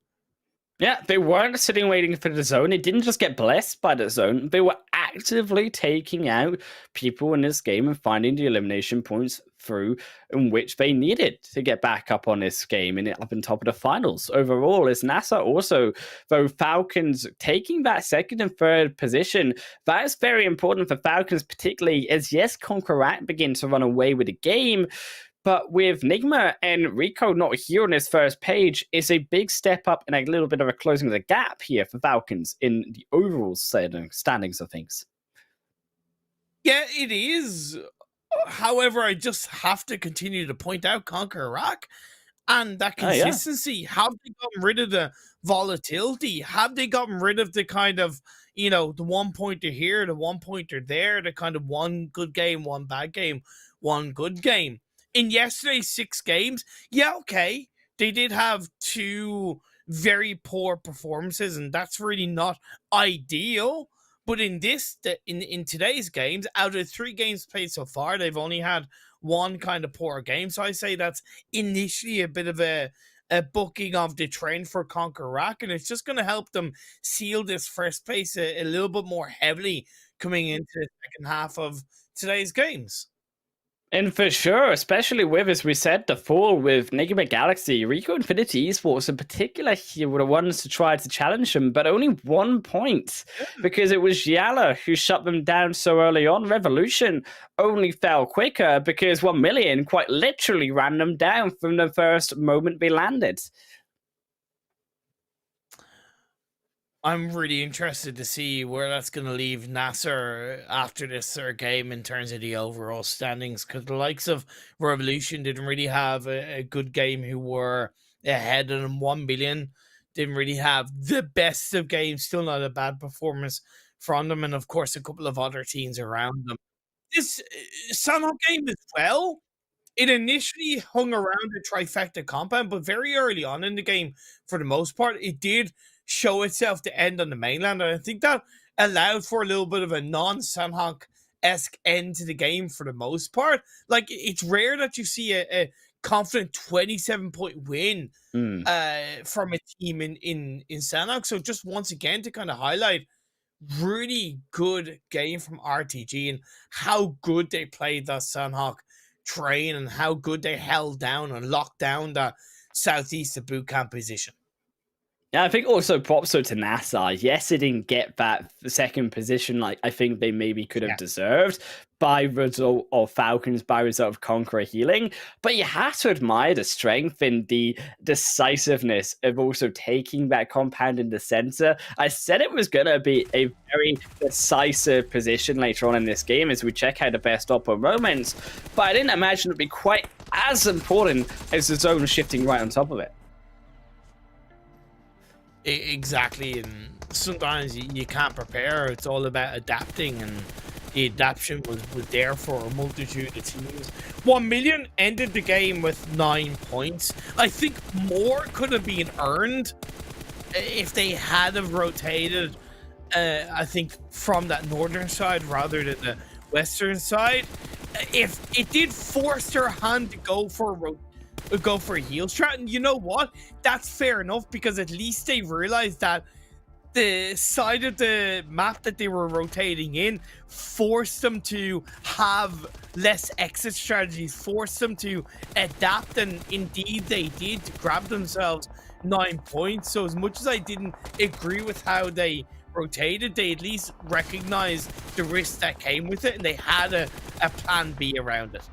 Yeah, they weren't sitting waiting for the zone. They didn't just get blessed by the zone. They were actively taking out people in this game and finding the elimination points through in which they needed to get back up on this game and up on top of the finals. Overall, as NASR also, though Falcons taking that second and third position, that is very important for Falcons, particularly as, yes, CONQUEROR begin to run away with the game. But with Nigma and Rico not here on this first page, it's a big step up and a little bit of a closing of the gap here for Falcons in the overall standings of things. Yeah, it is. However, I just have to continue to point out CONQUEROR and that consistency. Have they gotten rid of the volatility? Have they gotten rid of the kind of, you know, the 1 pointer here, the 1 pointer there, the kind of one good game, one bad game, one good game? In yesterday's 6 games, yeah, okay, they did have 2 very poor performances, and that's really not ideal. But in today's games, out of 3 games played so far, they've only had 1 kind of poor game. So I say that's initially a bit of a booking of the trend for CONQUEROR, and it's just going to help them seal this first place a little bit more heavily coming into the second half of today's games. And for sure, especially with, as we said, the fall with Nigma Galaxy, Rico Infinity Esports in particular here were the ones to try to challenge them, but only 1 point because it was YaLLa who shut them down so early on. Revolution only fell quicker because 1Million quite literally ran them down from the first moment they landed. I'm really interested to see where that's going to leave NASR after this third game in terms of the overall standings, because the likes of Revolution didn't really have a good game, who were ahead of them. 1Million didn't really have the best of games, still not a bad performance from them, and of course a couple of other teams around them. This Sanhok game as well, it initially hung around the trifecta compound, but very early on in the game, for the most part, it did show itself to end on the mainland, and I think that allowed for a little bit of a non-Sanhok-esque end to the game for the most part. Like, it's rare that you see a confident 27-point win from a team in Sanhok. So just once again to kind of highlight, really good game from RTG and how good they played that Sanhok train and how good they held down and locked down that southeast of boot camp position. Yeah, I think also props to NASR. Yes, it didn't get that second position like I think they maybe could have deserved by result of Falcons, by result of CONQUEROR healing. But you have to admire the strength and the decisiveness of also taking that compound in the center. I said it was going to be a very decisive position later on in this game as we check out the best oppo moments, but I didn't imagine it would be quite as important as the zone shifting right on top of it. Exactly, and sometimes you can't prepare. It's all about adapting, and the adaptation was there for a multitude of teams. 1Million ended the game with 9 points. I think more could have been earned if they had have rotated, I think, from that northern side rather than the western side. If it did force their hand to go for a heal strat, and you know what, that's fair enough, because at least they realized that the side of the map that they were rotating in forced them to have less exit strategies, forced them to adapt, and indeed they did, to grab themselves 9 points. So as much as I didn't agree with how they rotated, they at least recognized the risk that came with it, and they had a plan B around it.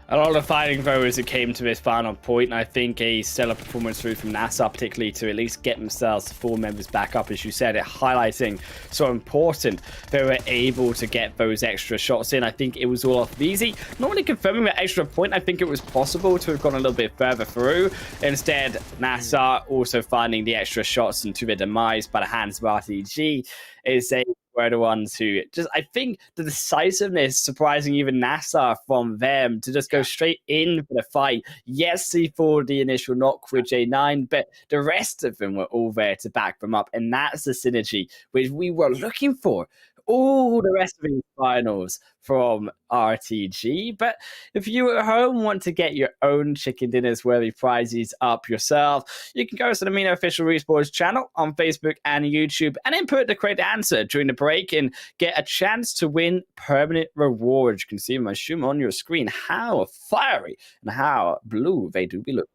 A lot of fighting, though, as it came to this final point, and I think a stellar performance through from NASR, particularly to at least get themselves 4 members back up, as you said, it highlighting so important they were able to get those extra shots in. I think it was all off easy. Not really confirming that extra point, I think it was possible to have gone a little bit further through. Instead, NASR also finding the extra shots and to their demise by the hands of RTG is they were the ones who just, I think the decisiveness surprising even NASR from them to just go straight in for the fight. Yes, they for the initial knock with J9, but the rest of them were all there to back them up, and that's the synergy which we were looking for all the rest of these finals from RTG. But if you at home want to get your own chicken dinners worthy prizes up yourself, you can go to the Mina Official Esports channel on Facebook and YouTube and input the correct answer during the break and get a chance to win permanent rewards. You can see them, I assume, on your screen how fiery and how blue they do be looking.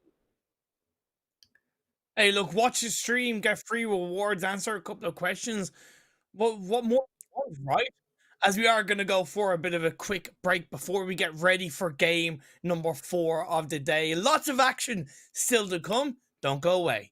Hey, look, watch the stream, get free rewards, answer a couple of questions. What more, right? As we are going to go for a bit of a quick break before we get ready for game number 4 of the day. Lots of action still to come. Don't go away.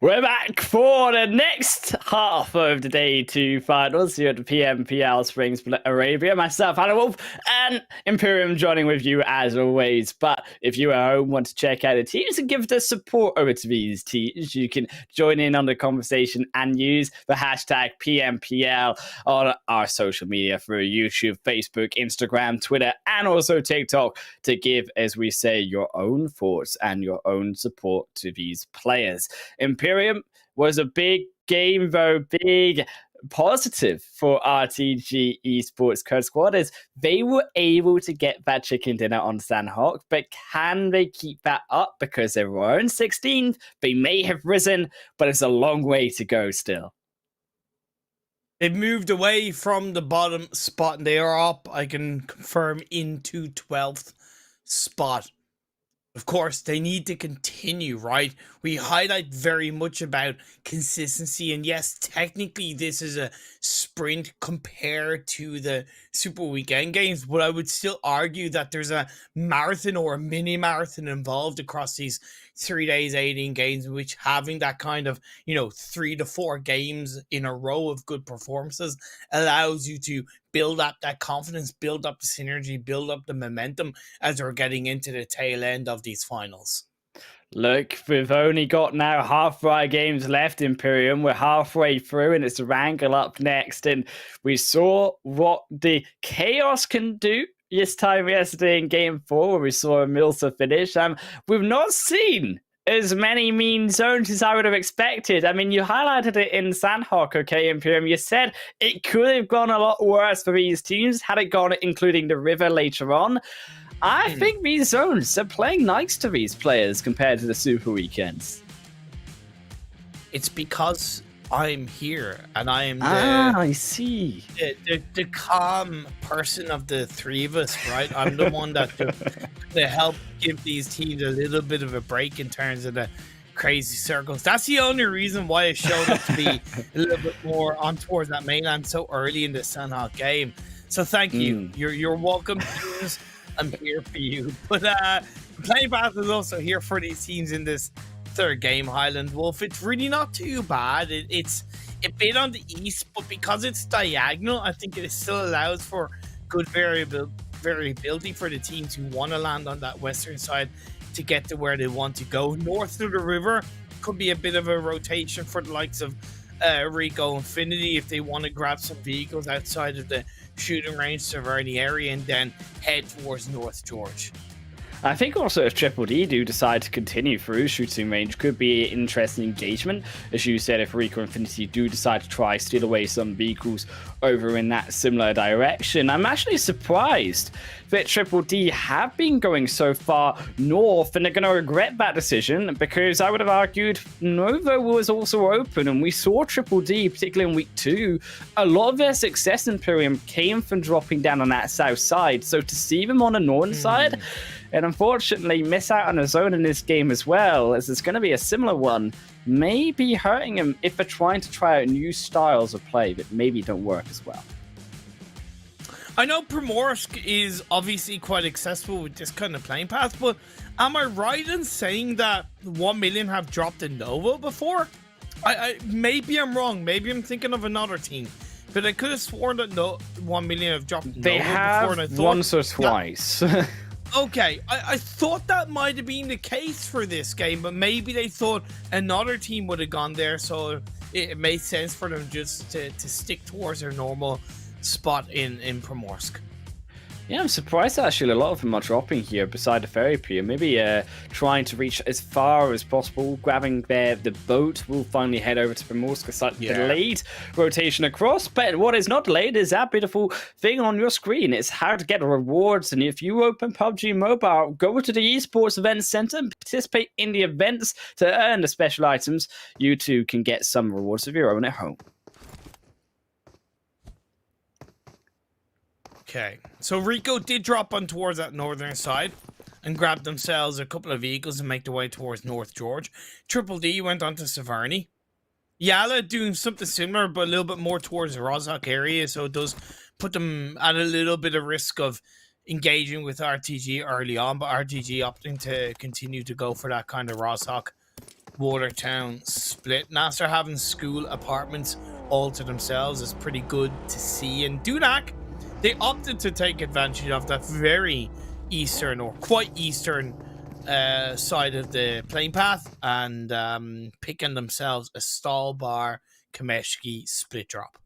We're back for the next half of the day 2 finals here at the PMPL Springs Arabia. Myself, YaLLa Wolf, and Imperium joining with you as always. But if you at home want to check out the teams and give the support over to these teams, you can join in on the conversation and use the hashtag PMPL on our social media through YouTube, Facebook, Instagram, Twitter, and also TikTok to give, as we say, your own thoughts and your own support to these players. Imperium was a big game, though, big positive for RTG Esports KURDSQUAD as they were able to get that chicken dinner on Sanhok, but can they keep that up? Because they were in 16th, they may have risen, but it's a long way to go still. They've moved away from the bottom spot and they are up, I can confirm, into 12th spot. Of course, they need to continue, right? We highlight very much about consistency. And yes, technically, this is a sprint compared to the Super Weekend games. But I would still argue that there's a marathon or a mini marathon involved across these 3 days, 18 games, which having that kind of, 3 to 4 games in a row of good performances allows you to build up that confidence, build up the synergy, build up the momentum as we're getting into the tail end of these finals. Look, we've only got now half of our games left, Imperium. We're halfway through, and it's Erangel up next. And we saw what the Chaos can do this time yesterday in Game 4, where we saw a Milsa finish. We've not seen as many mean zones as I would have expected. I mean, you highlighted it in Sanhok, okay, Imperium. You said it could have gone a lot worse for these teams had it gone including the river later on. I think these zones are playing nice to these players compared to the Super Weekends. It's because I'm here and I am I see. The calm person of the three of us, right? I'm the one that to help give these teams a little bit of a break in terms of the crazy circles. That's the only reason why it showed up to be a little bit more on towards that mainland so early in the Sanhok game. So thank you. You're welcome, teams. I'm here for you. But Playing Path is also here for these teams in this third game, Highland Wolf. It's really not too bad. It's a bit on the east, but because it's diagonal, I think it still allows for good variability for the teams who want to land on that western side to get to where they want to go. North through the river could be a bit of a rotation for the likes of Rico Infinity if they want to grab some vehicles outside of the shooting range surrounding area and then head towards North George. I think also if Triple D do decide to continue through shooting range, could be an interesting engagement. As you said, if Rico Infinity do decide to try steal away some vehicles over in that similar direction. I'm actually surprised that Triple D have been going so far north, and they're going to regret that decision because I would have argued Nova was also open, and we saw Triple D, particularly in week 2, a lot of their success in Imperium came from dropping down on that south side. So to see them on the northern side, and unfortunately miss out on a zone in this game as well, as it's going to be a similar one, may be hurting them if they're trying to try out new styles of play that maybe don't work as well. I know Primorsk is obviously quite accessible with this kind of playing path, but am I right in saying that 1 million have dropped in Nova before? Maybe I'm wrong. Maybe I'm thinking of another team. But I could have sworn that 1 million have dropped in Nova before. They have and I thought once or twice. Okay, I thought that might have been the case for this game, but maybe they thought another team would have gone there, so it made sense for them just to stick towards their normal spot in Primorsk. Yeah, I'm surprised actually a lot of them are dropping here beside the ferry pier. Maybe trying to reach as far as possible, grabbing the boat. We'll finally head over to Primorsk, a slightly delayed rotation across. But what is not delayed is that beautiful thing on your screen. It's how to get rewards. And if you open PUBG Mobile, go to the Esports Event Center and participate in the events to earn the special items. You too can get some rewards of your own at home. Okay, so Rico did drop on towards that northern side and grab themselves a couple of vehicles and make their way towards North George. Triple D went on to Savarni. YaLLa doing something similar, but a little bit more towards the Rozhok area, so it does put them at a little bit of risk of engaging with RTG early on, but RTG opting to continue to go for that kind of Rozhok Watertown split. NASR having school apartments all to themselves is pretty good to see. And Dunak, they opted to take advantage of that very eastern or quite eastern side of the playing path and picking themselves a Stalwart Kameshki split drop.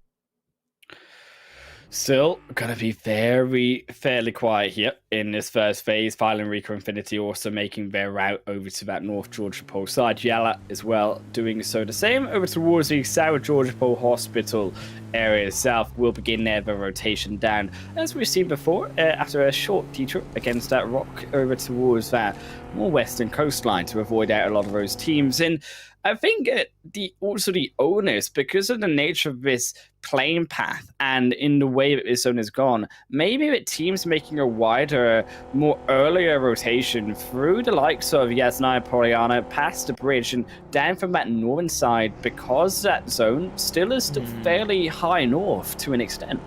Still gonna be fairly quiet here in this first phase. Violent Rico Infinity also making their route over to that North Georgia Pole side. YaLLa as well doing so the same over towards the South Georgia Pole Hospital area. South will begin their rotation down, as we've seen before, after a short detour against that rock over towards that more western coastline to avoid out a lot of those teams. And I think the owners, because of the nature of this playing path and in the way that this zone has gone, maybe with teams making a wider, more earlier rotation through the likes of Yasna and Poliana past the bridge and down from that northern side, because that zone still is fairly high north to an extent.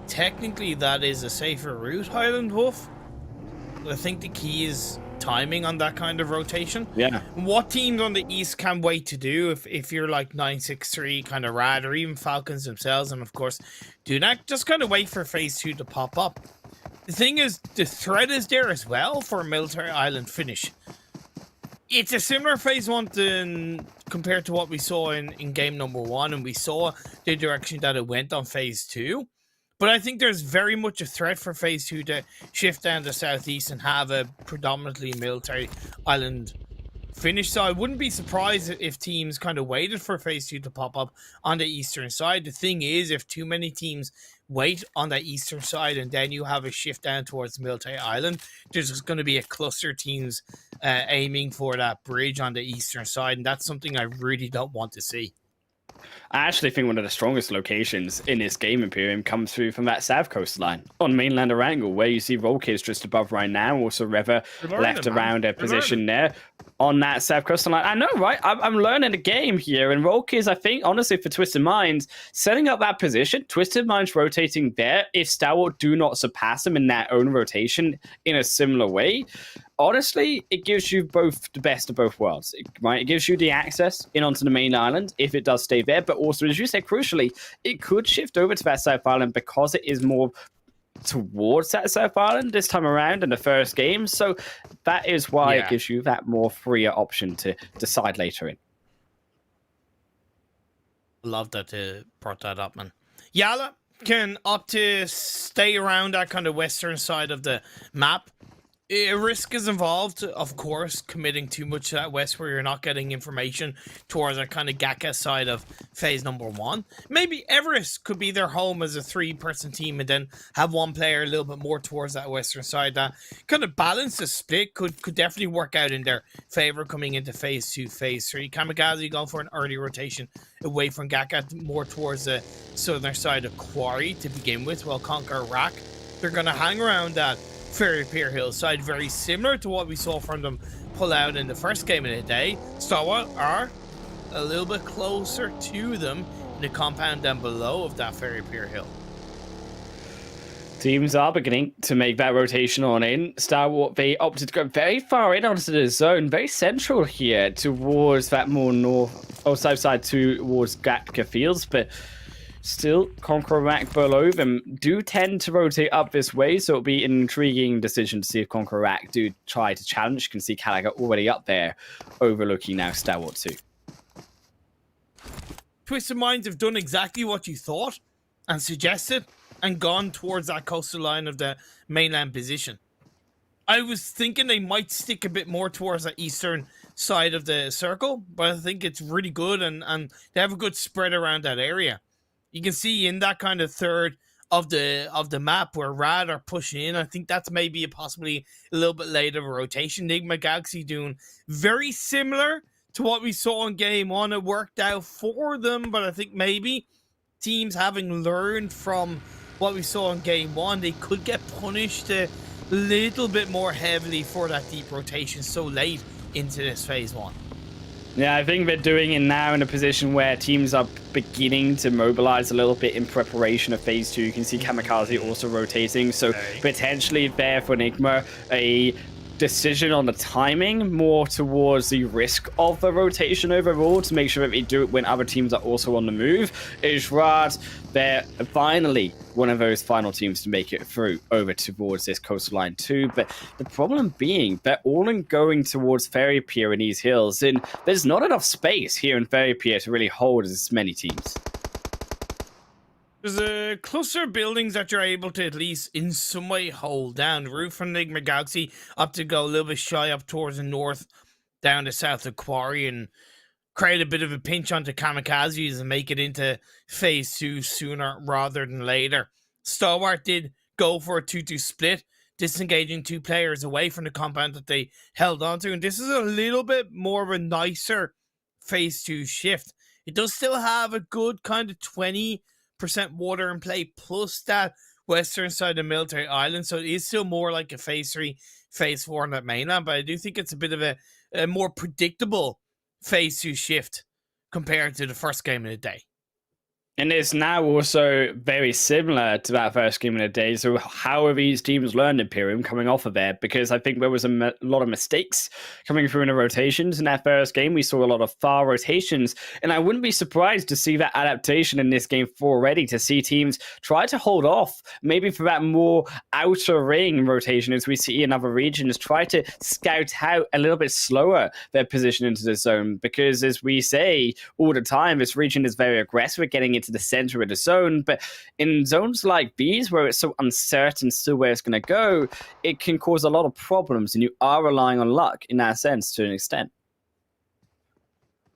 Technically, that is a safer route, Highland Wolf. I think the key is timing on that kind of rotation. Yeah. What teams on the east can wait to do if you're like 963 kind of Rad or even Falcons themselves, and of course Dunak, just kind of wait for phase 2 to pop up. The thing is, the threat is there as well for a Military Island finish. It's a similar phase 1 compared to what we saw in game number 1, and we saw the direction that it went on phase 2. But I think there's very much a threat for phase 2 to shift down the southeast and have a predominantly Military Island finish. So I wouldn't be surprised if teams kind of waited for phase 2 to pop up on the eastern side. The thing is, if too many teams wait on the eastern side and then you have a shift down towards Military Island, there's just going to be a cluster of teams aiming for that bridge on the eastern side. And that's something I really don't want to see. I actually think one of the strongest locations in this game, Imperium, comes through from that south coastline on mainland Erangel, where you see Volkiz just above right now. Also, Rever left around a position there on that south coastline. I know, right? I'm learning the game here. And Volkiz, I think, honestly, for Twisted Minds, setting up that position, Twisted Minds rotating there, if Stalwart do not surpass them in their own rotation in a similar way, honestly, it gives you both the best of both worlds, right? It gives you the access in onto the main island if it does stay there, but also, as you said, crucially, it could shift over to that South Island because it is more towards that South Island this time around in the first game. So that is why it gives you that more freer option to decide later in. Love that you brought that up, man. YaLLa can opt to stay around that kind of western side of the map. A risk is involved, of course, committing too much to that west where you're not getting information towards that kind of Gaka side of phase number 1. Maybe Everest could be their home as a 3-person team and then have one player a little bit more towards that western side. That kind of balance the split could definitely work out in their favor coming into phase 2, phase 3. KAMIKAZE going for an early rotation away from Gaka, more towards the southern side of Quarry to begin with, while KONQUEROR, they're going to hang around that Ferry Pier Hill side, very similar to what we saw from them pull out in the first game of the day. Stalwart are a little bit closer to them in the compound down below of that Ferry Pier Hill. Teams are beginning to make that rotation on in. Stalwart, they opted to go very far in onto the zone, very central here towards that more north or south side towards Gatka Fields, but still, KONQUEROR below them do tend to rotate up this way, so it'll be an intriguing decision to see if KONQUEROR do try to challenge. You can see Gallagher already up there, overlooking now Stalwart 2. Twisted Minds have done exactly what you thought and suggested and gone towards that coastal line of the mainland position. I was thinking they might stick a bit more towards the eastern side of the circle, but I think it's really good and they have a good spread around that area. You can see in that kind of third of the map where Rad are pushing in. I think that's maybe possibly a little bit late of a rotation. Nigma Galaxy doing very similar to what we saw in game 1. It worked out for them, but I think maybe teams having learned from what we saw in game 1, they could get punished a little bit more heavily for that deep rotation so late into this phase 1. Yeah, I think they're doing it now in a position where teams are beginning to mobilize a little bit in preparation of phase 2. You can see KAMIKAZE also rotating, so potentially there for Nigma, a decision on the timing, more towards the risk of the rotation overall to make sure that they do it when other teams are also on the move. Is Rad, they're finally one of those final teams to make it through over towards this coastline too. But the problem being they're all going towards Ferry Pier in these hills, and there's not enough space here in Ferry Pier to really hold as many teams. There's a cluster of buildings that you're able to at least in some way hold down. Roof from Nigma Galaxy up to go a little bit shy up towards the north, down to south of Quarry, and create a bit of a pinch onto Kamikazes and make it into phase 2 sooner rather than later. Stalwart did go for a 2-2 split, disengaging 2 players away from the compound that they held onto, and this is a little bit more of a nicer phase 2 shift. It does still have a good kind of 20% water in play, plus that western side of Military Island, so it is still more like a phase 3, phase 4 on that mainland, but I do think it's a bit of a more predictable phase 2 shift compared to the first game of the day. And it's now also very similar to that first game of the day. So how have these teams learned Imperium coming off of there? Because I think there was a lot of mistakes coming through in the rotations in that first game. We saw a lot of far rotations. And I wouldn't be surprised to see that adaptation in this game 4 already, to see teams try to hold off, maybe for that more outer ring rotation as we see in other regions, try to scout out a little bit slower their position into the zone. Because as we say all the time, this region is very aggressive at getting into the center of the zone, but in zones like these where it's so uncertain still where it's going to go, it can cause a lot of problems, and you are relying on luck in that sense to an extent.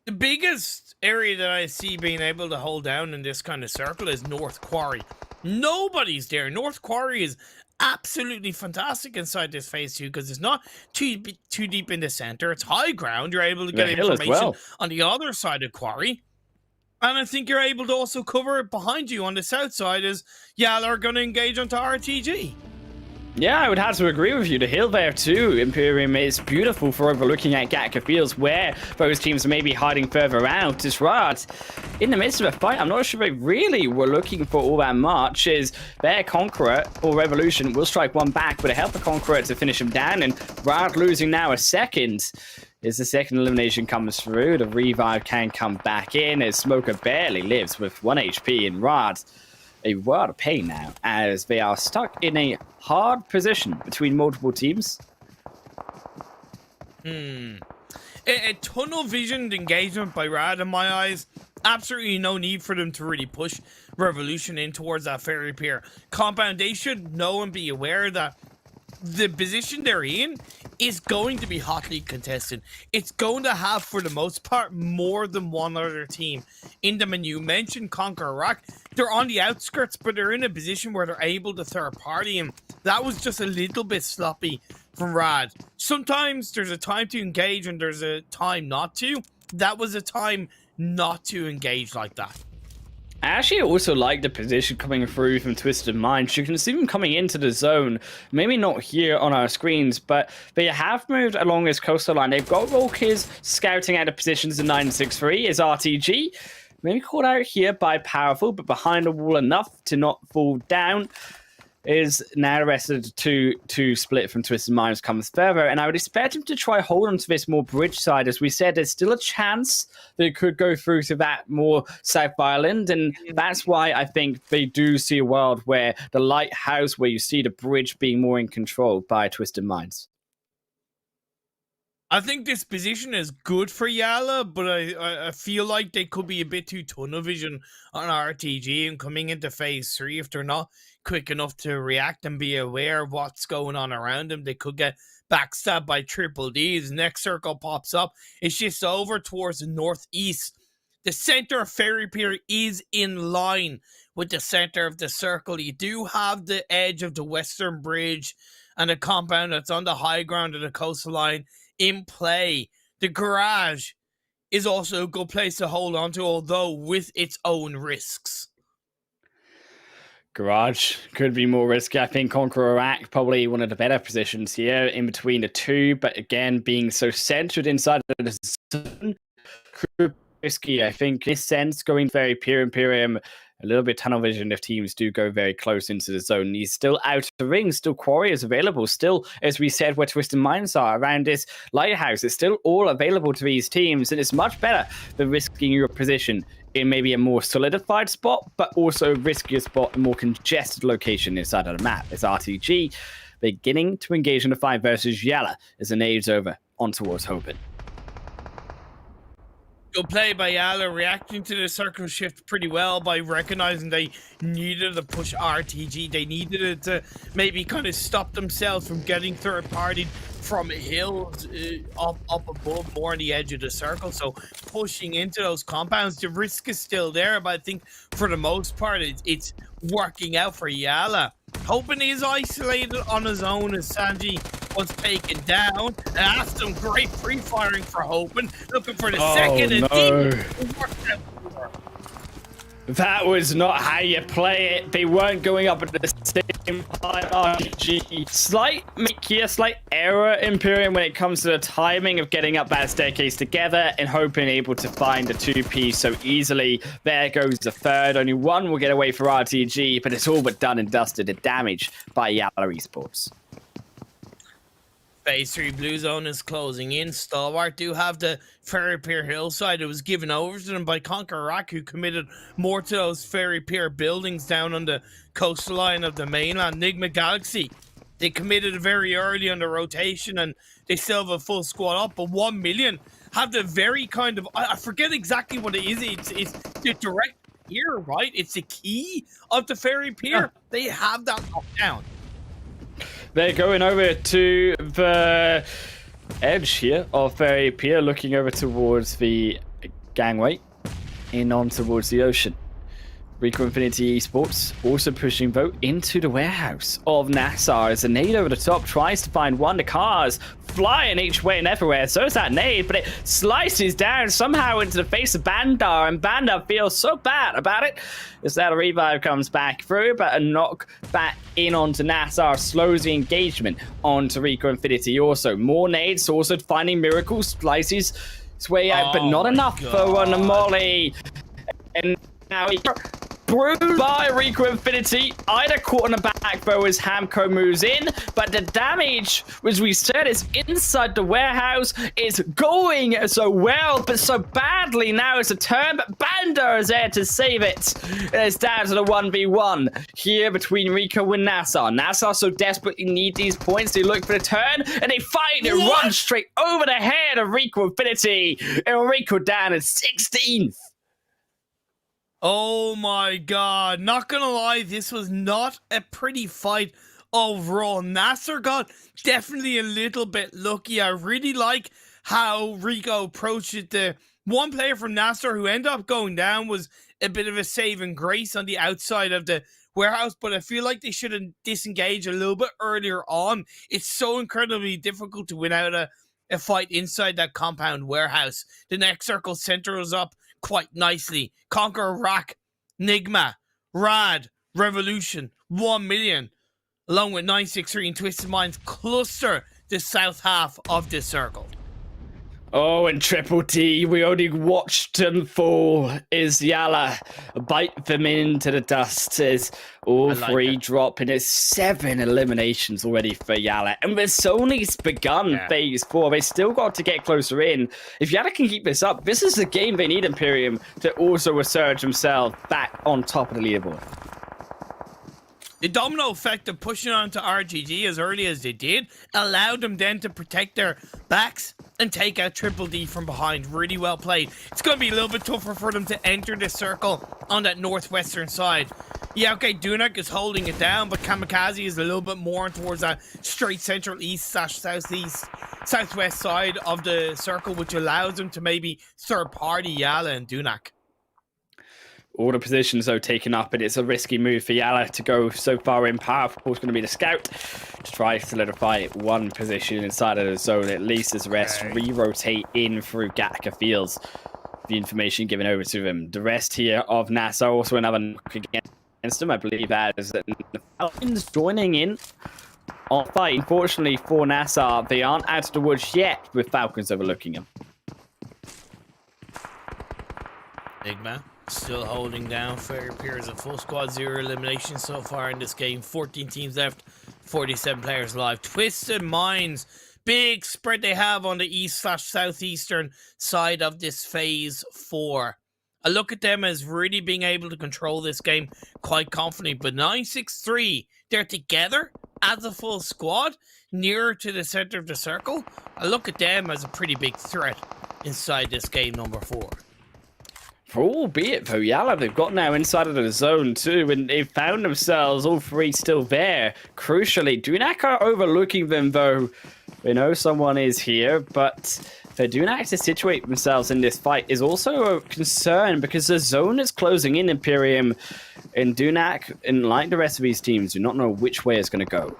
The biggest area that I see being able to hold down in this kind of circle is North Quarry. Nobody's there. North Quarry is absolutely fantastic inside this phase 2 because it's not too deep in the center. It's high ground. You're able to get information on the other side of Quarry. And I think you're able to also cover it behind you on the south side as YaLLa are going to engage onto RTG. Yeah, I would have to agree with you. The hill there too, Imperium, is beautiful for overlooking at Gatka Fields, where those teams may be hiding further out. It's right in the midst of a fight. I'm not sure they really were looking for all that much. Is their Conqueror or Revolution will strike one back, but it helped the Conqueror to finish him down, and Rad losing now a second. As the second elimination comes through, the revive can come back in as Smoker barely lives with 1 HP, and Rad a world of pain now as they are stuck in a hard position between multiple teams. A tunnel visioned engagement by Rad in my eyes. Absolutely no need for them to really push Revolution in towards that Ferry Pier compound. They should know and be aware that the position they're in is going to be hotly contested. It's going to have, for the most part, more than one other team in them. And you mentioned CONQUEROR. They're on the outskirts, but they're in a position where they're able to third party, and that was just a little bit sloppy from Rad. Sometimes there's a time to engage and there's a time not to. That was a time not to engage like that. I actually also like the position coming through from Twisted Minds. You can see them coming into the zone, maybe not here on our screens, but they have moved along this coastal line. They've got Volkers scouting out of positions in 963 as RTG. Maybe caught out here by Powerful, but behind the wall enough to not fall down. Is now arrested to split from Twisted Minds comes further, and I would expect him to try hold on to this more bridge side. As we said, there's still a chance that it could go through to that more South Island, and that's why I think they do see a world where the lighthouse, where you see the bridge being more in control by Twisted Minds. I think this position is good for YaLLa, but I feel like they could be a bit too tunnel vision on RTG and coming into phase 3 if they're not quick enough to react and be aware of what's going on around them. They could get backstabbed by Triple D's. Next circle pops up. It shifts over towards the northeast. The center of Ferry Pier is in line with the center of the circle. You do have the edge of the western bridge and a compound that's on the high ground of the coastline in play. The garage is also a good place to hold on to, although with its own risks. Garage could be more risky. I think CONQUEROR probably one of the better positions here in between the two, but again, being so centered inside of the zone, could be risky. I think in this sense, going very Imperium a little bit tunnel vision if teams do go very close into the zone. He's still out of the ring, still quarry is available, still, as we said, where Twisted Minds are around this lighthouse. It's still all available to these teams, and it's much better than risking your position in maybe a more solidified spot, but also a riskier spot, a more congested location inside of the map. It's RTG beginning to engage in the fight versus YaLLa as the nade's over on towards Hopen. Good play by YaLLa, reacting to the circle shift pretty well by recognizing they needed to push RTG. They needed it to maybe kind of stop themselves from getting third partied from hills up above, more on the edge of the circle. So pushing into those compounds, the risk is still there, but I think for the most part, it's working out for YaLLa. Hopen is isolated on his own as Sanji was taken down. And that's some great pre-firing for Hopen. Looking for the second and it worked out. That was not how you play it. They weren't going up at the same time. RTG. Slight error, Imperium, when it comes to the timing of getting up that staircase together and Hopen able to find the 2-piece so easily. There goes the third. Only one will get away for RTG, but it's all but done and dusted. The damage by YaLLa Esports. Phase 3 blue zone is closing in. Stalwart do have the Ferry Pier hillside. It was given over to them by CONQUEROR, who committed more to those Ferry Pier buildings down on the coastal line of the mainland. Nigma Galaxy, they committed very early on the rotation and they still have a full squad up, but 1,000,000 have the very kind of, I forget exactly what it is. It's the direct pier, right? It's the key of the Ferry Pier. They have that locked down. They're going over to the edge here of Ferry Pier, looking over towards the gangway, in on towards the ocean. Rico Infinity Esports also pushing vote into the warehouse of NASR as the nade over the top tries to find one. The cars flying each way and everywhere. So is that nade, but it slices down somehow into the face of Bandar, and Bandar feels so bad about it as that revive comes back through, but a knock back in onto NASR slows the engagement onto Rico Infinity. Also, more nades, also finding Miracle slices its way out, but not enough for ONEMILLION. And now he bruised by Rico Infinity, either caught on the back though as Hamco moves in, but the damage, as we said, is inside the warehouse. It's going so well, but so badly now as a turn, but Bandar is there to save it. And it's down to the 1v1 here between Rico and NASR. NASR so desperately need these points, they look for the turn, and they find it, run straight over the head of Rico Infinity, and Rico down at 16th. Oh my god, not gonna lie, this was not a pretty fight overall. NASR got definitely a little bit lucky. I really like how Rico approached it. The one player from NASR who ended up going down was a bit of a saving grace on the outside of the warehouse, but I feel like they should have disengaged a little bit earlier on. It's so incredibly difficult to win out a fight inside that compound warehouse. The next circle centers up quite nicely. CONQUEROR, Nigma, Rad, Revolution, 1,000,000, along with 963 and Twisted Minds, cluster the south half of this circle. Oh, and Triple T, we only watched them fall. Is YaLLa bite them into the dust as all three drop, and it's 7 eliminations already for YaLLa. And it's only begun phase 4. They still got to get closer in. If YaLLa can keep this up, this is the game they need, Imperium, to also resurge themselves back on top of the leaderboard. The domino effect of pushing on to RGG as early as they did allowed them then to protect their backs and take out Triple D from behind. Really well played. It's going to be a little bit tougher for them to enter the circle on that northwestern side. Yeah, okay, Dunak is holding it down, but KAMIKAZE is a little bit more towards that straight central east/southeast, southwest side of the circle, which allows them to maybe third party YaLLa and Dunak. All the positions, though, taken up, and it's a risky move for YaLLa to go so far in. Power, of course, going to be the scout to try to solidify one position inside of the zone, at least as the rest re-rotate in through Gattaca Fields. The information given over to them. The rest here of NASR, also another knock against them, I believe, as the Falcons joining in on fight. Unfortunately for NASR, they aren't out of the woods yet, with Falcons overlooking them. Nigma Still holding down Fairy Pier as a full squad, 0 eliminations so far in this game. 14 teams left, 47 players live. Twisted Minds, big spread they have on the east/southeastern side of this phase 4. I look at them as really being able to control this game quite confidently. But 9-6-3, they're together as a full squad, nearer to the center of the circle. I look at them as a pretty big threat inside this game number 4. Albeit though, YaLLa, they've got now inside of the zone too, and they've found themselves all three still there. Crucially, Dunak are overlooking them though. We know someone is here, but for Dunak to situate themselves in this fight is also a concern because the zone is closing in Imperium, and Dunak, and like the rest of these teams, do not know which way it's going to go.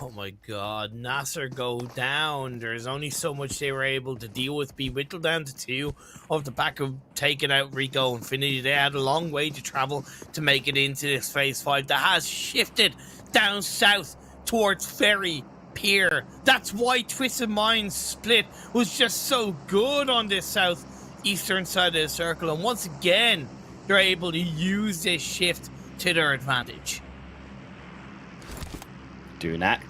Oh my god, NASR go down. There's only so much they were able to deal with. Be whittled down to 2 off the back of taking out Rico Infinity. They had a long way to travel to make it into this phase 5 that has shifted down south towards Ferry Pier. That's why Twisted Minds split was just so good on this southeastern side of the circle. And once again, they're able to use this shift to their advantage. Dunak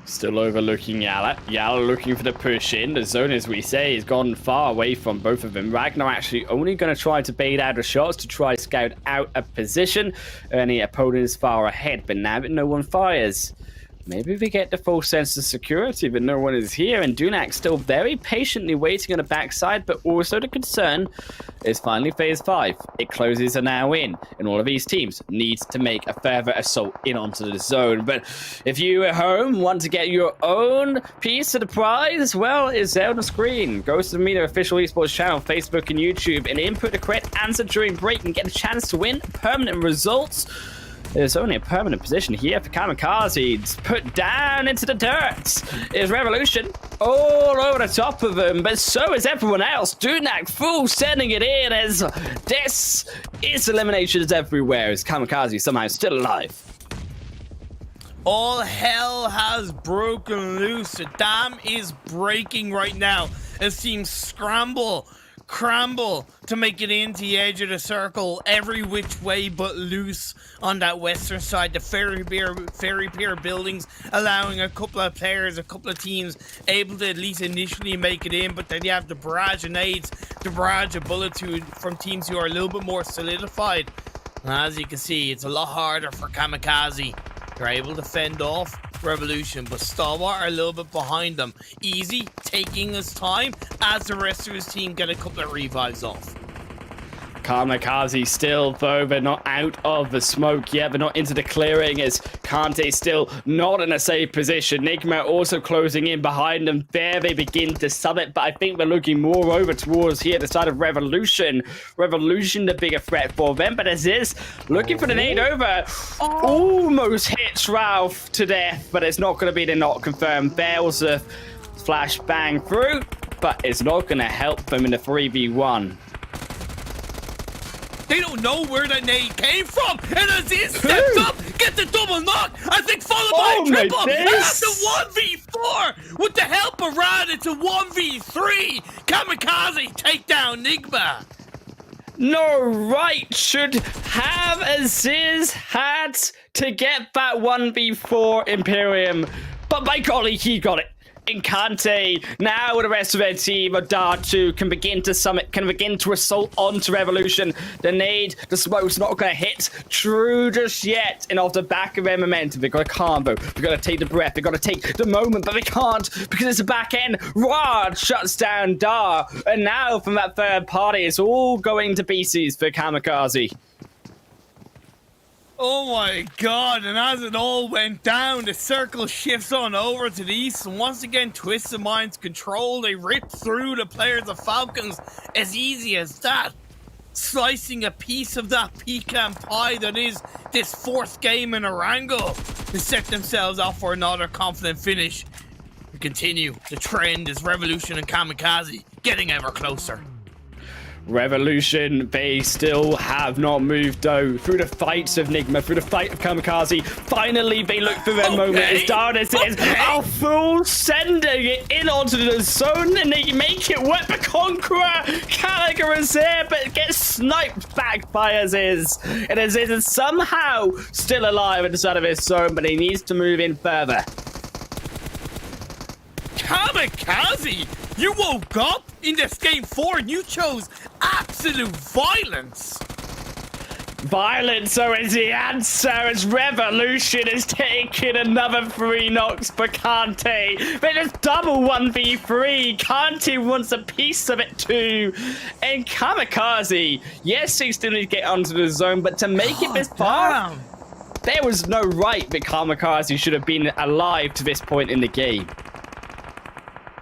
still overlooking YaLLa. YaLLa looking for the push in. The zone, as we say, has gone far away from both of them. Ragnar actually only going to try to bait out the shots to try scout out a position. Any opponent is far ahead, but now that no one fires, maybe we get the full sense of security, but no one is here, and Dunak still very patiently waiting on the backside, but also the concern is finally phase 5. It closes are now in, and all of these teams need to make a further assault in onto the zone. But if you at home want to get your own piece of the prize, well, it's there on the screen. Go to the Media official esports channel, Facebook and YouTube, and input the correct answer during break and get a chance to win permanent results. There's only a permanent position here for KAMIKAZE. It's put down into the dirt. Is Revolution all over the top of him, but so is everyone else. Dunak full sending it in as this is eliminations everywhere as KAMIKAZE somehow still alive. All hell has broken loose. The dam is breaking right now as teams scramble to make it into the edge of the circle every which way but loose on that western side. The Ferry Pier buildings allowing a couple of players, a couple of teams able to at least initially make it in, but then you have the barrage of nades, the barrage of bullets from teams who are a little bit more solidified. And as you can see, it's a lot harder for KAMIKAZE. They're able to fend off Revolution, but Stalwart are a little bit behind them. Easy taking his time as the rest of his team get a couple of revives off. KAMIKAZE still, though, they're not out of the smoke yet. They're not into the clearing as Kante still not in a safe position. Nigma also closing in behind them. There they begin to summit, but I think they're looking more over towards here, the side of Revolution. Revolution, the bigger threat for them, but as is looking for the nade over. Almost hits Ralph to death, but it's not going to be the not confirmed. Bails a flash bang through, but it's not going to help them in the 3v1. They don't know where that nade came from, and Aziz steps up, get the double knock, I think followed by a triple, and that's a 1v4! With the help of Rad, it's a 1v3! KAMIKAZE take down Nigma! No right should have Aziz had to get that 1v4 Imperium, but by golly, he got it. In Kante, now the rest of their team, Datu can begin to summit, can begin to assault onto Revolution. The nade, the smoke's not going to hit true just yet. And off the back of their momentum, they've got a combo. They've got to take the breath. They've got to take the moment, but they can't because it's a back end. Rad shuts down Dar. And now from that third party, it's all going to pieces for KAMIKAZE. Oh my god, and as it all went down, the circle shifts on over to the east, and once again, Twisted Minds control. They rip through the players of Falcons as easy as that. Slicing a piece of that pecan pie that is this fourth game in Erangel to set themselves up for another confident finish. We continue. The trend is Revolution and KAMIKAZE getting ever closer. Revolution, they still have not moved though. Through the fights of Nigma, through the fight of KAMIKAZE, finally they look for their moment. As Darkness is a full sending it in onto the zone, and they make it work. The Conqueror, Gallagher is there, but gets sniped back by Aziz. And Aziz is somehow still alive inside of his zone, but he needs to move in further. KAMIKAZE, you woke up in this game 4 and you chose absolute violence. Violence, so is the answer as Revolution is taking another 3 knocks for Kante. But it's double 1v3. Kante wants a piece of it too. And KAMIKAZE, yes, he still needs to get onto the zone, but to make it this far, there was no right that KAMIKAZE should have been alive to this point in the game.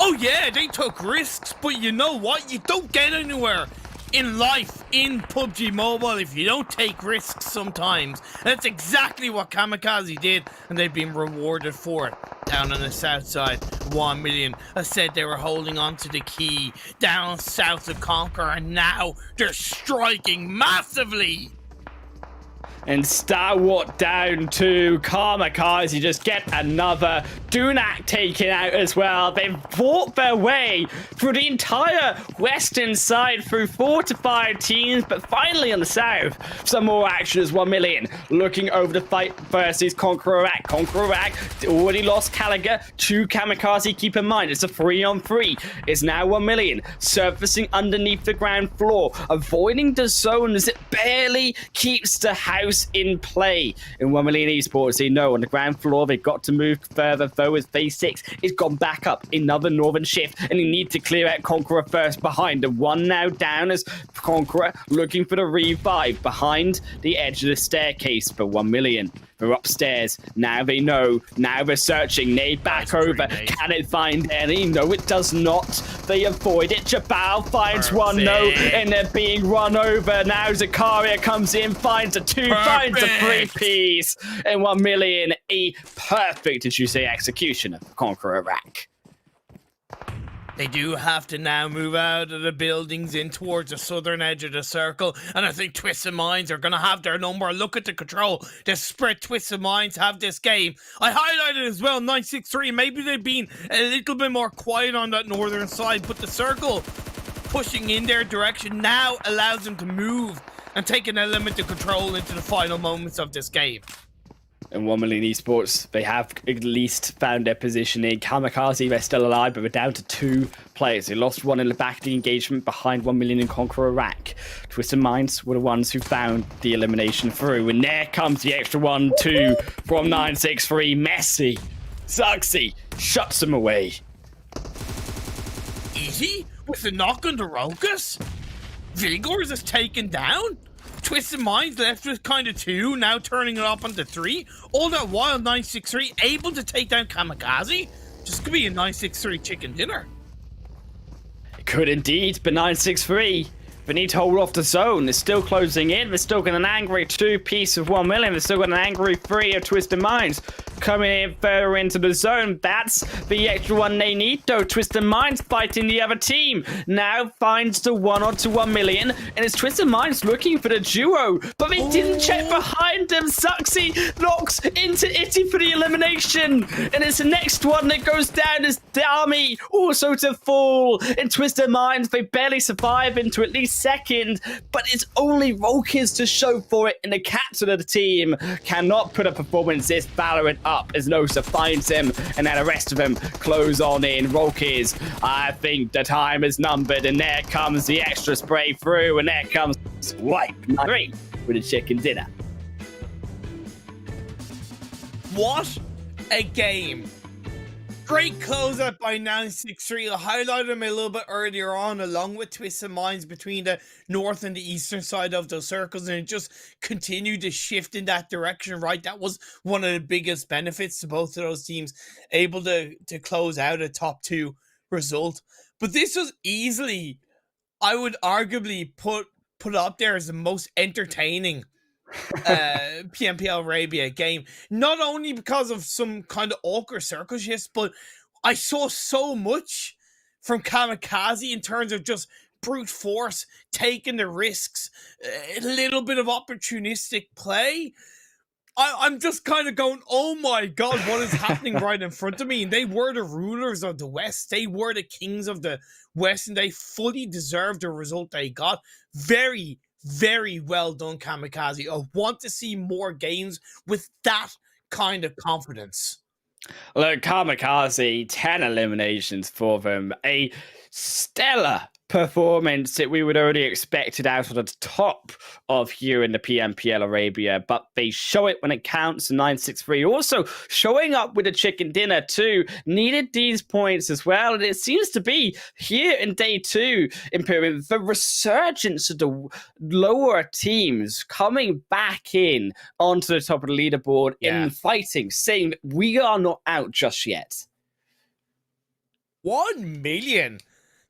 Oh yeah, they took risks, but you know what? You don't get anywhere in life, in PUBG Mobile, if you don't take risks sometimes. That's exactly what KAMIKAZE did, and they've been rewarded for it. Down on the south side, 1million. I said they were holding on to the key. Down south of CONQUEROR, and now they're striking massively. And Stalwart down to KAMIKAZE, just get another. Dunak taken out as well. They've fought their way through the entire western side through 4 to 5 teams, but finally on the south, some more action as 1million looking over the fight versus KONQUEROR. KONQUEROR already lost Gallagher to KAMIKAZE. Keep in mind, it's a 3-on-3. It's now 1million surfacing underneath the ground floor, avoiding the zones. It barely keeps the house in play. In 1million Esports, they know on the ground floor they've got to move further though, as phase 6 is gone back up another northern shift, and they need to clear out KONQUEROR first behind. The one now down as KONQUEROR looking for the revive behind the edge of the staircase for 1million. They're upstairs. Now they know. Now they're searching. Nade back over. Can it find any? No, it does not. They avoid it. Jabal finds one. No, and they're being run over. Now Zakaria comes in, finds a 2, finds a 3-piece. And 1million, a perfect, did you say, execution of KONQUEROR rack. They do have to now move out of the buildings in towards the southern edge of the circle, and I think Twisted Minds are going to have their number. Look at the control. The spread Twisted Minds have this game. I highlighted as well 963. Maybe they've been a little bit more quiet on that northern side, but the circle pushing in their direction now allows them to move and take an element of control into the final moments of this game. And 1million Esports, they have at least found their positioning. KAMIKAZE, they're still alive, but we're down to 2 players. They lost one in the back of the engagement behind 1million in KONQUEROR rack. Twisted Minds were the ones who found the elimination through. And there comes the extra 1-2 from 963. Messi, Zuxi shuts them away. Easy with the knock on the Rokas. Vigors is taken down. Twisted Minds left with kind of 2, now turning it up onto 3. All that while 963 able to take down KAMIKAZE. Just could be a 963 chicken dinner. It could indeed, but 963. They need to hold off the zone. They're still closing in. They're still got an angry 2-piece of 1million. They're still got an angry 3 of Twisted Minds coming in further into the zone. That's the extra one they need, though. Twisted Minds fighting the other team. Now finds the 1 onto 1million, and it's Twisted Minds looking for the duo, but they didn't check behind them. Zuxi knocks into Itty for the elimination, and it's the next one that goes down as Dami also to fall. And Twisted Minds, they barely survive into at least second, but it's only Rokas to show for it, and the captain of the team cannot put a performance this Valorant up as Nosa finds him, and then the rest of them close on in. Rokas, I think the time is numbered, and there comes the extra spray through, and there comes Swipe 3 with a chicken dinner. What a game. Great closeout by 963. I highlighted him a little bit earlier on, along with Twisted Minds between the north and the eastern side of those circles, and it just continued to shift in that direction, right? That was one of the biggest benefits to both of those teams, able to close out a top 2 result. But this was easily, I would arguably put up there as the most entertaining PMPL Arabia game, not only because of some kind of awkward circle shifts, but I saw so much from KAMIKAZE in terms of just brute force, taking the risks, a little bit of opportunistic play. I'm just kind of going, oh my God, what is happening right in front of me? And they were the rulers of the West. They were the kings of the West, and they fully deserved the result they got. Very, very well done, Kamikaze. I want to see more games with that kind of confidence. Look, Kamikaze, 10 eliminations for them. A stellar performance that we would already expected out of the top of here in the PMPL Arabia, but they show it when it counts. 963 also showing up with a chicken dinner too. Needed these points as well, and it seems to be here in day 2 Imperium, the resurgence of the lower teams coming back in onto the top of the leaderboard in fighting, saying we are not out just yet. 1,000,000.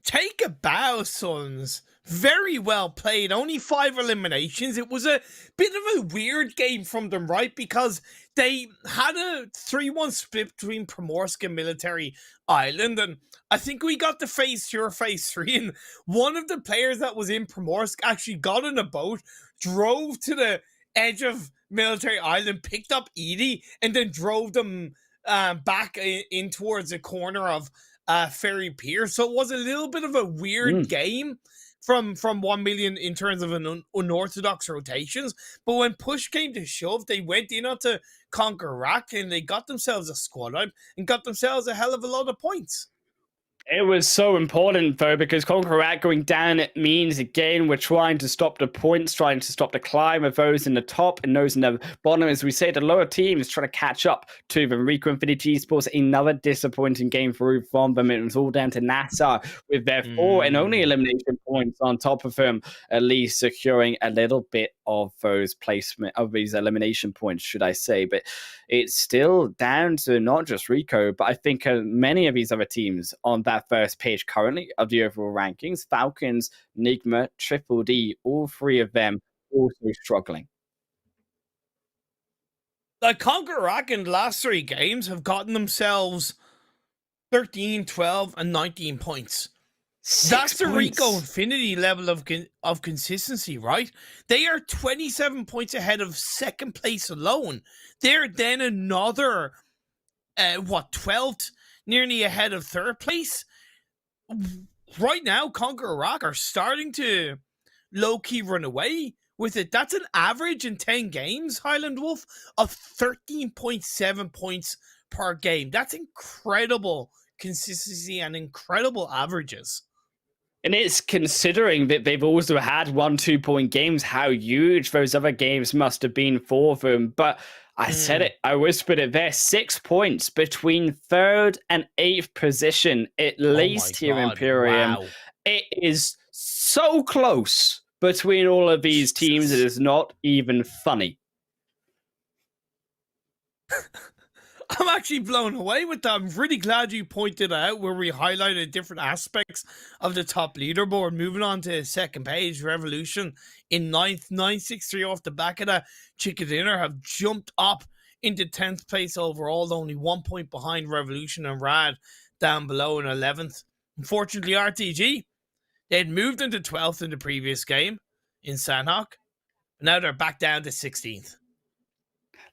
Take a bow, sons. Very well played. Only 5 eliminations. It was a bit of a weird game from them, right? Because they had a 3-1 split between Primorsk and Military Island. And I think we got to phase 2 or phase 3. And one of the players that was in Primorsk actually got in a boat, drove to the edge of Military Island, picked up Edie, and then drove them back in towards the corner of Ferry Pier. So it was a little bit of a weird game from 1,000,000 in terms of an unorthodox rotations. But when push came to shove, they went in onto CONQUEROR and they got themselves a squad out and got themselves a hell of a lot of points. It was so important, though, because CONQUEROR going down, it means, again, we're trying to stop the points, trying to stop the climb of those in the top and those in the bottom. As we say, the lower teams trying to catch up to them. Rico Infinity Esports, another disappointing game from them. It was all down to NASR with their 4 and only elimination points on top of them, at least securing a little bit of those placement of these elimination points, should I say. But it's still down to not just Rico, but I think many of these other teams on that first page currently of the overall rankings. Falcons, Nigma, Triple D, all 3 of them also struggling. Like CONQUEROR in the last 3 games have gotten themselves 13, 12, and 19 points. That's the Rico Infinity level of consistency, right? They are 27 points ahead of second place alone. They're then another, 12th, nearly ahead of third place. Right now, CONQUEROR are starting to low-key run away with it. That's an average in 10 games, Highland Wolf, of 13.7 points per game. That's incredible consistency and incredible averages. And it's considering that they've also had 1-2 point games, how huge those other games must have been for them. But I said it, I whispered it there, 6 points between 3rd and 8th position, at least here in Imperium. Wow. It is so close between all of these teams, it is not even funny. I'm actually blown away with that. I'm really glad you pointed out where we highlighted different aspects of the top leaderboard. Moving on to the second page, Revolution in 9th, 963 off the back of that chicken dinner have jumped up into 10th place overall, only 1 point behind Revolution and Rad down below in 11th. Unfortunately, RTG, they had moved into 12th in the previous game in Sanhok, but now they're back down to 16th.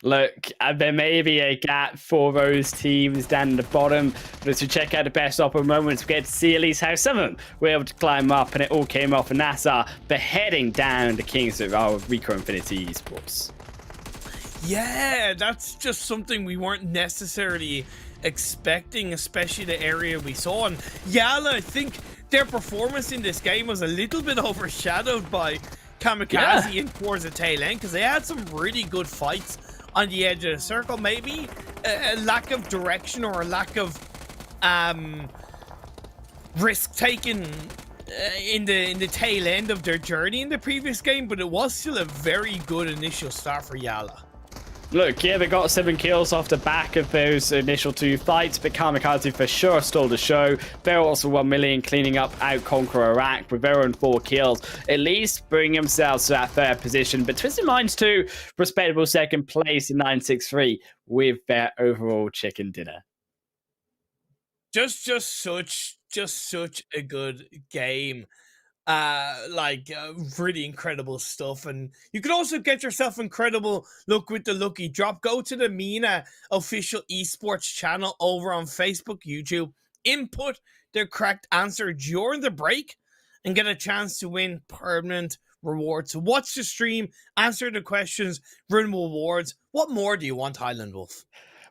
Look, there may be a gap for those teams down at the bottom, but as we check out the best upper moments, we get to see at least how some of them were able to climb up, and it all came off of NASR beheading down the Kings of Rico Infinity Esports. Yeah, that's just something we weren't necessarily expecting, especially the area we saw. And YaLLa, I think their performance in this game was a little bit overshadowed by Kamikaze in towards the tail end, because they had some really good fights on the edge of the circle. Maybe a lack of direction or a lack of risk taken in the tail end of their journey in the previous game, but it was still a very good initial start for YaLLa. Look, yeah, they got 7 kills off the back of those initial 2 fights, but Kamikaze for sure stole the show. They're also 1,000,000 cleaning up out CONQUEROR with their own 4 kills, at least bringing themselves to that 3rd position. But Twisted Minds 2, respectable 2nd place in 963 with their overall chicken dinner. Just such a good game. really incredible stuff. And you could also get yourself incredible luck with the lucky drop. Go to the MENA official esports channel over on Facebook, YouTube, input the correct answer during the break and get a chance to win permanent rewards. So watch the stream, answer the questions, win rewards. What more do you want, Highland Wolf?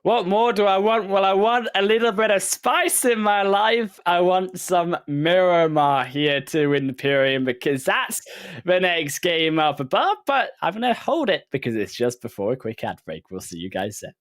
What more do I want? Well, I want a little bit of spice in my life. I want some Miramar here to win the Imperium, because that's the next game up above. But I'm going to hold it because it's just before a quick ad break. We'll see you guys then.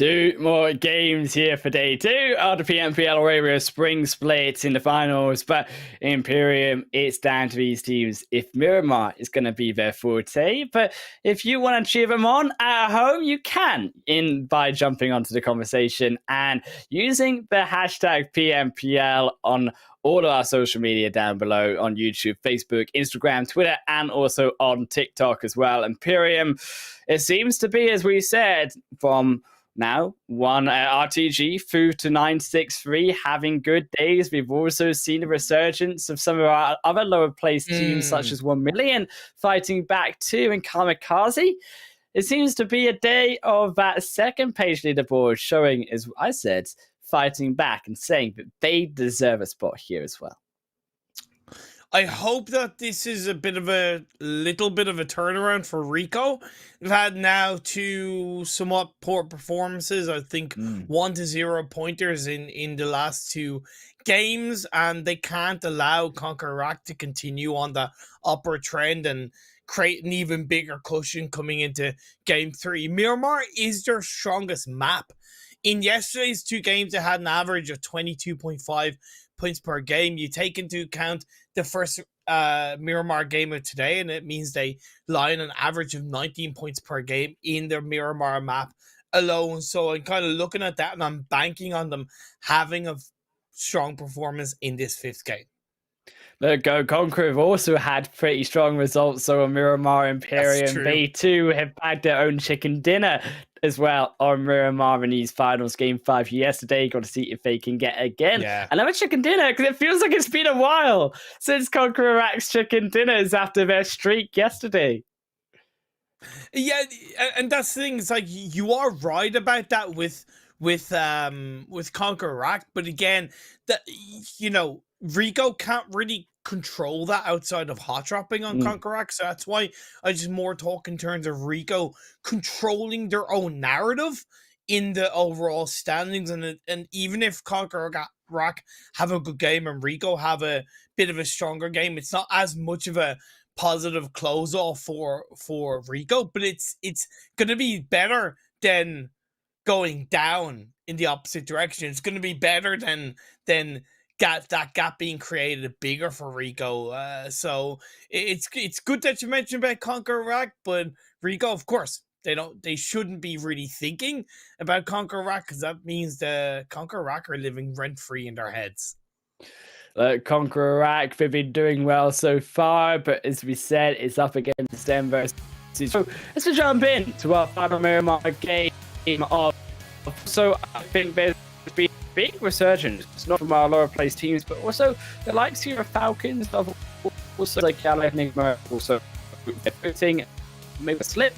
Two more games here for day two of the PMPL Arabia Spring Split in the finals. But Imperium, it's down to these teams if Miramar is going to be their forte. But if you want to cheer them on at home, you can by jumping onto the conversation and using the hashtag PMPL on all of our social media down below on YouTube, Facebook, Instagram, Twitter, and also on TikTok as well. Imperium, it seems to be, as we said, from now one RTG through to 963 having good days. We've also seen a resurgence of some of our other lower placed teams such as 1Million fighting back too, and KAMIKAZE. It seems to be a day of that second page leaderboard showing, as I said, fighting back and saying that they deserve a spot here as well. I hope that this is a little bit of a turnaround for Rico. They've had now two somewhat poor performances. I think 1-0 pointers in the last two games, and they can't allow CONQUEROR to continue on the upward trend and create an even bigger cushion coming into game 3. Miramar is their strongest map. In yesterday's two games, they had an average of 22.5 points per game. You take into account the first Miramar game of today, and it means they lie on an average of 19 points per game in their Miramar map alone. So I'm kind of looking at that, and I'm banking on them having a strong performance in this fifth game. Look, CONQUEROR have also had pretty strong results. So on Miramar, Imperium, they too have had their own chicken dinner as well on Miramar in these finals. Game 5 yesterday, got to see if they can get again another chicken dinner, because it feels like it's been a while since CONQUEROR racks chicken dinners after their streak yesterday. Yeah, and that's the thing. It's like you are right about that with CONQUEROR, but again, that Rico can't really control that outside of hot dropping on CONQUEROR, so that's why I just more talk in terms of Rico controlling their own narrative in the overall standings, and even if CONQUEROR have a good game and Rico have a bit of a stronger game, it's not as much of a positive close off for Rico, but it's gonna be better than going down in the opposite direction. It's gonna be better than that gap being created bigger for Rico. So it's good that you mentioned about CONQUEROR, but Rico, of course, they shouldn't be really thinking about CONQUEROR, because that means the CONQUEROR are living rent free in their heads. CONQUEROR, they've been doing well so far, but as we said, it's up against them versus. So let's jump in to our final Miramar game of. So I think there's been big resurgence, not from our lower place teams, but also the likes here of Falcons, but also like YaLLa, Nigma, also putting maybe a slip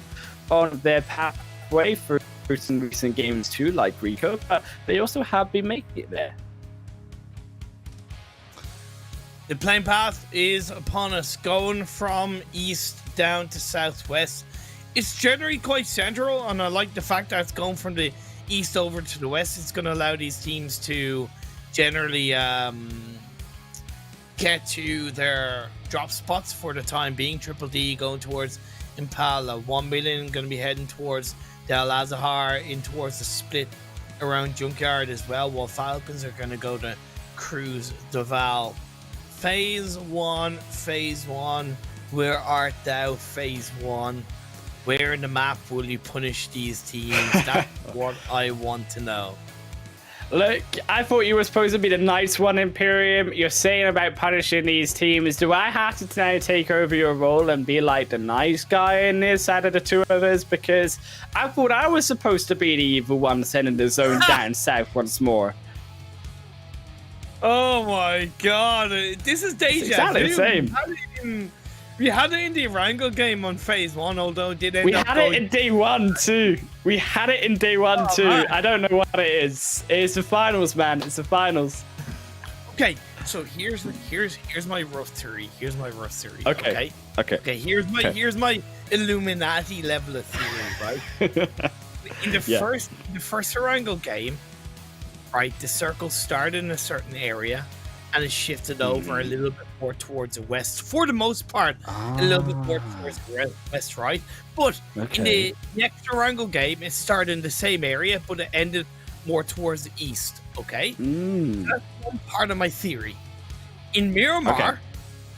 on their pathway through some recent games too, like Rico, but they also have been making it there. The playing path is upon us, going from east down to southwest. It's generally quite central, and I like the fact that it's going from the east over to the west. It's going to allow these teams to generally get to their drop spots for the time being. Triple D going towards Impala, 1Million going to be heading towards the Al-Azhar, in towards the split around Junkyard as well, while Falcons are going to go to Cruz Duval. Phase 1, where art thou, Phase 1? Where in the map will you punish these teams? That's what I want to know. Look, I thought you were supposed to be the nice one, Imperium. You're saying about punishing these teams. Do I have to now take over your role and be like the nice guy in this out of the two of us? Because I thought I was supposed to be the evil one sending the zone down south once more. Oh my god. This is deja exactly the same. We had it in the Erangel game on Phase 1, although it did end up it in day 1 too. We had it in day 1 too. Man. I don't know what it is. It's the finals, man. It's the finals. Okay, so here's my rough theory. Okay. Here's my Illuminati level of theory, right? In the first Erangel game, right, the circle started in a certain area, and it shifted over a little bit more towards the west. For the most part, a little bit more towards the west, right? But in the next Erangel game, it started in the same area, but it ended more towards the east, okay? That's one part of my theory. In Miramar,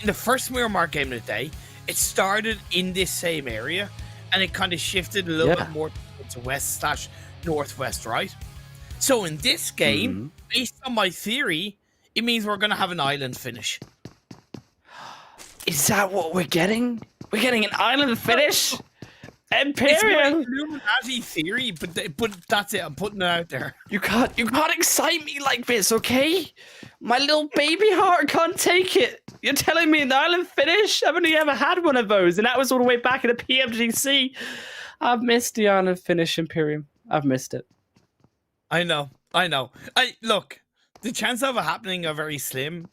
in the first Miramar game of the day, it started in this same area, and it kind of shifted a little bit more towards the west/northwest, right? So in this game, based on my theory, it means we're going to have an island finish. Is that what we're getting? We're getting an island finish? It's Imperial! my Illuminati theory, but that's it. I'm putting it out there. You can't excite me like this, okay? My little baby heart can't take it. You're telling me an island finish? I've only ever had one of those, and that was all the way back in the PMGC. I've missed the island finish, Imperium. I've missed it. I know. Look, the chances of it happening are very slim,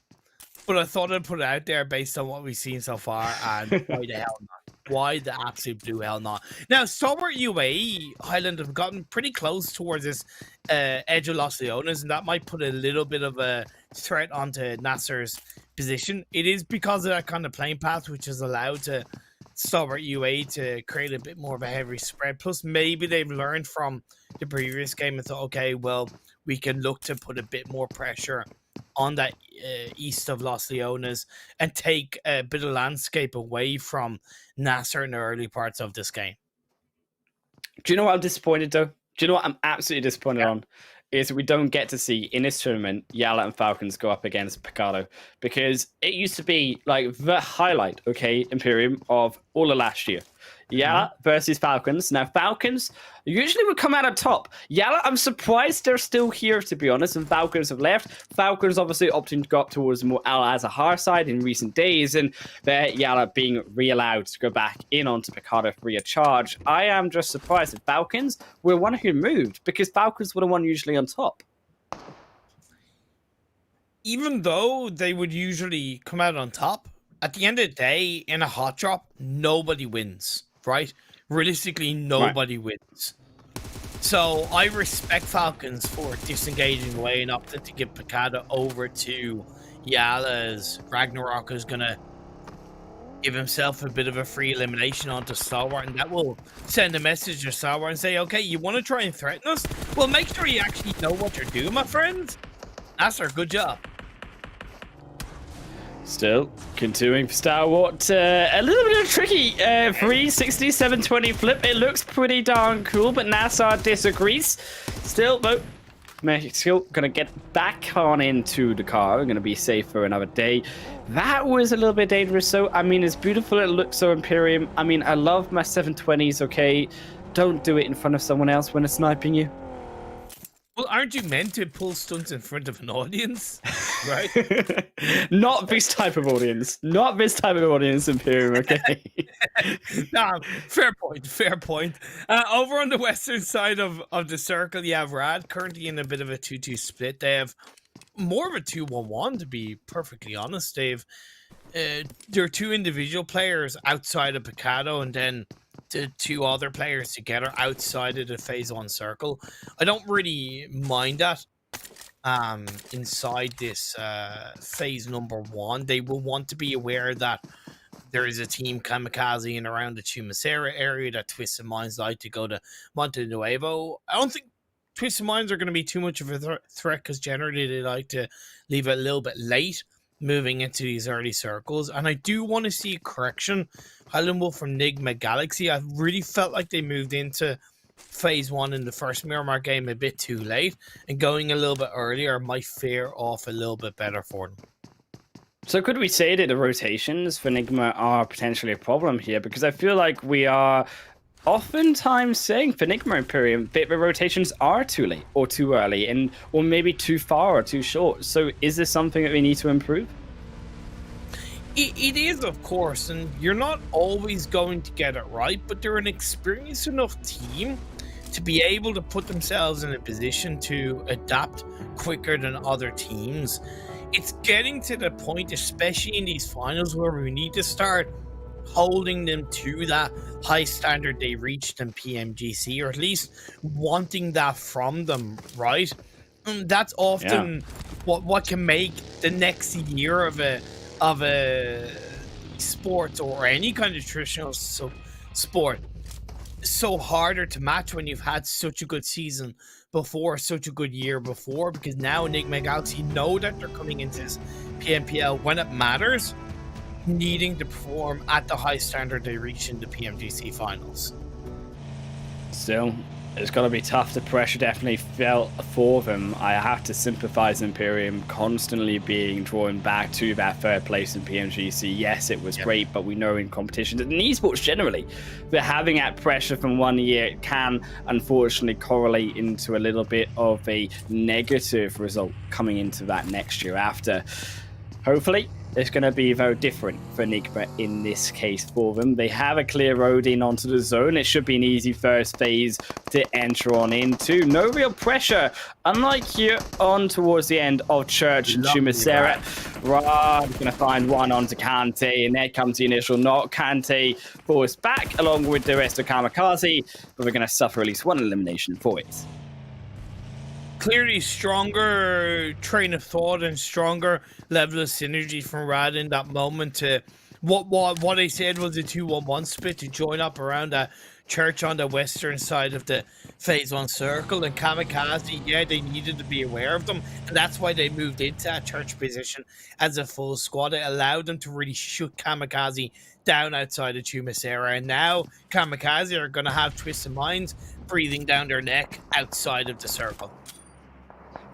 but I thought I'd put it out there based on what we've seen so far, and why the hell not? Why the absolute blue hell not? Now, Stalwart UAE, Highland have gotten pretty close towards this edge of Los Leones, and that might put a little bit of a threat onto NASR's position. It is because of that kind of playing path, which has allowed to Stalwart UAE to create a bit more of a heavy spread. Plus, maybe they've learned from the previous game and thought, okay, well, we can look to put a bit more pressure on that east of Los Leones and take a bit of landscape away from NASR in the early parts of this game. Do you know what I'm disappointed, though? Do you know what I'm absolutely disappointed on? Is we don't get to see in this tournament YaLLa and Falcons go up against Picado, because it used to be like the highlight, okay, Imperium, of all of last year. YaLLa versus Falcons. Now, Falcons usually would come out on top. YaLLa, I'm surprised they're still here, to be honest, and Falcons have left. Falcons obviously opting to go up towards more Al-Azhar side in recent days, and YaLLa being re-allowed to go back in onto Picado free of charge. I am just surprised that Falcons were one who moved, because Falcons were the one usually on top. Even though they would usually come out on top, at the end of the day, in a hot drop, nobody wins, right? Realistically, nobody wins. So I respect Falcons for disengaging away and opting to give Picado over to YaLLa's Ragnarok, is going to give himself a bit of a free elimination onto Stalwart, and that will send a message to Stalwart and say, okay, you want to try and threaten us? Well, make sure you actually know what you're doing, my friend. That's our good job. Still continuing for Stalwart, a little bit of tricky 360 720 flip. It looks pretty darn cool, but NASR disagrees. Still, though, still gonna get back on into the car. We're gonna be safe for another day. That was a little bit dangerous. So I mean, as beautiful as it looks, so Imperium. I mean, I love my 720s. Okay, don't do it in front of someone else when they're sniping you. Well, aren't you meant to pull stunts in front of an audience? Right? Not this type of audience. Not this type of audience, Imperium, okay? No, fair point. Over on the western side of the circle, you have Rad, currently in a bit of a 2-2 split. They have more of a 2-1-1, to be perfectly honest. There are two individual players outside of Picado, and then the two other players together outside of the phase 1 circle. I don't really mind that. Inside this phase number 1, they will want to be aware that there is a team KAMIKAZE in around the Chumacera area that Twisted Minds like to go to Monte Nuevo. I don't think Twisted Minds are going to be too much of a threat, because generally they like to leave it a little bit late moving into these early circles. And I do want to see a correction. Highland Wolf from Nigma Galaxy, I really felt like they moved into phase 1 in the first Miramar game a bit too late, and going a little bit earlier might fare off a little bit better for them. So could we say that the rotations for Nigma are potentially a problem here? Because I feel like we are oftentimes saying for Nigma Imperium that the rotations are too late or too early, or maybe too far or too short. So is this something that we need to improve? It is, of course, and you're not always going to get it right, but they're an experienced enough team to be able to put themselves in a position to adapt quicker than other teams. It's getting to the point, especially in these finals, where we need to start holding them to that high standard they reached in PMGC, or at least wanting that from them, right? That's often what can make the next year of a sport or any kind of traditional sport so harder to match when you've had such a good season before, such a good year before, because now Nigma Galaxy know that they're coming into this PMPL when it matters, needing to perform at the high standard they reached in the PMGC finals. Still, it's got to be tough. The pressure definitely felt for them. I have to sympathize Imperium constantly being drawn back to that third place in PMGC. Yes, it was great, but we know in competitions and in esports generally, that having that pressure from one year can unfortunately correlate into a little bit of a negative result coming into that next year after. Hopefully, it's going to be very different for Nigma in this case for them. They have a clear road in onto the zone. It should be an easy first phase to enter on into. No real pressure, unlike here on towards the end of Church and Chumisera. Rod going to find one onto Kante, and there comes the initial knock. Kante forced back along with the rest of KAMIKAZE, but we're going to suffer at least one elimination for it. Clearly stronger train of thought and stronger level of synergy from Rad in that moment to what I said was a 2-1-1 split to join up around that Church on the western side of the phase 1 circle, and KAMIKAZE, yeah, they needed to be aware of them, and that's why they moved into that Church position as a full squad. It allowed them to really shoot KAMIKAZE down outside of Chumisera, and now KAMIKAZE are going to have twisted minds breathing down their neck outside of the circle.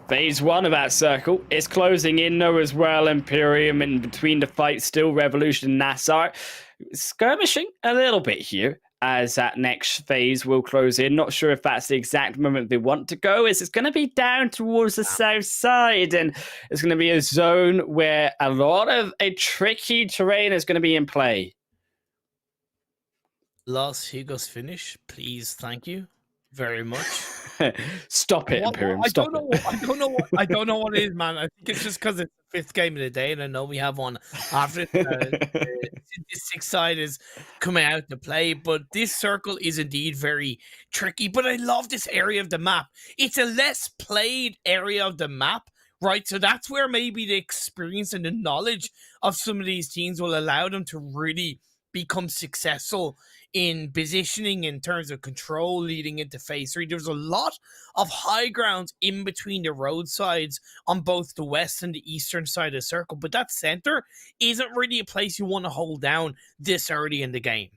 Phase 1 of that circle is closing in though as well. Imperium in between the fight, still Revolution and NASR skirmishing a little bit here as that next phase will close in. Not sure if that's the exact moment they want to go, as it's going to be down towards the south side, and it's going to be a zone where a lot of a tricky terrain is going to be in play. Los Higos finish, please, thank you very much. Stop it, Imperium. Stop it. I don't know what it is, man. I think it's just because it's the 5th game of the day, and I know we have one after the 6th side is coming out to play. But this circle is indeed very tricky. But I love this area of the map. It's a less played area of the map, right? So that's where maybe the experience and the knowledge of some of these teams will allow them to really become successful in positioning in terms of control leading into phase 3. There's a lot of high grounds in between the roadsides on both the west and the eastern side of the circle, but that center isn't really a place you want to hold down this early in the game.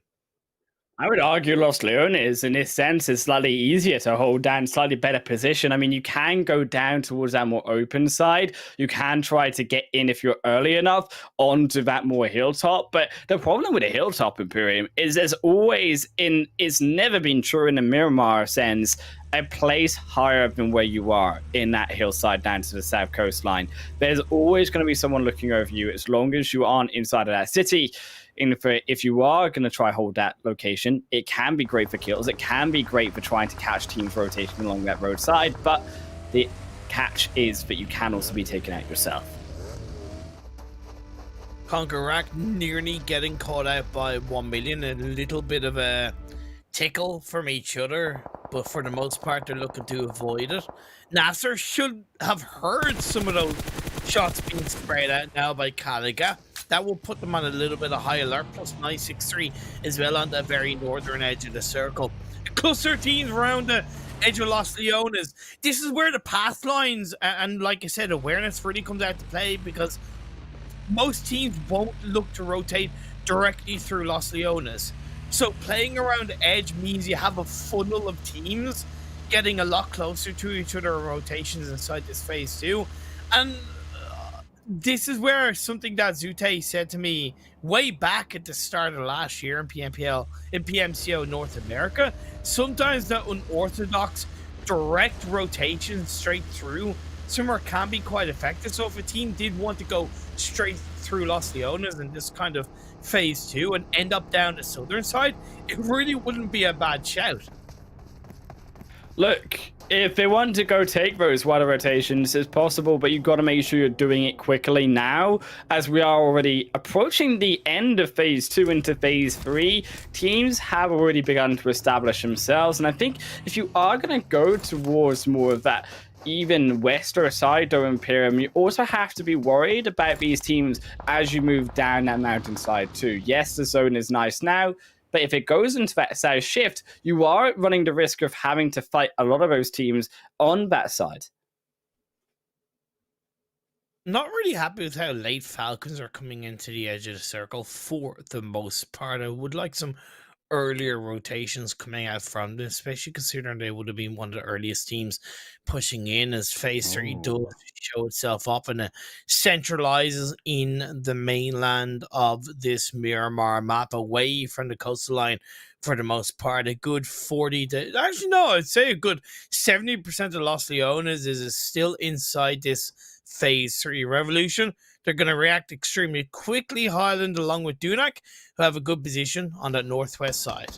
I would argue Los Leones, in this sense, is slightly easier to hold down, slightly better position. I mean, you can go down towards that more open side. You can try to get in, if you're early enough, onto that more hilltop. But the problem with a hilltop, Imperium, is there's always, it's never been true in the Miramar sense, a place higher than where you are in that hillside down to the south coastline. There's always going to be someone looking over you as long as you aren't inside of that city. If you are going to try hold that location, it can be great for kills. It can be great for trying to catch teams rotating along that roadside, but the catch is that you can also be taken out yourself. CONQUEROR nearly getting caught out by ONEMILLION, a little bit of a tickle from each other, but for the most part they're looking to avoid it. NASR should have heard some of those shots being sprayed out now by KAMIKAZE. That will put them on a little bit of high alert, plus 963 as well on the very northern edge of the circle. Cluster teams around the edge of Los Leones. This is where the path lines and like I said, awareness really comes out to play, because most teams won't look to rotate directly through Los Leones. So playing around the edge means you have a funnel of teams getting a lot closer to each other in rotations inside this phase 2. And this is where something that Zute said to me way back at the start of last year in PMCO North America. Sometimes the unorthodox direct rotation straight through somewhere can be quite effective. So if a team did want to go straight through Los Leones in this kind of phase 2 and end up down the southern side, it really wouldn't be a bad shout. Look, if they want to go take those wider rotations, it's possible, but you've got to make sure you're doing it quickly now, as we are already approaching the end of phase 2 into phase 3. Teams have already begun to establish themselves, and I think if you are going to go towards more of that even west or side though, Imperium, you also have to be worried about these teams as you move down that mountainside too. Yes, the zone is nice now, but if it goes into that south shift, you are running the risk of having to fight a lot of those teams on that side. Not really happy with how late Falcons are coming into the edge of the circle for the most part. I would like some earlier rotations coming out from them, especially considering they would have been one of the earliest teams pushing in, as Phase 3 does show itself up and it centralizes in the mainland of this Miramar map away from the coastline for the most part. A good 40 to, actually no, I'd say a good 70% of Los Leones is still inside this Phase 3 revolution. They're going to react extremely quickly, Highland along with Dunak, who have a good position on that northwest side.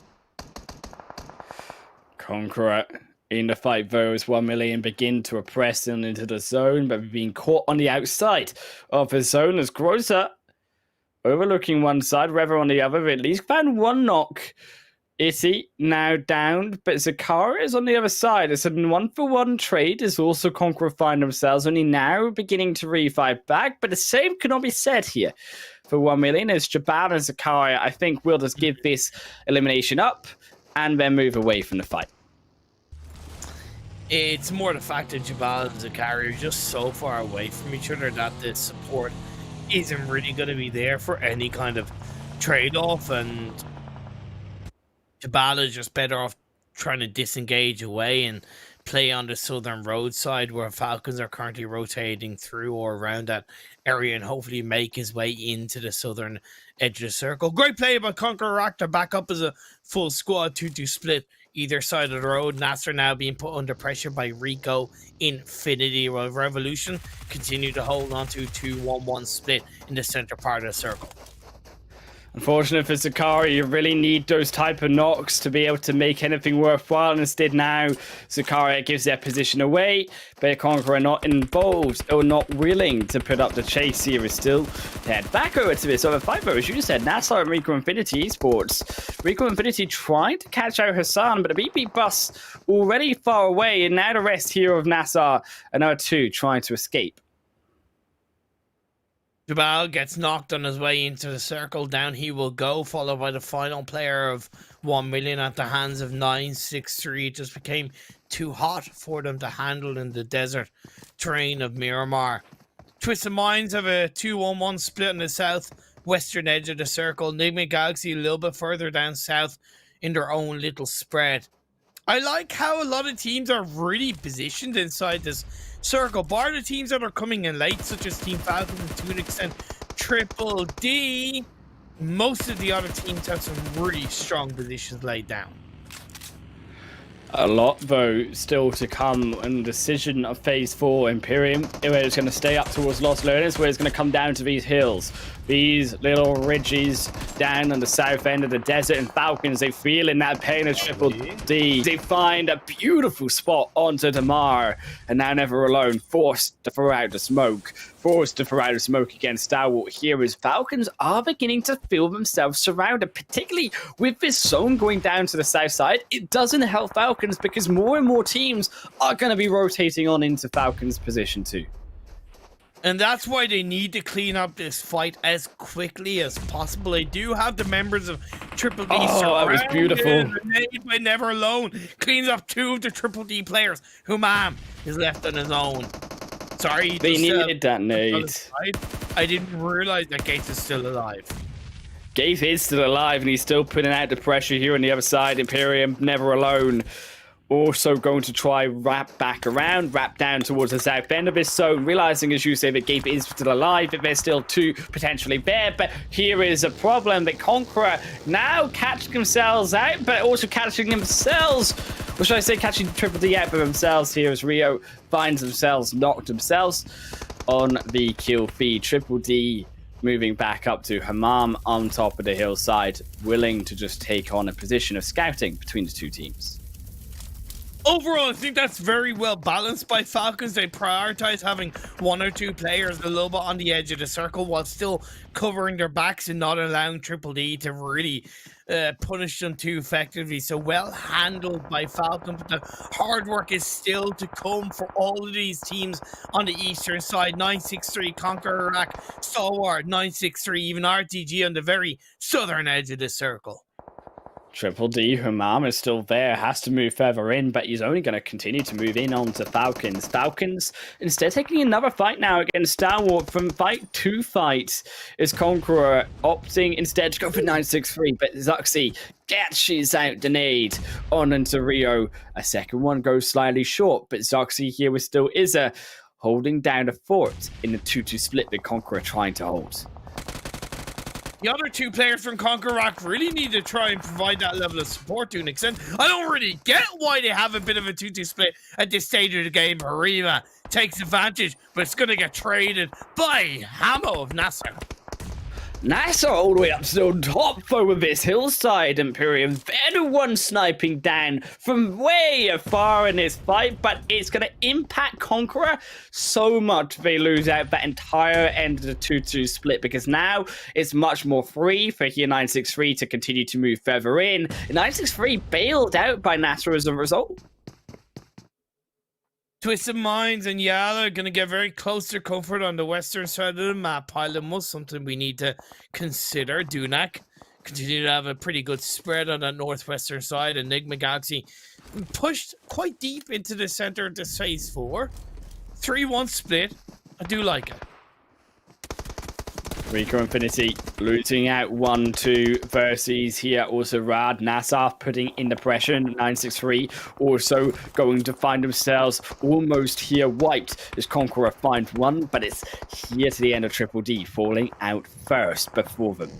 CONQUEROR in the fight though as 1million begin to press into the zone, but being caught on the outside of the zone as Grosser overlooking one side, Rever on the other. At least found one knock. Itty now downed, but Zakara is on the other side. It's a 1-for-1 trade. Is also CONQUEROR find themselves only now beginning to revive back, but the same cannot be said here for 1million as Jabal and Zakara, I think, will just give this elimination up and then move away from the fight. It's more the fact that Jabal and Zakari are just so far away from each other that the support isn't really going to be there for any kind of trade-off, and Jabal is just better off trying to disengage away and play on the southern roadside where Falcons are currently rotating through or around that area and hopefully make his way into the southern edge of the circle. Great play by CONQUEROR to back up as a full squad 2-2 split either side of the road. NASR now being put under pressure by Rico. Infinity Revolution continue to hold on to 2-1-1 split in the center part of the circle. Unfortunate for Zakari, you really need those type of knocks to be able to make anything worthwhile. Instead now, Zakari gives their position away, but CONQUEROR are not involved or not willing to put up the chase here. Is still head back over to this other fight, but as you said, NASR and Rico Infinity Esports. Rico Infinity trying to catch out Hassan, but the BP bus already far away, and now the rest here of NASR, another two trying to escape. Jabal gets knocked on his way into the circle. Down he will go, followed by the final player of 1million at the hands of 963. It just became too hot for them to handle in the desert terrain of Miramar. Twisted Minds have a 2-1-1 split on the southwestern edge of the circle. Nigma Galaxy a little bit further down south in their own little spread. I like how a lot of teams are really positioned inside this circle, bar the teams that are coming in late, such as Team Falcons and to an extent Triple D. Most of the other teams have some really strong positions laid down. A lot, though, still to come in the decision of Phase 4 Imperium, where it's going to stay up towards Los Leones, where it's going to come down to these hills. These little ridges down on the south end of the desert, and Falcons, they feel in that pain of Triple D. They find a beautiful spot onto Damar, and now Never Alone, forced to throw out the smoke. Forced to throw out the smoke against Stalwart here as Falcons are beginning to feel themselves surrounded, particularly with this zone going down to the south side. It doesn't help Falcons because more and more teams are going to be rotating on into Falcons' position too. And that's why they need to clean up this fight as quickly as possible. They do have the members of Triple D that was beautiful. By Never Alone cleans up two of the Triple D players. Humam is left on his own. Sorry, they needed that nade. I didn't realize that Gates is still alive. Gates is still alive, and he's still putting out the pressure here on the other side. Imperium, Never Alone, also going to try wrap back around, wrap down towards the south end of this zone, realizing, as you say, that Gape is still alive, that there's still two potentially there. But here is a problem that CONQUEROR now catching themselves out, but also catching themselves, or should I say catching Triple D out for themselves here as Rio finds themselves knocked themselves on the kill feed. Triple D moving back up to Hammam on top of the hillside, willing to just take on a position of scouting between the two teams. Overall, I think that's very well balanced by Falcons. They prioritize having 1 or 2 players a little bit on the edge of the circle while still covering their backs and not allowing Triple D to really punish them too effectively. So well handled by Falcon, but the hard work is still to come for all of these teams on the eastern side. 963, CONQUEROR, Iraq, Stalwart, 963, even RTG on the very southern edge of the circle. Triple D, Humam is still there, has to move further in, but he's only going to continue to move in onto Falcons. Falcons instead taking another fight now against Stalwart. From fight to fight is CONQUEROR opting instead to go for 963, but Zuxi catches out the nade on into Rio. A second one goes slightly short, but Zuxi here with still Izza holding down the fort in the 2-2 split that CONQUEROR trying to hold. The other 2 players from CONQUEROR really need to try and provide that level of support to an extent. I don't really get why they have a bit of a 2-2 split at this stage of the game. Harima takes advantage, but it's going to get traded by Hamo of NASR. NASR all the way up to the top though with this hillside Imperium. They're the one sniping down from way afar in this fight, but it's going to impact CONQUEROR so much they lose out that entire end of the 2-2 split, because now it's much more free for here 963 to continue to move further in. 963 bailed out by NASR as a result. Twisted Minds and YaLLa are going to get very close to comfort on the western side of the map. Highland was something we need to consider. Dunak continue to have a pretty good spread on the northwestern side, and Nigma Galaxy pushed quite deep into the center of this phase 4. 3-1 split. I do like it. Rico Infinity losing out 1-2 versus here also Rad. NASR putting in the pressure. 963 also going to find themselves almost here wiped as CONQUEROR finds one, but it's here to the end of Triple D falling out first before them.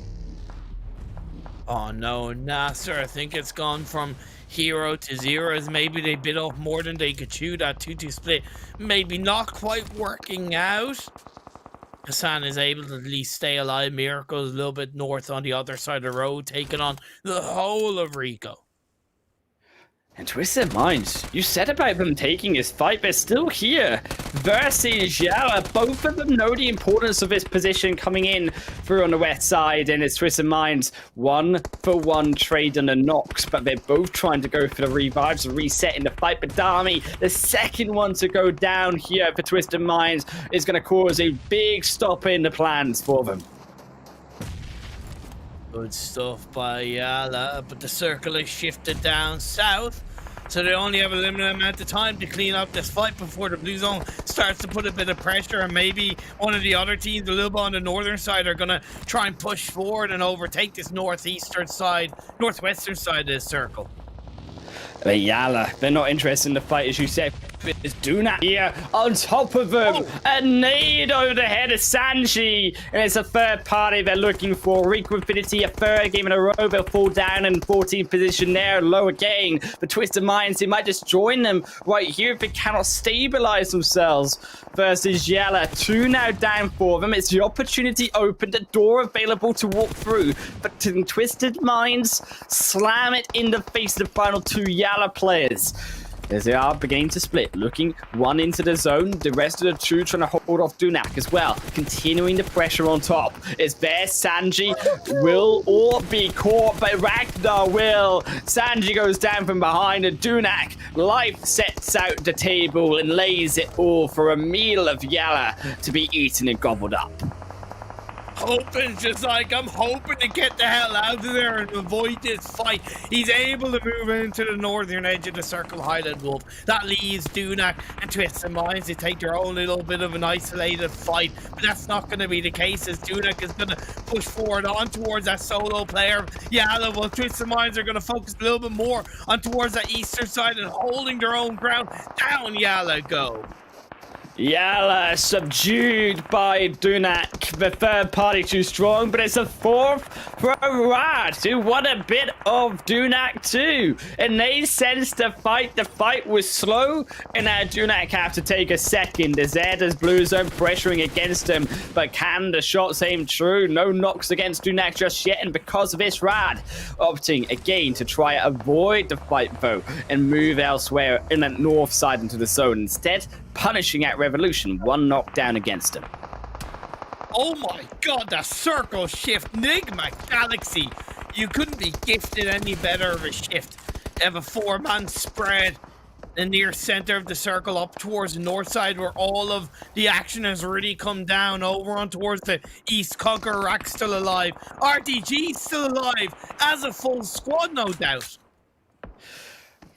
Oh no, NASR, I think it's gone from hero to zero as maybe they bit off more than they could chew. That 2-2 split maybe not quite working out. Hassan is able to at least stay alive. Miracle's a little bit north on the other side of the road, taking on the whole of Rico. And Twisted Minds, you said about them taking his fight, they're still here versus YaLLa. Both of them know the importance of this position coming in through on the west side, and it's Twisted Minds 1-for-1 trade on the knocks, but they're both trying to go for the revives, reset in the fight. But Dami, the second one to go down here for Twisted Minds, is going to cause a big stop in the plans for them. Good stuff by YaLLa, but the circle is shifted down south, so they only have a limited amount of time to clean up this fight before the blue zone starts to put a bit of pressure, and maybe one of the other teams a little bit on the northern side are going to try and push forward and overtake this northwestern side of this circle. But YaLLa, they're not interested in the fight, as you said. It's Dunak here on top of them. Oh. A nade over the head of Sanji. And it's a third party they're looking for. Rico Infinity, a third game in a row. They'll fall down in 14th position there. Lower gain. But Twisted Minds, they might just join them right here if they cannot stabilize themselves. Versus YaLLa. 2 now down for them. It's the opportunity open. The door available to walk through. But Twisted Minds slam it in the face of the final 2 YaLLa players. As they are beginning to split, looking one into the zone, the rest of the 2 trying to hold off Dunak as well, continuing the pressure on top. Is there Sanji will all be caught, but Ragnar will. Sanji goes down from behind, and Dunak life sets out the table and lays it all for a meal of YaLLa to be eaten and gobbled up. Hoping, just like I'm hoping to get the hell out of there and avoid this fight. He's able to move into the northern edge of the circle, Highland Wolf. That leaves Dunak and Twisted Minds to take their own little bit of an isolated fight, but that's not going to be the case, as Dunak is going to push forward on towards that solo player. YaLLa, well, Twisted Minds are going to focus a little bit more on towards that eastern side and holding their own ground. Down YaLLa go. YaLLa subdued by Dunak. The third party too strong, but it's a fourth from Rad, who won a bit of Dunak too. And they sensed the fight. The fight was slow, and now Dunak have to take a second. The Zed's blue zone pressuring against him, but can the shots aim true? No knocks against Dunak just yet, and because of this, Rad opting again to try avoid the fight though and move elsewhere in the north side into the zone instead. Punishing at Revolution, one knockdown against him. Oh my god, the circle shift, Nigma Galaxy. You couldn't be gifted any better of a shift. They have a 4-man spread in the near center of the circle up towards the north side where all of the action has really come down over on towards the east. CONQUEROR still alive. RTG still alive as a full squad, no doubt.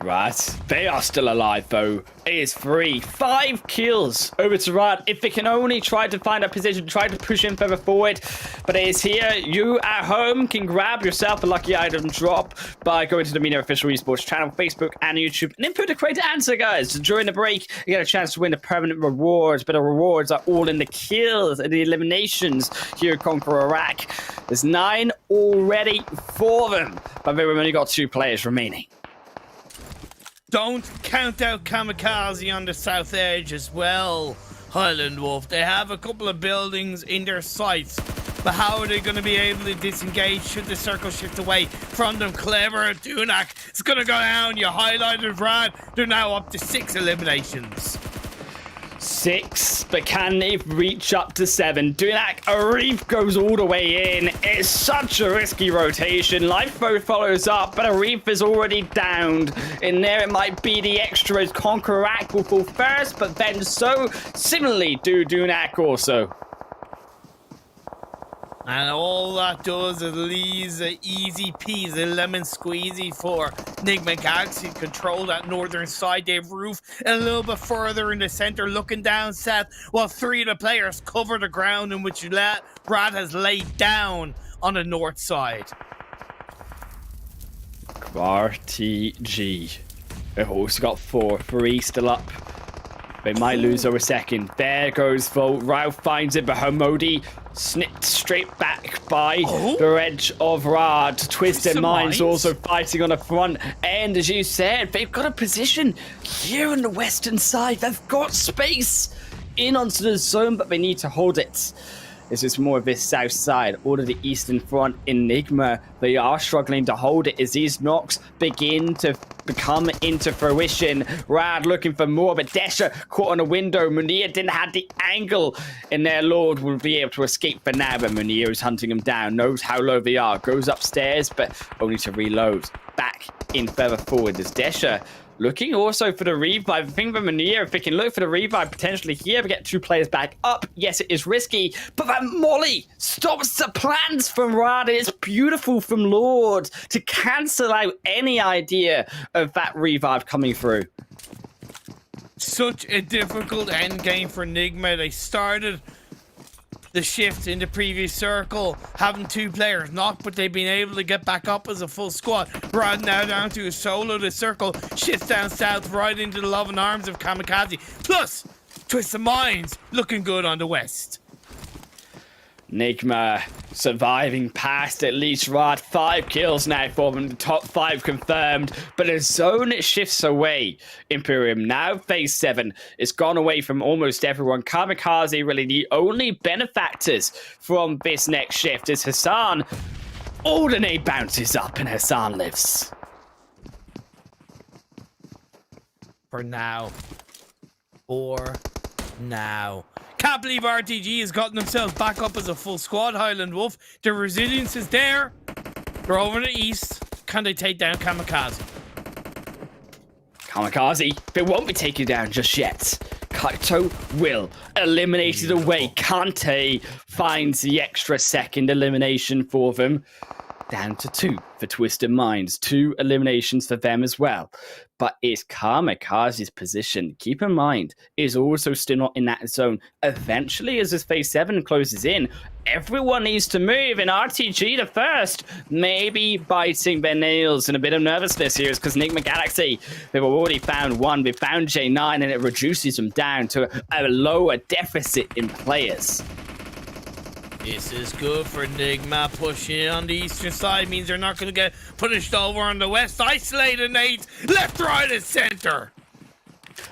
Right, they are still alive though. It is 5 kills over to Rad. If they can only try to find a position, try to push him further forward. But it is here. You at home can grab yourself a lucky item drop by going to the Mina Official Esports channel, Facebook and YouTube, and input the correct answer, guys. During the break, you get a chance to win the permanent rewards, but the rewards are all in the kills and the eliminations here at CONQUEROR. There's 9 already for them, but they've only got 2 players remaining. Don't count out KAMIKAZE on the south edge as well, Highland Wolf. They have a couple of buildings in their sights, but how are they going to be able to disengage should the circle shift away from them? Clever Dunak. It's going to go down. You highlighted Rad. They're now up to 6 eliminations. 6, but can they reach up to 7? Dunak, Arif goes all the way in. It's such a risky rotation. Lifeboat follows up, but Arif is already downed. In there, it might be the extras. CONQUEROR will fall first, but then so similarly do Dunak also. And all that does is leaves an easy peasy lemon squeezy for Nigma Galaxy to control that northern side. They have Roof a little bit further in the center, looking down south, while 3 of the players cover the ground in which Rad has laid down on the north side. RTG. They've also got 3 still up. They might lose over a second. There goes Volt. Ralph finds it, but Hamodi snipped straight back by the edge of Rad. Twisted Minds also fighting on the front end. As you said, they've got a position here on the western side. They've got space in onto the zone, but they need to hold it. This is more of this south side, all of the eastern front. Enigma, they are struggling to hold it as these knocks begin to come into fruition. Rad looking for more, but Desha caught on a window. Munir didn't have the angle, and their lord will be able to escape for now, but Munir is hunting him down, knows how low they are, goes upstairs, but only to reload. Back in further forward as Desha looking also for the revive. I think the Munir, if they can look for the revive potentially here, we get 2 players back up. Yes, it is risky, but that Molly stops the plans from Rad. It's beautiful from Lord to cancel out any idea of that revive coming through. Such a difficult end game for Nigma. They started the shift in the previous circle, having 2 players knocked, but they've been able to get back up as a full squad. Rad now down to a solo. The circle shifts down south right into the loving arms of KAMIKAZE. Plus, Twisted Minds looking good on the west. Nigma surviving past at least Rad. 5 kills now for them, the top 5 confirmed, but the zone shifts away. Imperium now phase 7. It's gone away from almost everyone. KAMIKAZE really the only benefactors from this next shift is Hassan. Aldenay bounces up and Hassan lives. For now. Can't believe RTG has gotten themselves back up as a full squad, Highland Wolf. The resilience is there. They're over in the east. Can they take down KAMIKAZE? KAMIKAZE, they won't be taken down just yet. Kaito will eliminate it away. Kante finds the extra second elimination for them. down to 2 for Twisted Minds. 2 eliminations for them as well. But it's KAMIKAZE's position, keep in mind, is also still not in that zone. Eventually, as this phase 7 closes in, everyone needs to move, and RTG the first, maybe biting their nails. And a bit of nervousness here is because Nigma Galaxy, they've already found 1, they've found J9, and it reduces them down to a lower deficit in players. This is good for Nigma. Pushing on the eastern side means they're not going to get punished over on the west. Isolated nades, left, right, and center.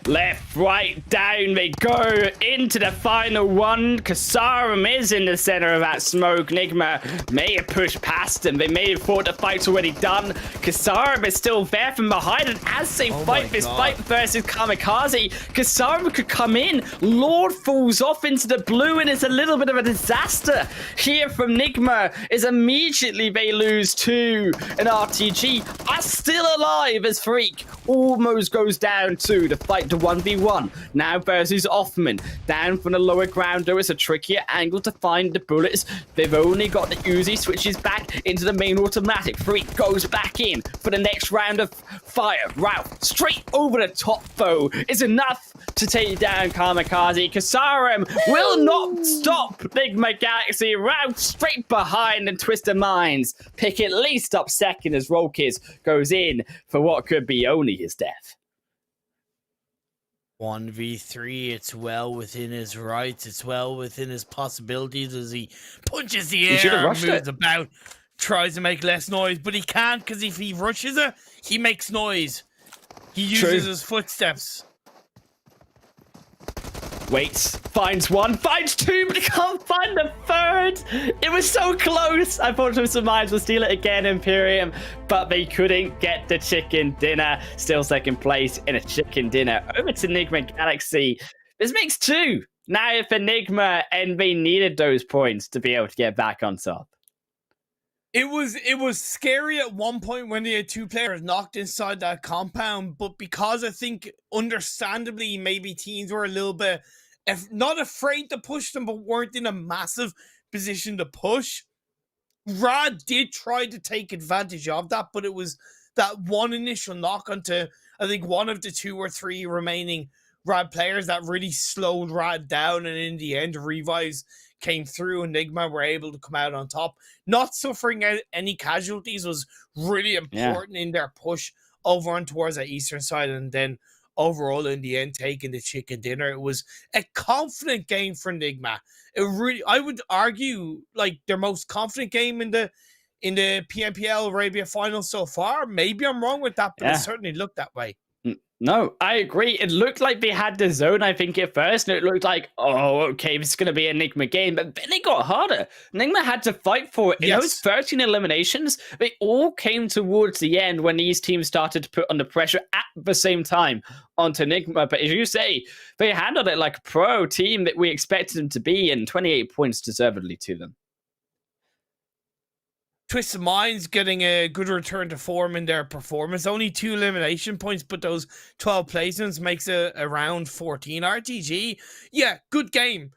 Left, right, down they go into the final one. Kasarum is in the center of that smoke. Nigma may have pushed past them. They may have thought the fight's already done. Kasarum is still there from behind, and as they fight this fight versus KAMIKAZE, Kasarum could come in. Lord falls off into the blue, and it's a little bit of a disaster here from Nigma. Is immediately they lose 2, and RTG are still alive as Freak almost goes down to the fight to 1v1. Now versus Offman. Down from the lower ground, though, it's a trickier angle to find the bullets. They've only got the Uzi, switches back into the main automatic. Freak goes back in for the next round of fire. Ralph, straight over the top, though, is enough to take down KAMIKAZE. Kasarum will not stop Nigma Galaxy. Ralph straight behind, and Twisted Minds pick at least up second as Rolkiz goes in for what could be only his death. 1v3, it's well within his rights, it's well within his possibilities as he punches the air, moves about, tries to make less noise, but he can't, because if he rushes it, he makes noise. He uses his footsteps. Waits, finds 1, finds 2, but he can't find the 3rd. It was so close. I thought Twisted Minds would steal it again, Imperium, but they couldn't get the chicken dinner. Still second place in a chicken dinner. Over to Nigma Galaxy. This makes 2 now for Nigma, and they needed those points to be able to get back on top. It was scary at one point when they had 2 players knocked inside that compound, but because I think understandably maybe teams were a little bit not afraid to push them, but weren't in a massive position to push. Rad did try to take advantage of that, but it was that one initial knock onto, I think, one of the 2 or 3 remaining Rad players that really slowed Rad down, and in the end, revives came through and Nigma were able to come out on top. Not suffering any casualties was really important in their push over on towards that eastern side, and then overall in the end taking the chicken dinner. It was a confident game for Nigma. It really, I would argue, like their most confident game in the PMPL Arabia Finals so far. Maybe I'm wrong with that, but it certainly looked that way. No, I agree. It looked like they had the zone, I think, at first, and it looked like, oh, okay, this is going to be a Nigma game, but then it got harder. Nigma had to fight for it. In those 13 eliminations, they all came towards the end when these teams started to put under pressure at the same time onto Nigma. But as you say, they handled it like a pro team that we expected them to be, and 28 points deservedly to them. Twisted Minds getting a good return to form in their performance. Only 2 elimination points, but those 12 placements makes it around 14. RTG, yeah, good game.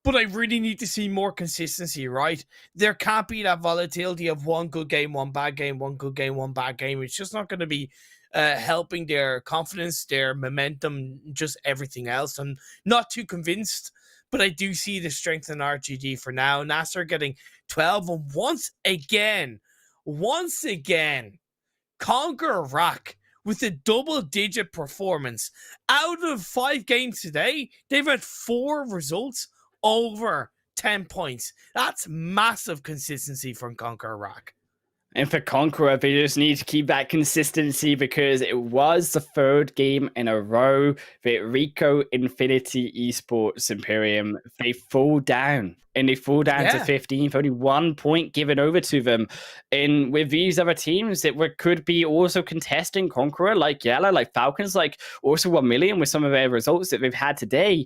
But I really need to see more consistency, right? There can't be that volatility of 1 good game, 1 bad game, 1 good game, 1 bad game. It's just not going to be helping their confidence, their momentum, just everything else. I'm not too convinced, but I do see the strength in RTG for now. NASR getting 12, and once again, CONQUEROR with a double-digit performance. Out of 5 games today, they've had 4 results over 10 points. That's massive consistency from CONQUEROR. And for CONQUEROR, they just need to keep that consistency, because it was the 3rd game in a row that Rico, Infinity Esports, Imperium, they fall down. And they fall down to 15th, only 1 point given over to them. And with these other teams that could be also contesting CONQUEROR, like YaLLa, like Falcons, like also ONEMILLION with some of their results that they've had today,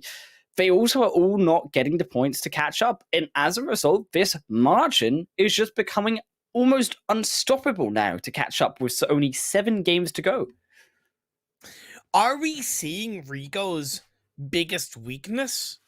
they also are all not getting the points to catch up. And as a result, this margin is just becoming almost unstoppable now to catch up with only 7 games to go. Are we seeing Rico's biggest weakness?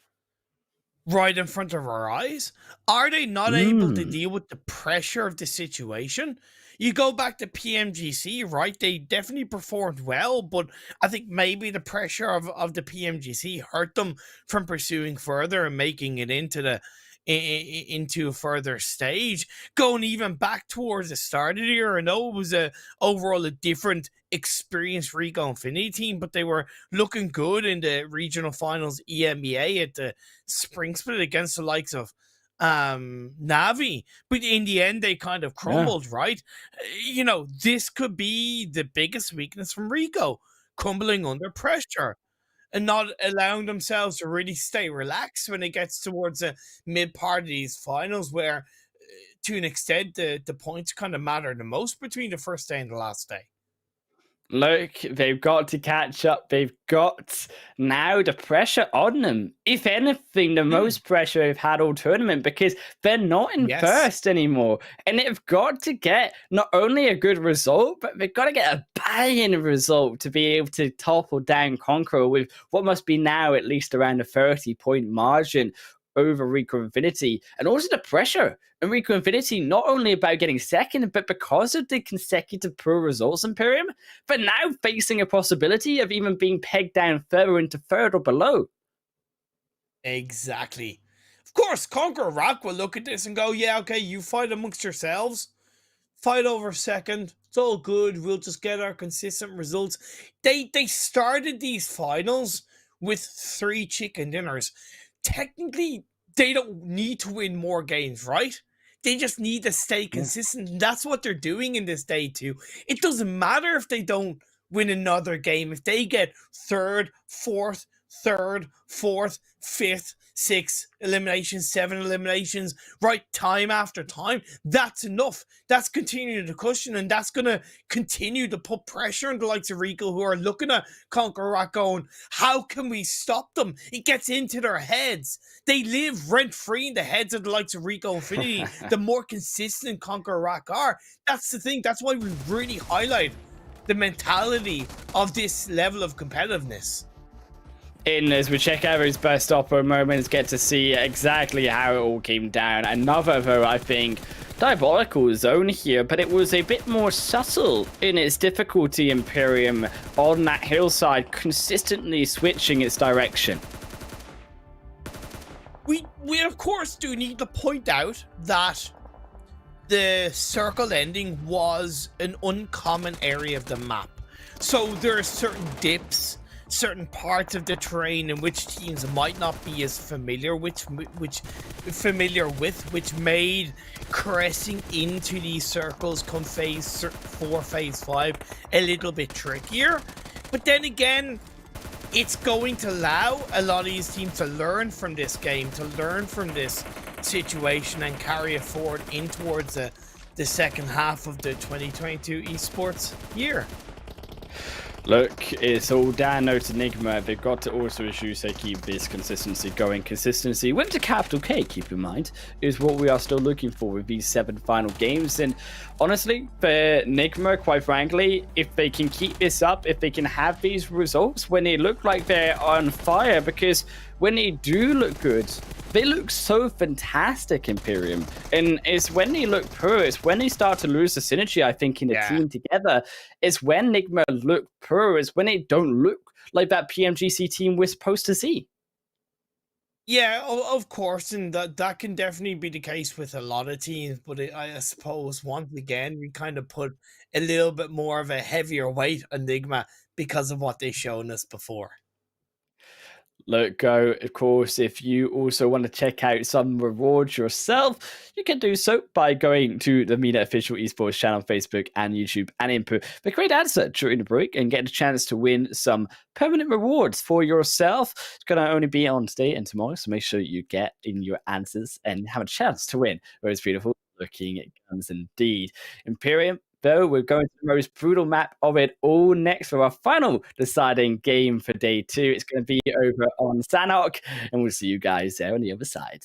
right in front of our eyes? Are they not able to deal with the pressure of the situation? You go back to PMGC, right? They definitely performed well, but I think maybe the pressure of the PMGC hurt them from pursuing further and making it into the into a further stage. Going even back towards the start of the year, I know it was overall a different experienced Rico Infinity team, but they were looking good in the regional finals EMEA at the spring split against the likes of Navi, but in the end they kind of crumbled, right? You know, this could be the biggest weakness from Rico, crumbling under pressure and not allowing themselves to really stay relaxed when it gets towards the mid part of these finals, where to an extent the points kind of matter the most between the first day and the last day. Look, they've got to catch up. They've got now the pressure on them. If anything, the most pressure they've had all tournament, because they're not in first anymore. And they've got to get not only a good result, but they've got to get a banging result to be able to topple down CONQUEROR with what must be now at least around a 30-point margin over Rico Infinity. And also the pressure and Rico Infinity, not only about getting second, but because of the consecutive poor results in Imperium, but now facing a possibility of even being pegged down further into third or below. Exactly. Of course, CONQUEROR Rock will look at this and go, yeah, okay, you fight amongst yourselves. Fight over second. It's all good. We'll just get our consistent results. They started these finals with 3 chicken dinners. Technically, they don't need to win more games, right? They just need to stay consistent. And that's what they're doing in this day 2. It doesn't matter if they don't win another game. If they get third, fourth, 5th, 6 eliminations, 7 eliminations, right, time after time, that's enough. That's continuing the cushion, and that's going to continue to put pressure on the likes of Rico, who are looking at CONQUEROR Rock going, how can we stop them? It gets into their heads. They live rent-free in the heads of the likes of Rico Infinity. The more consistent CONQUEROR Rock are, that's the thing. That's why we really highlight the mentality of this level of competitiveness. In as we check out his best opera moments, get to see exactly how it all came down. Another, though, I think, diabolical zone here, but it was a bit more subtle in its difficulty. Imperium on that hillside, consistently switching its direction. We of course do need to point out that the circle ending was an uncommon area of the map. So there are certain dips, certain parts of the terrain in which teams might not be as familiar with, which made caressing into these circles come phase 4, phase 5 a little bit trickier. But then again, it's going to allow a lot of these teams to learn from this game, to learn from this situation and carry it forward in towards the second half of the 2022 esports year. Look, it's all down now to Nigma. They've got to also, as you say, keep this consistency going. Consistency with the capital K, keep in mind, is what we are still looking for with these 7 final games. And honestly, for Nigma, quite frankly, if they can keep this up, if they can have these results when they look like they're on fire, because when they do look good, they look so fantastic, Imperium. And it's when they look poor, it's when they start to lose the synergy, I think, in the team together. It's when Nigma look poor, it's when they don't look like that PMGC team we're supposed to see. Yeah, of course, and that can definitely be the case with a lot of teams, but I suppose, once again, we kind of put a little bit more of a heavier weight on Nigma because of what they've shown us before. Look, Go, of course, if you also want to check out some rewards yourself, you can do so by going to the MENA Official Esports channel on Facebook and YouTube and input the great answer during the break and get a chance to win some permanent rewards for yourself. It's going to only be on today and tomorrow, so make sure you get in your answers and have a chance to win those beautiful looking guns indeed. Imperium, though, we're going to the most brutal map of it all next for our final deciding game for day 2. It's going to be over on Sanhok, and we'll see you guys there on the other side.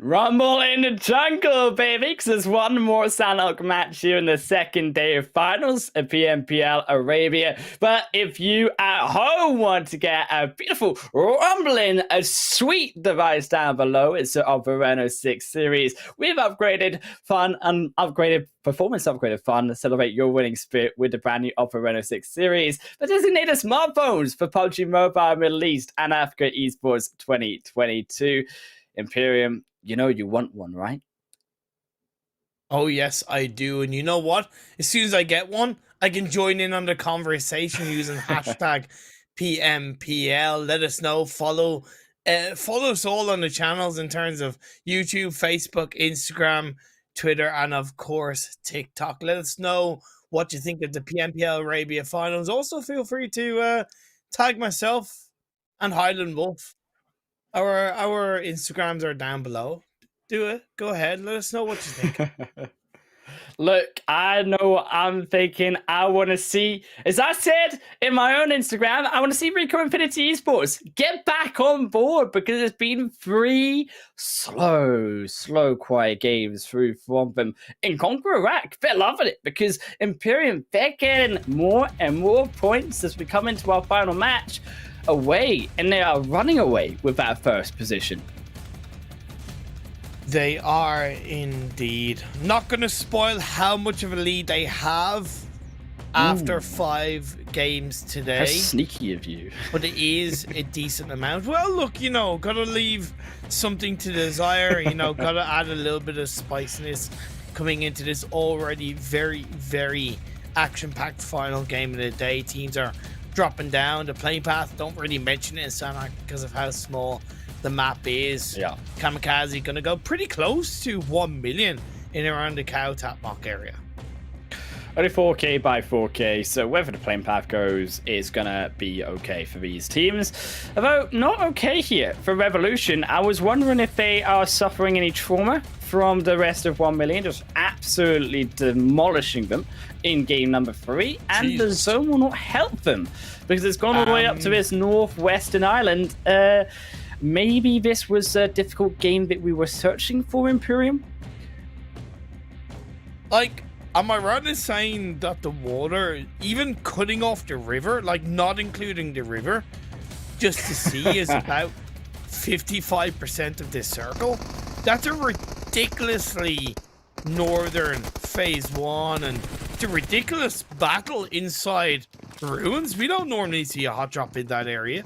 Rumble in the jungle, baby, because there's one more Sanhok match here in the second day of finals at PMPL Arabia. But if you at home want to get a beautiful rumbling, a sweet device down below, it's the Opera Reno 6 series. We've upgraded fun and upgraded performance, upgraded fun to celebrate your winning spirit with the brand new Opera Reno 6 series. The designated smartphones for PUBG Mobile Middle East and Africa Esports 2022. Imperium, you know you want one, right? Oh, yes, I do. And you know what? As soon as I get one, I can join in on the conversation using hashtag PMPL. Let us know. Follow us all on the channels in terms of YouTube, Facebook, Instagram, Twitter, and of course, TikTok. Let us know what you think of the PMPL Arabia Finals. Also, feel free to tag myself and Highland Wolf. Our Instagrams are down below. Do it. Go ahead. Let us know what you think. Look, I know what I'm thinking. I want to see, as I said in my own Instagram, I want to see Rico Infinity Esports get back on board, because it's been 3 slow, quiet games through from them in CONQUEROR rack. They're loving it, because Imperium, they're getting more and more points as we come into our final match away, and they are running away with that first position. They are indeed. Not going to spoil how much of a lead they have after 5 games today. How sneaky of you. But it is a decent amount. Well, look, you know, got to leave something to desire. You know, got to add a little bit of spiciness coming into this already very action-packed final game of the day. Teams are dropping down. The playing path, don't really mention it in Sanhok because of how small the map is. Yeah. KAMIKAZE gonna go pretty close to 1 million in around the cow tap mock area. Only 4K by 4K, so wherever the playing path goes is gonna be okay for these teams. Although not okay here for Revolution. I was wondering if they are suffering any trauma from the rest of 1 million, just absolutely demolishing them in game number 3, and Jesus. the zone will not help them because it's gone all the way up to this northwestern island. Maybe this was a difficult game that we were searching for, Imperium? Like, am I right in saying that the water, even cutting off the river, like not including the river, just to see is about 55% of this circle? That's a ridiculously northern phase 1, and it's a ridiculous battle inside ruins. We don't normally see a hot drop in that area.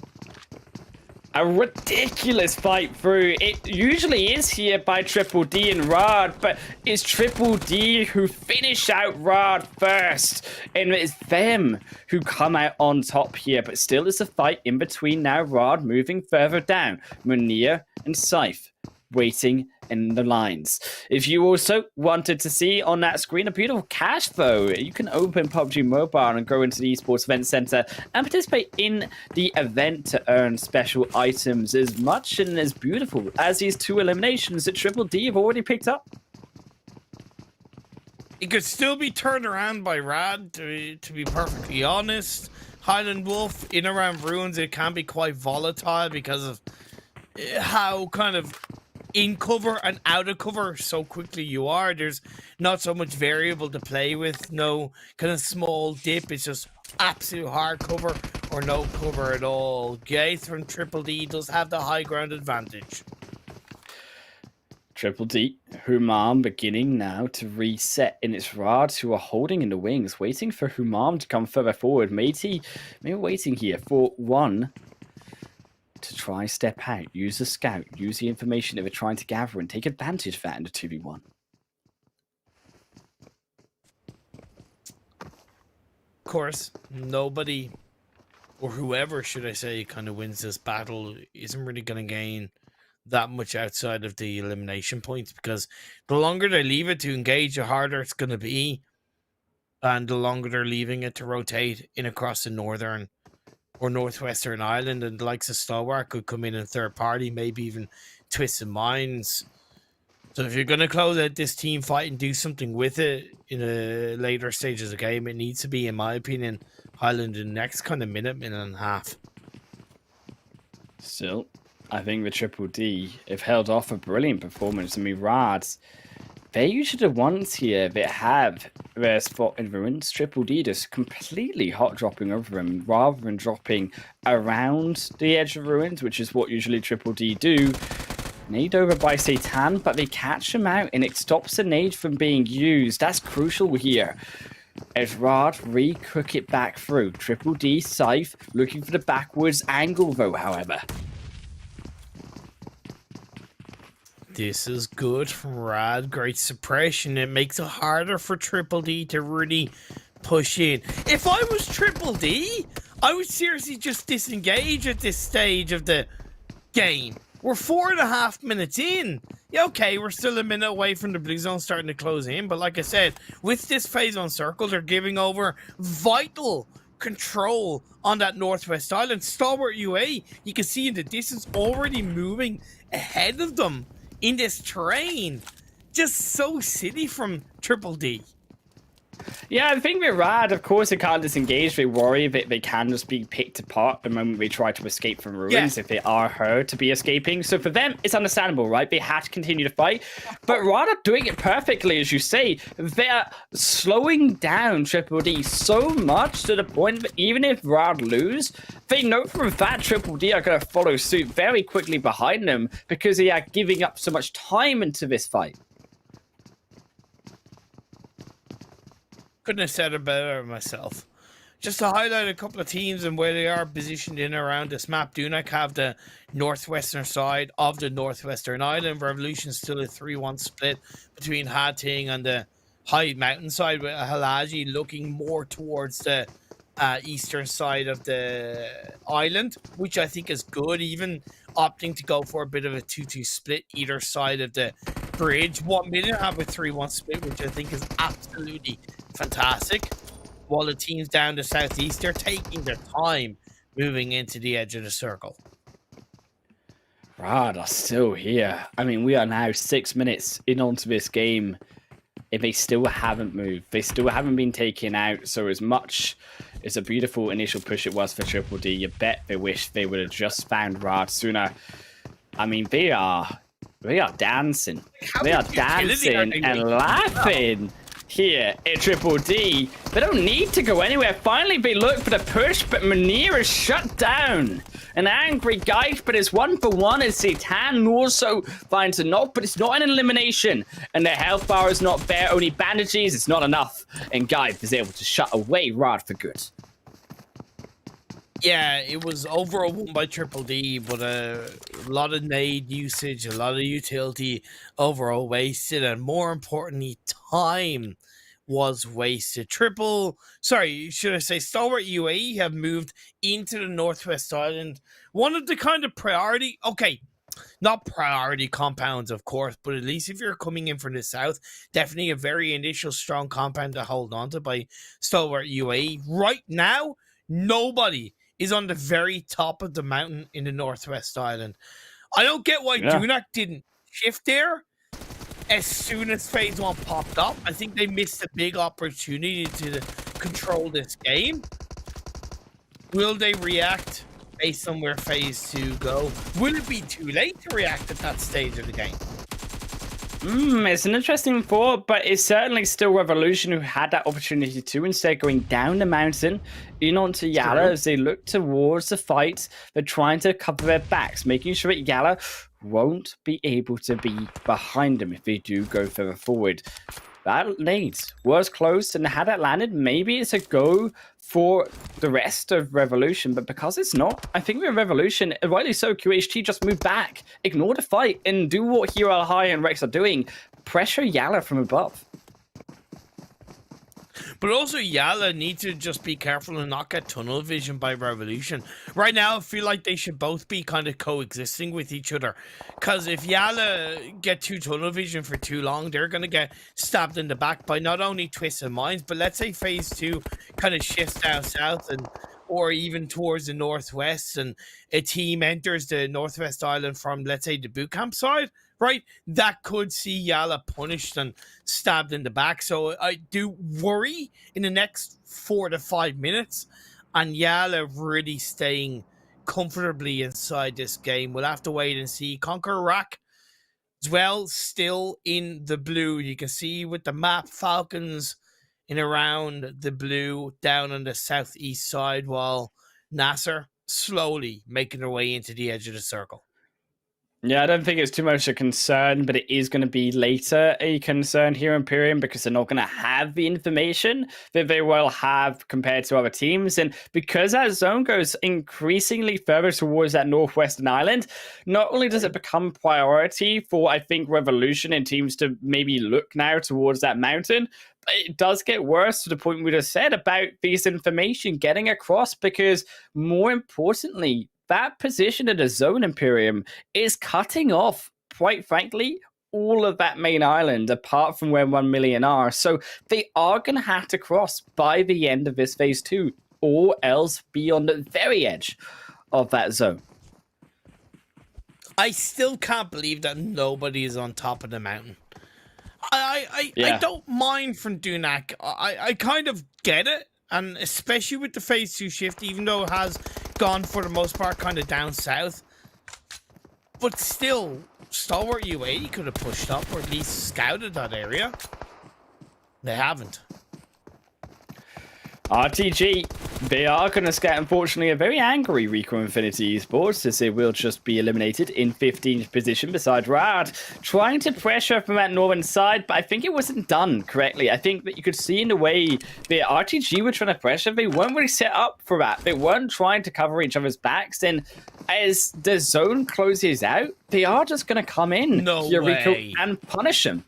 A ridiculous fight through. It usually is here by Triple D and Rod, but it's Triple D who finish out Rod first, and it's them who come out on top here. But still, it's a fight in between now. Rod moving further down, Munir and Scythe waiting in the lines. If you also wanted to see on that screen a beautiful cash flow, you can open PUBG Mobile and go into the Esports Event Center and participate in the event to earn special items as much and as beautiful as these 2 eliminations that Triple D have already picked up. It could still be turned around by Rad, to be perfectly honest. Highland Wolf, in around ruins, it can be quite volatile because of how kind of in cover and out of cover so quickly you are. There's not so much variable to play with, no kind of small dip. It's just absolute hard cover or no cover at all. Gaith from Triple D does have the high ground advantage. Triple D, Humam beginning now to reset in its Rod, who are holding in the wings, waiting for Humam to come further forward. Matey, maybe waiting here for one to try step out, use the scout, use the information that we're trying to gather and take advantage of that in the 2v1. Of course, nobody, or whoever should I say, kind of wins this battle isn't really going to gain that much outside of the elimination points, because the longer they leave it to engage, the harder it's going to be, and the longer they're leaving it to rotate in across the northern or northwestern island, and the likes of Stalwart could come in third party, maybe even Twisted Minds. So if you're going to close out this team fight and do something with it in a later stages of the game, it needs to be, in my opinion, Highland in the next kind of minute and a half. Still, I think the Triple D have held off a brilliant performance. I mean, Rad, they usually the ones here that have their spot in the ruins. Triple D just completely hot dropping over them rather than dropping around the edge of ruins, which is what usually Triple D do. Nade over by Satan, but they catch him out and it stops the nade from being used. That's crucial here. As Rad re-cook it back through. Triple D Scythe looking for the backwards angle though, however. This is good from Rad. Great suppression. It makes it harder for Triple D to really push in. If I was Triple D, I would seriously just disengage at this stage of the game. We're 4.5 minutes in. Yeah, okay, we're still a minute away from the blue zone starting to close in. But like I said, with this phase on circle, they're giving over vital control on that northwest island. Stalwart UAE, you can see in the distance already moving ahead of them in this terrain. Just so silly from Triple D. Yeah, I think they're Rad. Of course, they can't disengage. They worry that they can just be picked apart the moment they try to escape from ruins if they are heard to be escaping. So for them, it's understandable, right? They have to continue to fight. But Rad are doing it perfectly, as you say. They're slowing down Triple D so much to the point that even if Rad lose, they know for a fact Triple D are going to follow suit very quickly behind them because they are giving up so much time into this fight. Couldn't have said it better myself. Just to highlight a couple of teams and where they are positioned in around this map. Dunak have the northwestern side of the northwestern island. Revolution still a 3-1 split between Hating and the high mountain side, with Halaji looking more towards the eastern side of the island, which I think is good. Even opting to go for a bit of a 2-2 split either side of the bridge. 1 million have a 3-1 split, which I think is absolutely fantastic. While the teams down the southeast, they're taking their time moving into the edge of the circle. Rad are still here. I mean, we are now 6 minutes in onto this game, and they still haven't moved. They still haven't been taken out. So as much as a beautiful initial push it was for Triple D, you bet they wish they would have just found Rad sooner. I mean, they are dancing. They are dancing and laughing here at Triple D. They don't need to go anywhere. Finally, they look for the push, but Munir is shut down. An angry guy, but it's 1-for-1 as Satan also finds a knock, but it's not an elimination. And the health bar is not there, only bandages. It's not enough. And Guy is able to shut away Rad for good. Yeah, it was overall won by Triple D, but a lot of nade usage, a lot of utility overall wasted, and more importantly, time was wasted. Stalwart UAE have moved into the Northwest Island. One of the kind of priority, okay, not priority compounds, of course, but at least if you're coming in from the south, definitely a very initial strong compound to hold on to by Stalwart UAE. Right now, nobody is on the very top of the mountain in the Northwest Island. I don't get why Dunak didn't shift there as soon as phase 1 popped up. I think they missed a big opportunity to control this game. Will they react based on where phase 2 go? Will it be too late to react at that stage of the game? It's an interesting thought, but it's certainly still Revolution who had that opportunity to, instead going down the mountain in onto YaLLa as they look towards the fight. They're trying to cover their backs, making sure that YaLLa won't be able to be behind them if they do go further forward. That leads was close, and had it landed, maybe it's a go for the rest of Revolution, but because it's not, I think with Revolution, rightly so, QHT just move back, ignore the fight, and do what Hero High and Rex are doing, pressure YaLLa from above. But also, YaLLa need to just be careful and not get tunnel vision by Revolution. Right now, I feel like they should both be kind of coexisting with each other. Because if YaLLa get too tunnel vision for too long, they're going to get stabbed in the back by not only Twisted Minds, but let's say phase 2 kind of shifts down south and or even towards the northwest, and a team enters the Northwest Island from, let's say, the bootcamp side, right? That could see YaLLa punished and stabbed in the back. So I do worry in the next 4 to 5 minutes, and YaLLa really staying comfortably inside this game. We'll have to wait and see. CONQUEROR as well, still in the blue. You can see with the map, Falcons in around the blue down on the southeast side, while NASR slowly making their way into the edge of the circle. Yeah, I don't think it's too much a concern, but it is going to be later a concern here in Imperium because they're not going to have the information that they will have compared to other teams. And because that zone goes increasingly further towards that northwestern island, not only does it become priority for, I think, Revolution and teams to maybe look now towards that mountain, but it does get worse to the point we just said about this information getting across because, more importantly, that position in the zone Imperium is cutting off, quite frankly, all of that main island apart from where 1 million are. So they are going to have to cross by the end of this phase 2 or else be on the very edge of that zone. I still can't believe that nobody is on top of the mountain. I don't mind from Dunak. I kind of get it. And especially with the phase 2 shift, even though it has gone for the most part kind of down south. But still, Stalwart UAE could have pushed up or at least scouted that area. They haven't. RTG, they are going to scout, unfortunately, a very angry Rico Infinity Esports as they will just be eliminated in 15th position beside Rad, trying to pressure from that northern side, but I think it wasn't done correctly. I think that you could see in the way that RTG were trying to pressure, they weren't really set up for that. They weren't trying to cover each other's backs, and as the zone closes out, they are just going to come in here, Rico, and punish them.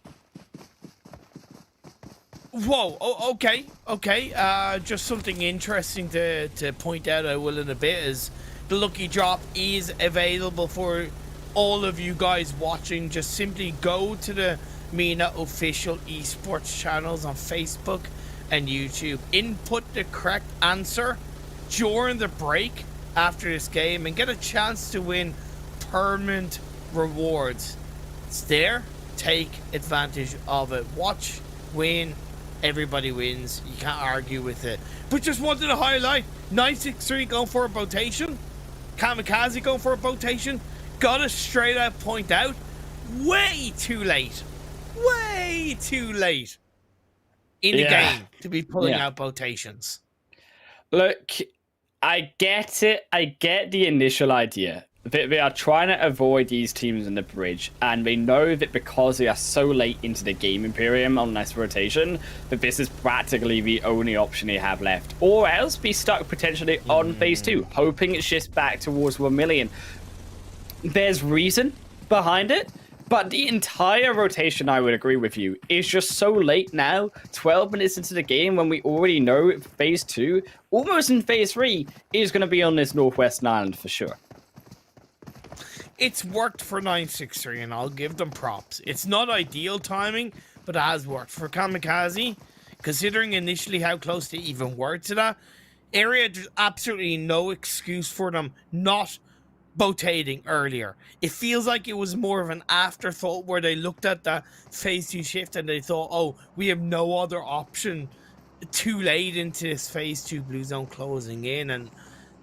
Whoa, okay. Just something interesting to point out, I will in a bit, is the lucky drop is available for all of you guys watching. Just simply go to the MENA official esports channels on Facebook and YouTube. Input the correct answer during the break after this game and get a chance to win permanent rewards. It's there. Take advantage of it. Watch, win. Everybody wins. You can't argue with it. But just wanted to highlight 963 going for a rotation. KAMIKAZE going for a rotation. Gotta straight out point out. Way too late. Way too late in the game to be pulling out rotations. Look, I get it. I get the initial idea. They are trying to avoid these teams in the bridge, and they know that because they are so late into the game, Imperium, on this rotation, that this is practically the only option they have left. Or else be stuck potentially on phase 2, hoping it shifts back towards 1 million. There's reason behind it, but the entire rotation, I would agree with you, is just so late now, 12 minutes into the game, when we already know phase 2, almost in phase 3, is going to be on this northwestern island for sure. It's worked for 963, and I'll give them props. It's not ideal timing, but it has worked for KAMIKAZE. Considering initially how close they even were to that area, there's absolutely no excuse for them not rotating earlier. It feels like it was more of an afterthought where they looked at that phase 2 shift and they thought, oh, we have no other option too late into this phase 2 blue zone closing in, and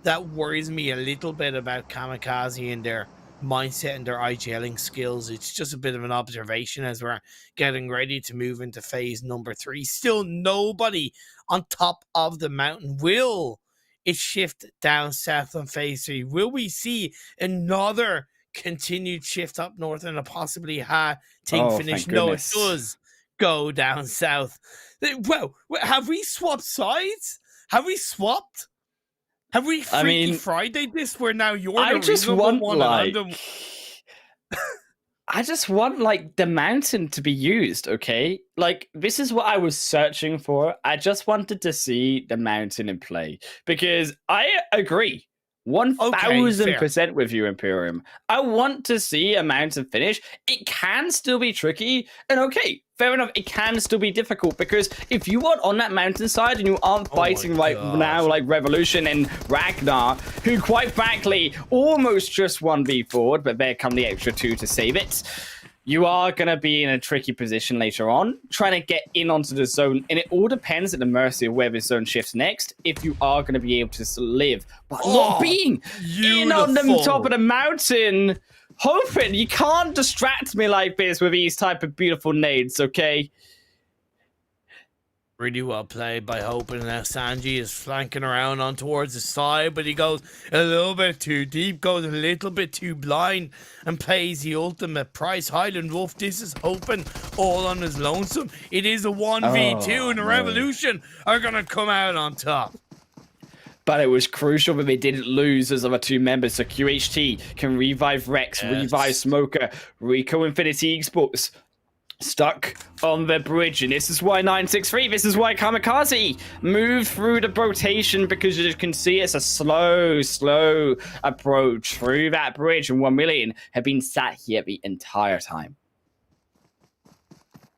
that worries me a little bit about KAMIKAZE and their mindset and their IGLing skills. It's just a bit of an observation as we're getting ready to move into phase number 3. Still nobody on top of the mountain. Will it shift down south on phase 3? Will we see another continued shift up north and a possibly thing finish? No, it does go down south. Well, have we swapped sides? Have we swapped? Have we Freaky Friday this where now you're the reasonable one? I just want, like, the mountain to be used, okay? Like, this is what I was searching for. I just wanted to see the mountain in play. Because I agree 1000% with you, Imperium. I want to see a mountain finish. It can still be tricky. And okay, fair enough, it can still be difficult. Because if you are on that mountainside and you aren't fighting right now like Revolution and Ragnar, who quite frankly almost just 1v4'd, but there come the extra 2 to save it. you are going to be in a tricky position later on, trying to get in onto the zone. And it all depends at the mercy of where the zone shifts next, if you are going to be able to live. But not being in on the top of the mountain, hoping you can't distract me like this with these type of beautiful nades, okay? Really well played by Hope, and now Sanji is flanking around on towards the side, but he goes a little bit too deep, goes a little bit too blind, and plays the ultimate price. Highland Wolf, this is hoping all on his lonesome. It is a 1v2, and the Revolution are going to come out on top. But it was crucial that they didn't lose those other two members, so QHT can revive Rex, revive Smoker, Rico Infinity Esports stuck on the bridge, and this is why 963, this is why KAMIKAZE moved through the rotation, because you can see it's a slow approach through that bridge, and 1million have been sat here the entire time.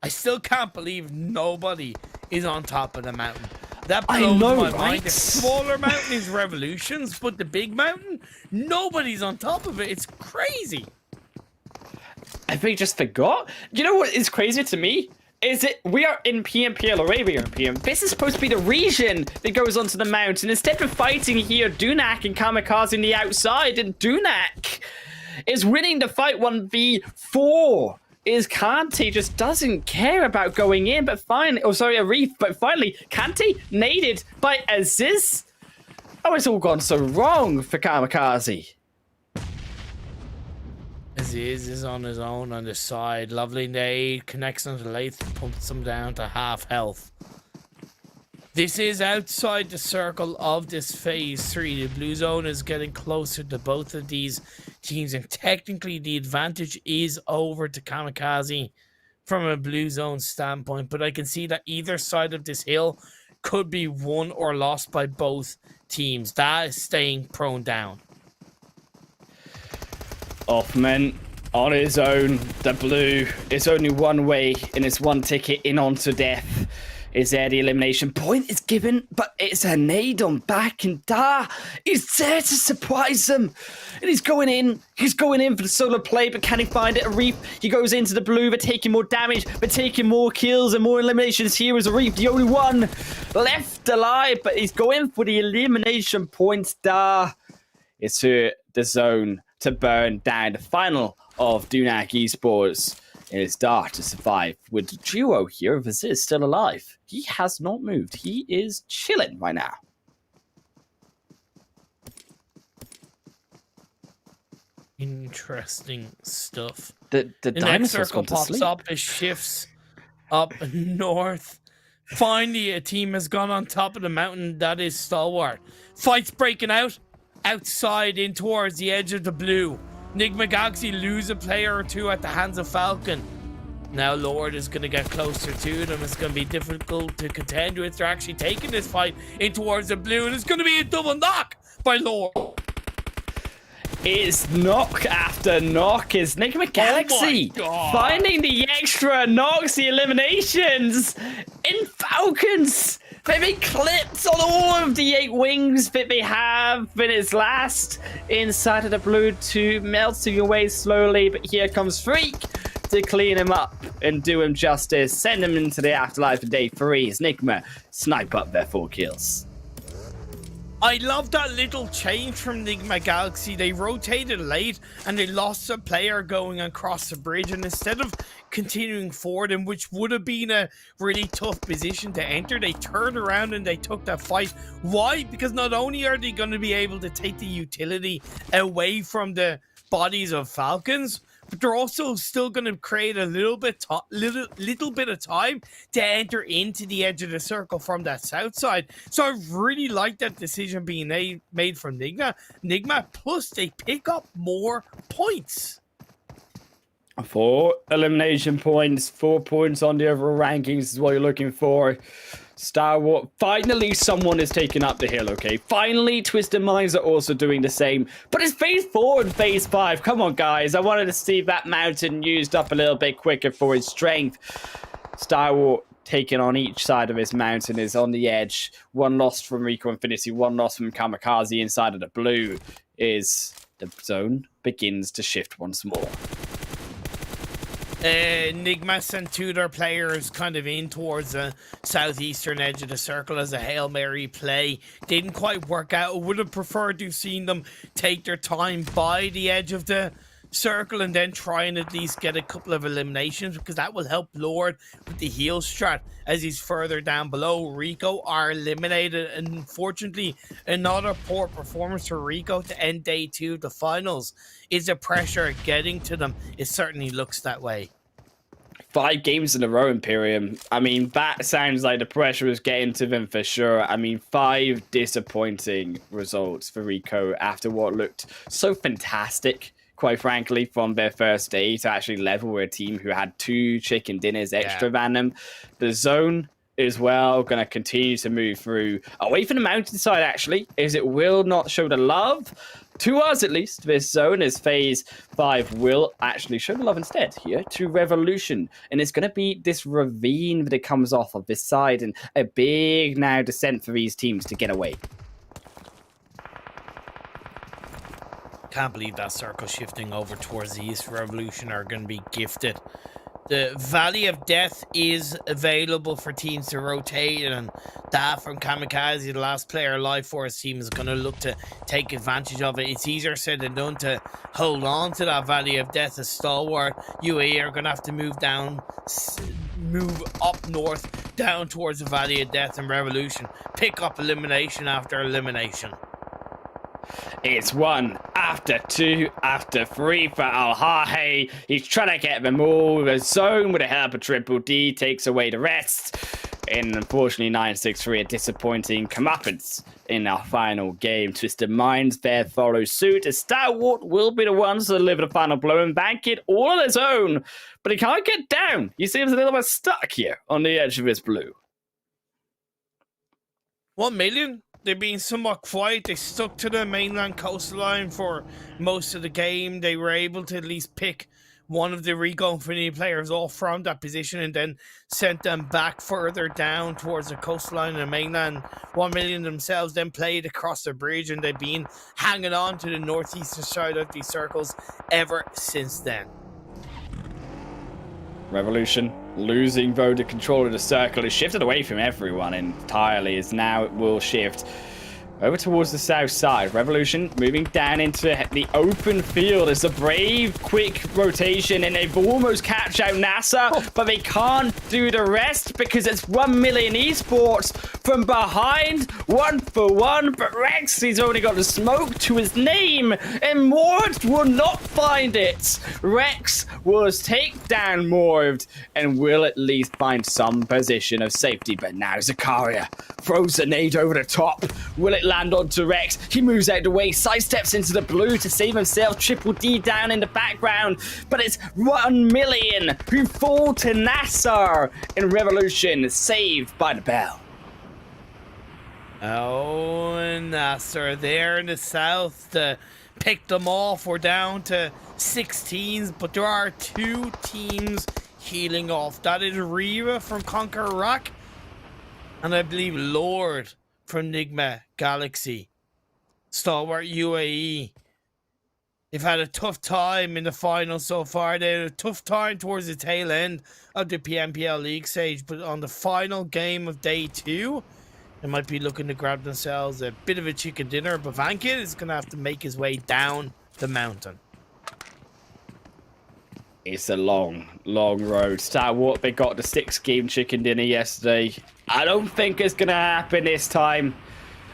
I still can't believe nobody is on top of the mountain. That I blows know, my right? mind. The smaller mountain is Revolutions, but the big mountain, nobody's on top of it. It's crazy. I think just forgot. You know what is crazy to me? Is it we are in PMPL Arabia PM. This is supposed to be the region that goes onto the mountain. Instead of fighting here, Dunak and KAMIKAZE on the outside, and Dunak is winning the fight 1v4. Is Kante just doesn't care about going in, but finally, Arif, but finally, Kante naded by Aziz. Oh, it's all gone so wrong for KAMIKAZE. Aziz is on his own on the side. Lovely nade, connects on the lathe, pumps him down to half health. This is outside the circle of this phase 3. The blue zone is getting closer to both of these teams, and technically the advantage is over to KAMIKAZE from a blue zone standpoint, but I can see that either side of this hill could be won or lost by both teams. That is staying prone down. Offman on his own. The blue is only one way, and it's one ticket in onto death. Is there the elimination point is given, but it's a nade on back, and Da is there to surprise them. And he's going in for the solo play, but can he find it? Arif, he goes into the blue, they're taking more damage, they're taking more kills and more eliminations. Here is Arif, the only one left alive, but he's going for the elimination points. Da is to the zone to burn down the final of Dunak Esports. It is Da to survive with the duo here of Aziz still alive. He has not moved. He is chilling right now. Interesting stuff. The next circle pops up, it shifts up north. Finally, a team has gone on top of the mountain. That is Stalwart. Fights breaking out outside in towards the edge of the blue. Nigma Galaxy lose a player or two at the hands of Falcon. Now Lord is going to get closer to them. It's going to be difficult to contend with. They're actually taking this fight in towards the blue, and it's going to be a double knock by Lord. It's knock after knock. Is Nigma Galaxy finding the extra knocks, the eliminations in Falcons? They've clipped on all of the 8 wings that they have, but it's last inside of the blue to melting away slowly. But here comes Freak to clean him up and do him justice. Send him into the afterlife for day 3 as Nigma snipe up their 4 kills. I love that little change from Nigma Galaxy. They rotated late and they lost a player going across the bridge, and instead of continuing forward, in which would have been a really tough position to enter, they turned around and they took that fight. Why? Because not only are they going to be able to take the utility away from the bodies of Falcons, but they're also still going to create a little bit of time to enter into the edge of the circle from that south side. So I really like that decision being made from Nigma. Plus, they pick up more points. 4 elimination points, 4 points on the overall rankings is what you're looking for. Stalwart, finally someone is taking up the hill, okay? Finally, Twisted Minds are also doing the same. But it's phase 4 and phase 5. Come on, guys. I wanted to see that mountain used up a little bit quicker for his strength. Stalwart taking on each side of his mountain is on the edge. 1 loss from Rico Infinity, 1 loss from KAMIKAZE inside of the blue is the zone begins to shift once more. Nigma sent 2 of their players kind of in towards the southeastern edge of the circle as a Hail Mary play. Didn't quite work out. Would have preferred to have seen them take their time by the edge of the circle and then try and at least get a couple of eliminations, because that will help Lord with the heal strat as he's further down below. Rico are eliminated, and unfortunately another poor performance for Rico to end day 2 of the finals. Is the pressure getting to them? It certainly looks that way. 5 games in a row, Imperium. I mean, that sounds like the pressure is getting to them for sure. I mean, 5 disappointing results for Rico after what looked so fantastic, quite frankly, from their first day to actually level with a team who had 2 chicken dinners extra than them. The zone as well going to continue to move through away from the mountainside, actually, as it will not show the love to us, at least. This zone as phase 5 will actually show the love instead here to Revolution, and it's going to be this ravine that it comes off of this side, and a big now descent for these teams to get away. Can't believe that circle shifting over towards the east. Revolution are going to be gifted. The Valley of Death is available for teams to rotate, and that from KAMIKAZE, the last player alive for his team, is going to look to take advantage of it. It's easier said than done to hold on to that Valley of Death, as Stalwart UAE are going to have to move up north down towards the Valley of Death, and Revolution pick up elimination after elimination. It's 1 after 2 after 3 for Al-Hahe. He's trying to get them all. The zone with the help of Triple D takes away the rest. And unfortunately, 9-6-3, a disappointing comeuppance in our final game. Twisted Minds there follow suit, as Stalwart will be the ones to deliver the final blow and bank it all on his own. But he can't get down. He seems a little bit stuck here on the edge of his blue. 1,000,000. They've been somewhat quiet. They stuck to the mainland coastline for most of the game. They were able to at least pick one of the Rico Infinity players off from that position and then sent them back further down towards the coastline and the mainland. 1,000,000 themselves then played across the bridge, and they've been hanging on to the northeastern side of these circles ever since then. Revolution losing though the control of the circle. Is shifted away from everyone entirely, as now it will shift over towards the south side. Revolution moving down into the open field as a brave, quick rotation, and they've almost catch out NASR, but they can't do the rest because it's 1,000,000 Esports from behind, 1-for-1, but Rex, he's only got the smoke to his name, and Morved will not find it. Rex will take down Morved and will at least find some position of safety, but now Zakaria throws a nade over the top. Will it land onto Rex? He moves out the way, sidesteps into the blue to save himself. Triple D down in the background, but it's 1,000,000 who fall to NASR, and Revolution saved by the bell. Oh, NASR there in the south to pick them off. We're down to 16s, but there are 2 teams healing off. That is Riva from CONQUEROR, and I believe Lord from Nigma Galaxy. Stalwart UAE. They've had a tough time in the final so far. They had a tough time towards the tail end of the PMPL League stage, but on the final game of day 2, they might be looking to grab themselves a bit of a chicken dinner, but Vankit is going to have to make his way down the mountain. It's a long, long road. Stalwart, they got the 6-game chicken dinner yesterday. I don't think it's going to happen this time.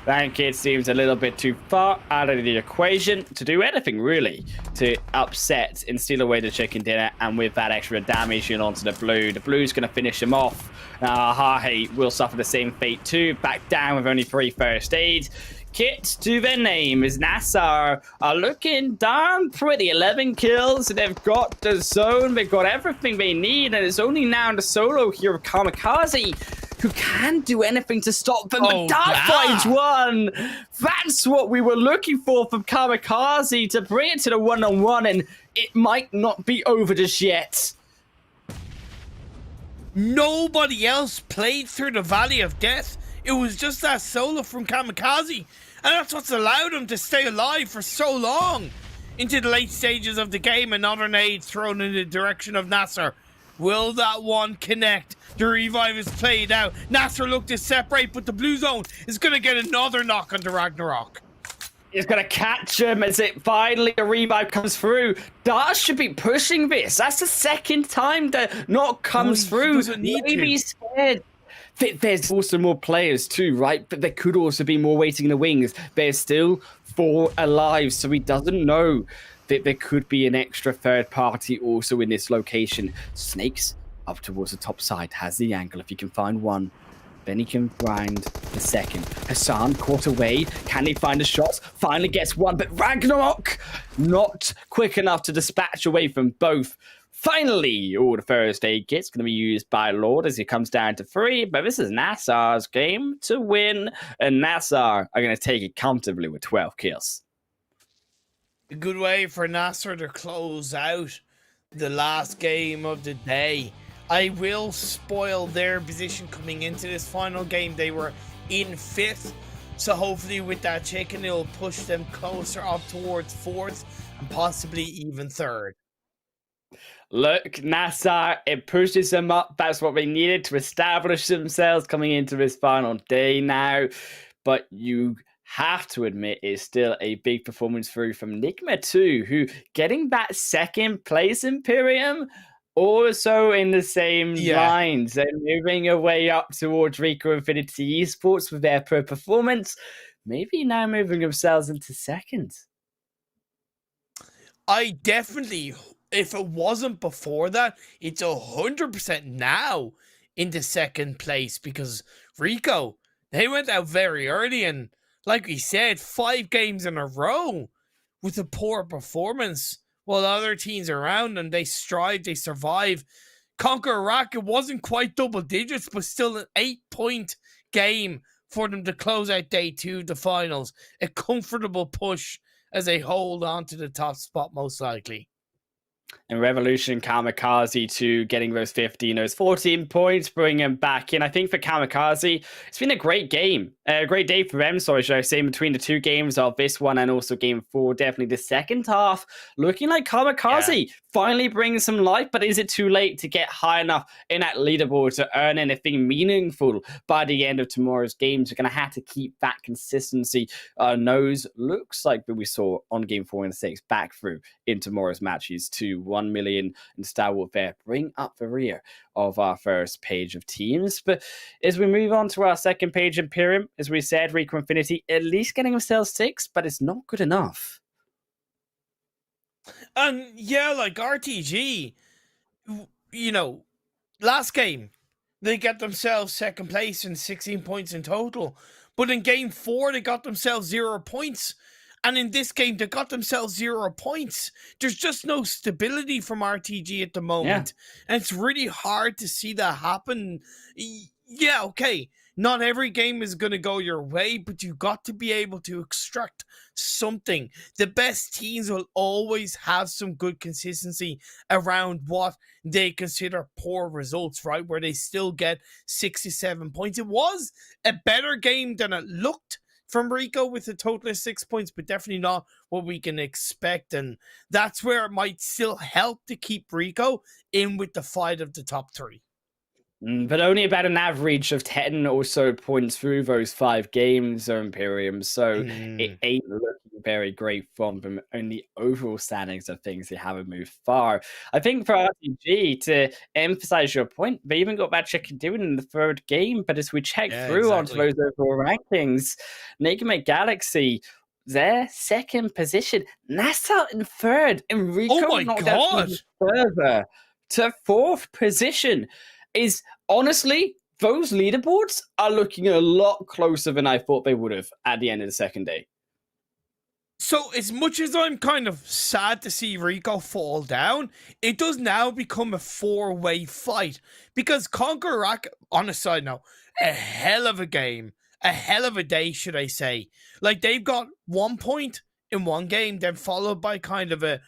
Vankit seems a little bit too far out of the equation to do anything, really, to upset and steal away the chicken dinner. And with that extra damage onto the blue's going to finish him off. Hahe will suffer the same fate too. Back down with only 3 first aids. Kit to their name is NASR are looking darn pretty. 11 kills, they've got the zone, they've got everything they need, and it's only now the solo here of KAMIKAZE who can't do anything to stop them. But Darkfight won. That's what we were looking for from KAMIKAZE, to bring it to the 1-on-1, and it might not be over just yet. Nobody else played through the Valley of Death. It was just that solo from KAMIKAZE, and that's what's allowed him to stay alive for so long. into the late stages of the game. Another nade thrown in the direction of NASR. Will that one connect? The revive is played out. NASR look to separate, but the blue zone is going to get another knock onto Ragnarok. He's going to catch him as it finally a revive comes through. Dart should be pushing this. That's the second time that knock comes through. Maybe he's scared. There's also more players too, right? But there could also be more waiting in the wings. There's still 4 alive, so he doesn't know that there could be an extra third party also in this location. Snakes up towards the top side, has the angle if he can find one. Then he can find the second. Hassan caught away. Can he find the shots? Finally gets one, but Ragnarok not quick enough to dispatch away from both. Finally, the first aid kit's going to be used by Lord as he comes down to 3, but this is NASR's game to win, and NASR are going to take it comfortably with 12 kills. A good way for NASR to close out the last game of the day. I will spoil their position coming into this final game. They were in 5th, so hopefully with that chicken, it'll push them closer up towards 4th and possibly even 3rd. Look, NASR, it pushes them up. That's what they needed to establish themselves coming into this final day now. But you have to admit it's still a big performance through from Nigma too, who getting that 2nd place Imperium also in the same lines. They're moving their way up towards Rico Infinity Esports with their per performance. Maybe now moving themselves into 2nd. I definitely, if it wasn't before that, it's 100% now into 2nd place because Rico, they went out very early and like we said, 5 games in a row with a poor performance. While other teams around them, they strive, they survive. CONQUEROR, it wasn't quite double digits, but still an 8-point game for them to close out day 2 of the finals. A comfortable push as they hold on to the top spot, most likely. And Revolution KAMIKAZE to getting those 15, those 14 points, bringing him back in. I think for KAMIKAZE, it's been a great game. A great day for them, sorry, should I say, between the 2 games of this one and also game 4. Definitely the second half looking like KAMIKAZE finally brings some life, but is it too late to get high enough in that leaderboard to earn anything meaningful by the end of tomorrow's games? We're going to have to keep that consistency. Nose looks like that we saw on game 4 and 6 back through in tomorrow's matches to 1,000,000 and Stalwart there bring up the rear of our first page of teams. But as we move on to our second page, Imperium, as we said, Rico Infinity at least getting themselves 6, but it's not good enough. And yeah, like RTG, you know, last game, they got themselves 2nd place and 16 points in total. But in game 4, they got themselves 0 points. And in this game, they got themselves 0 points. There's just no stability from RTG at the moment. Yeah. And it's really hard to see that happen. Yeah, okay. Not every game is going to go your way, but you got to be able to extract something. The best teams will always have some good consistency around what they consider poor results, right? Where they still get 67 points. It was a better game than it looked from Rico with a total of 6 points, but definitely not what we can expect. And that's where it might still help to keep Rico in with the fight of the top 3. But only about an average of 10 or so points through those 5 games are Imperium, so it ain't looking very great from them. Only overall standings of things, they haven't moved far. I think for RTG, to emphasize your point, they even got that chicken doing in the 3rd game, but as we check through onto those overall rankings, Nigma Galaxy, their 2nd position, NASR in 3rd, and Rico knocked out further to 4th position. Is honestly, those leaderboards are looking a lot closer than I thought they would have at the end of the 2nd day. So as much as I'm kind of sad to see Rico fall down, it does now become a 4-way fight. Because CONQUEROR, on a side note, a hell of a game. A hell of a day, should I say. Like, they've got 1 point in one game, then followed by kind of a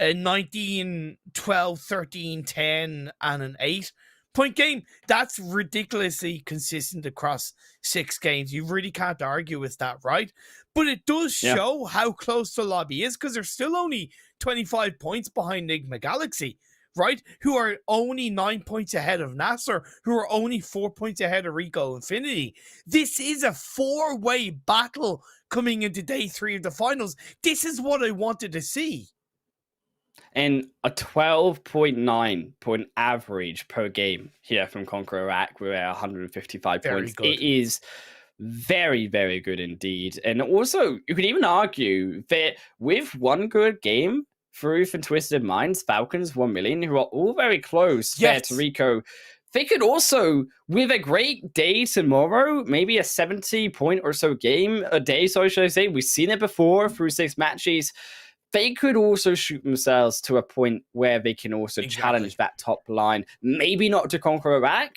19, 12, 13, 10, and an 8. point game. That's ridiculously consistent across 6 games. You really can't argue with that, right? But it does show how close the lobby is, because they're still only 25 points behind Nigma Galaxy, right? Who are only 9 points ahead of NASR, who are only 4 points ahead of Rico Infinity. This is a 4-way battle coming into day 3 of the finals. This is what I wanted to see. And a 12.9 point average per game here from CONQUEROR. We're at 155 points. Good. It is very, very good indeed. And also, you could even argue that with one good game, Fruth and Twisted Minds, Falcons, 1Million, who are all very close there to Rico, they could also, with a great day tomorrow, maybe a 70 point or so game a day, so should I say. We've seen it before through 6 matches. They could also shoot themselves to a point where they can also challenge that top line. Maybe not to CONQUEROR,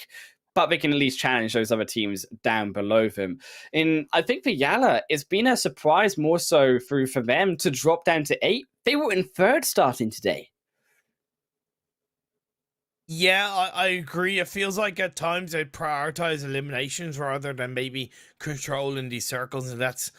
but they can at least challenge those other teams down below them. And I think for YaLLa, it's been a surprise more so for them to drop down to 8. They were in 3rd starting today. Yeah, I agree. It feels like at times they prioritize eliminations rather than maybe controlling these circles, and that's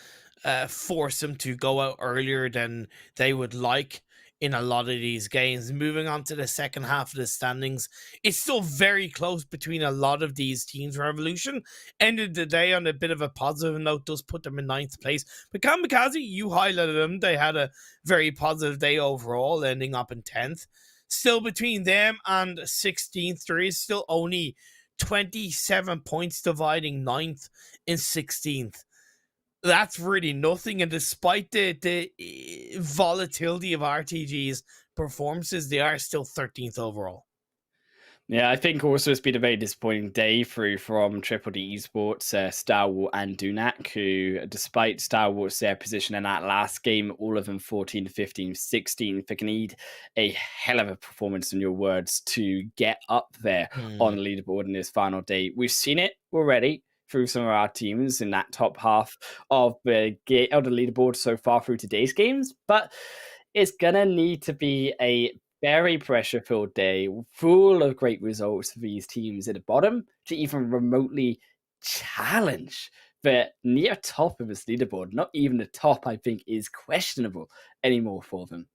force them to go out earlier than they would like in a lot of these games. Moving on to the second half of the standings, it's still very close between a lot of these teams. Revolution ended the day on a bit of a positive note, does put them in 9th place. But KAMIKAZE, you highlighted them. They had a very positive day overall, ending up in 10th. Still between them and 16th, there is still only 27 points dividing 9th and 16th. That's really nothing, and despite the volatility of RTG's performances, they are still 13th overall. Yeah, I think also it's been a very disappointing day through from DDD Esports, Stalwart and Dunak, who, despite Stalwart's position in that last game, all of them 14, 15, 16, they can need a hell of a performance, in your words, to get up there on the leaderboard in this final day. We've seen it already through some of our teams in that top half of the leaderboard so far through today's games, but it's gonna need to be a very pressure-filled day, full of great results for these teams at the bottom to even remotely challenge the near top of this leaderboard. Not even the top, I think, is questionable anymore for them.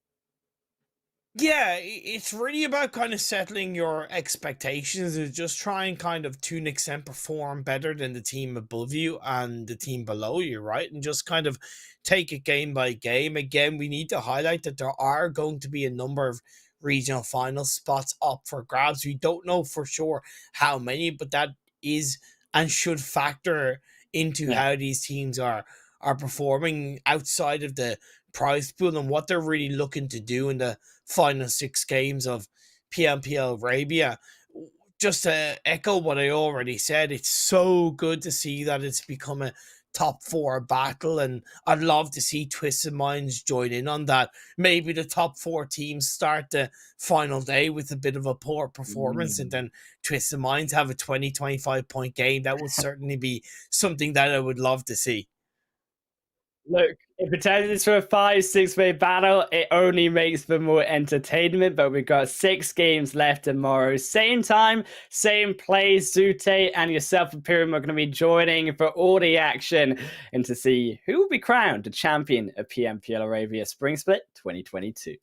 Yeah, it's really about kind of settling your expectations and just try and kind of to an extent perform better than the team above you and the team below you, right? And just kind of take it game by game. Again, we need to highlight that there are going to be a number of regional final spots up for grabs. We don't know for sure how many, but that is and should factor into how these teams are performing outside of the prize pool and what they're really looking to do in the final 6 games of PMPL Arabia. Just to echo what I already said, it's so good to see that it's become a top 4 battle, and I'd love to see Twisted Minds join in on that. Maybe the top 4 teams start the final day with a bit of a poor performance, and then Twisted Minds have a 20-25 point game. That would certainly be something that I would love to see. Look, if it turns into a 5-6-way battle, it only makes for more entertainment, but we've got 6 games left tomorrow. Same time, same place. Zute and yourself, Imperium, are going to be joining for all the action and to see who will be crowned the champion of PMPL Arabia Spring Split 2022.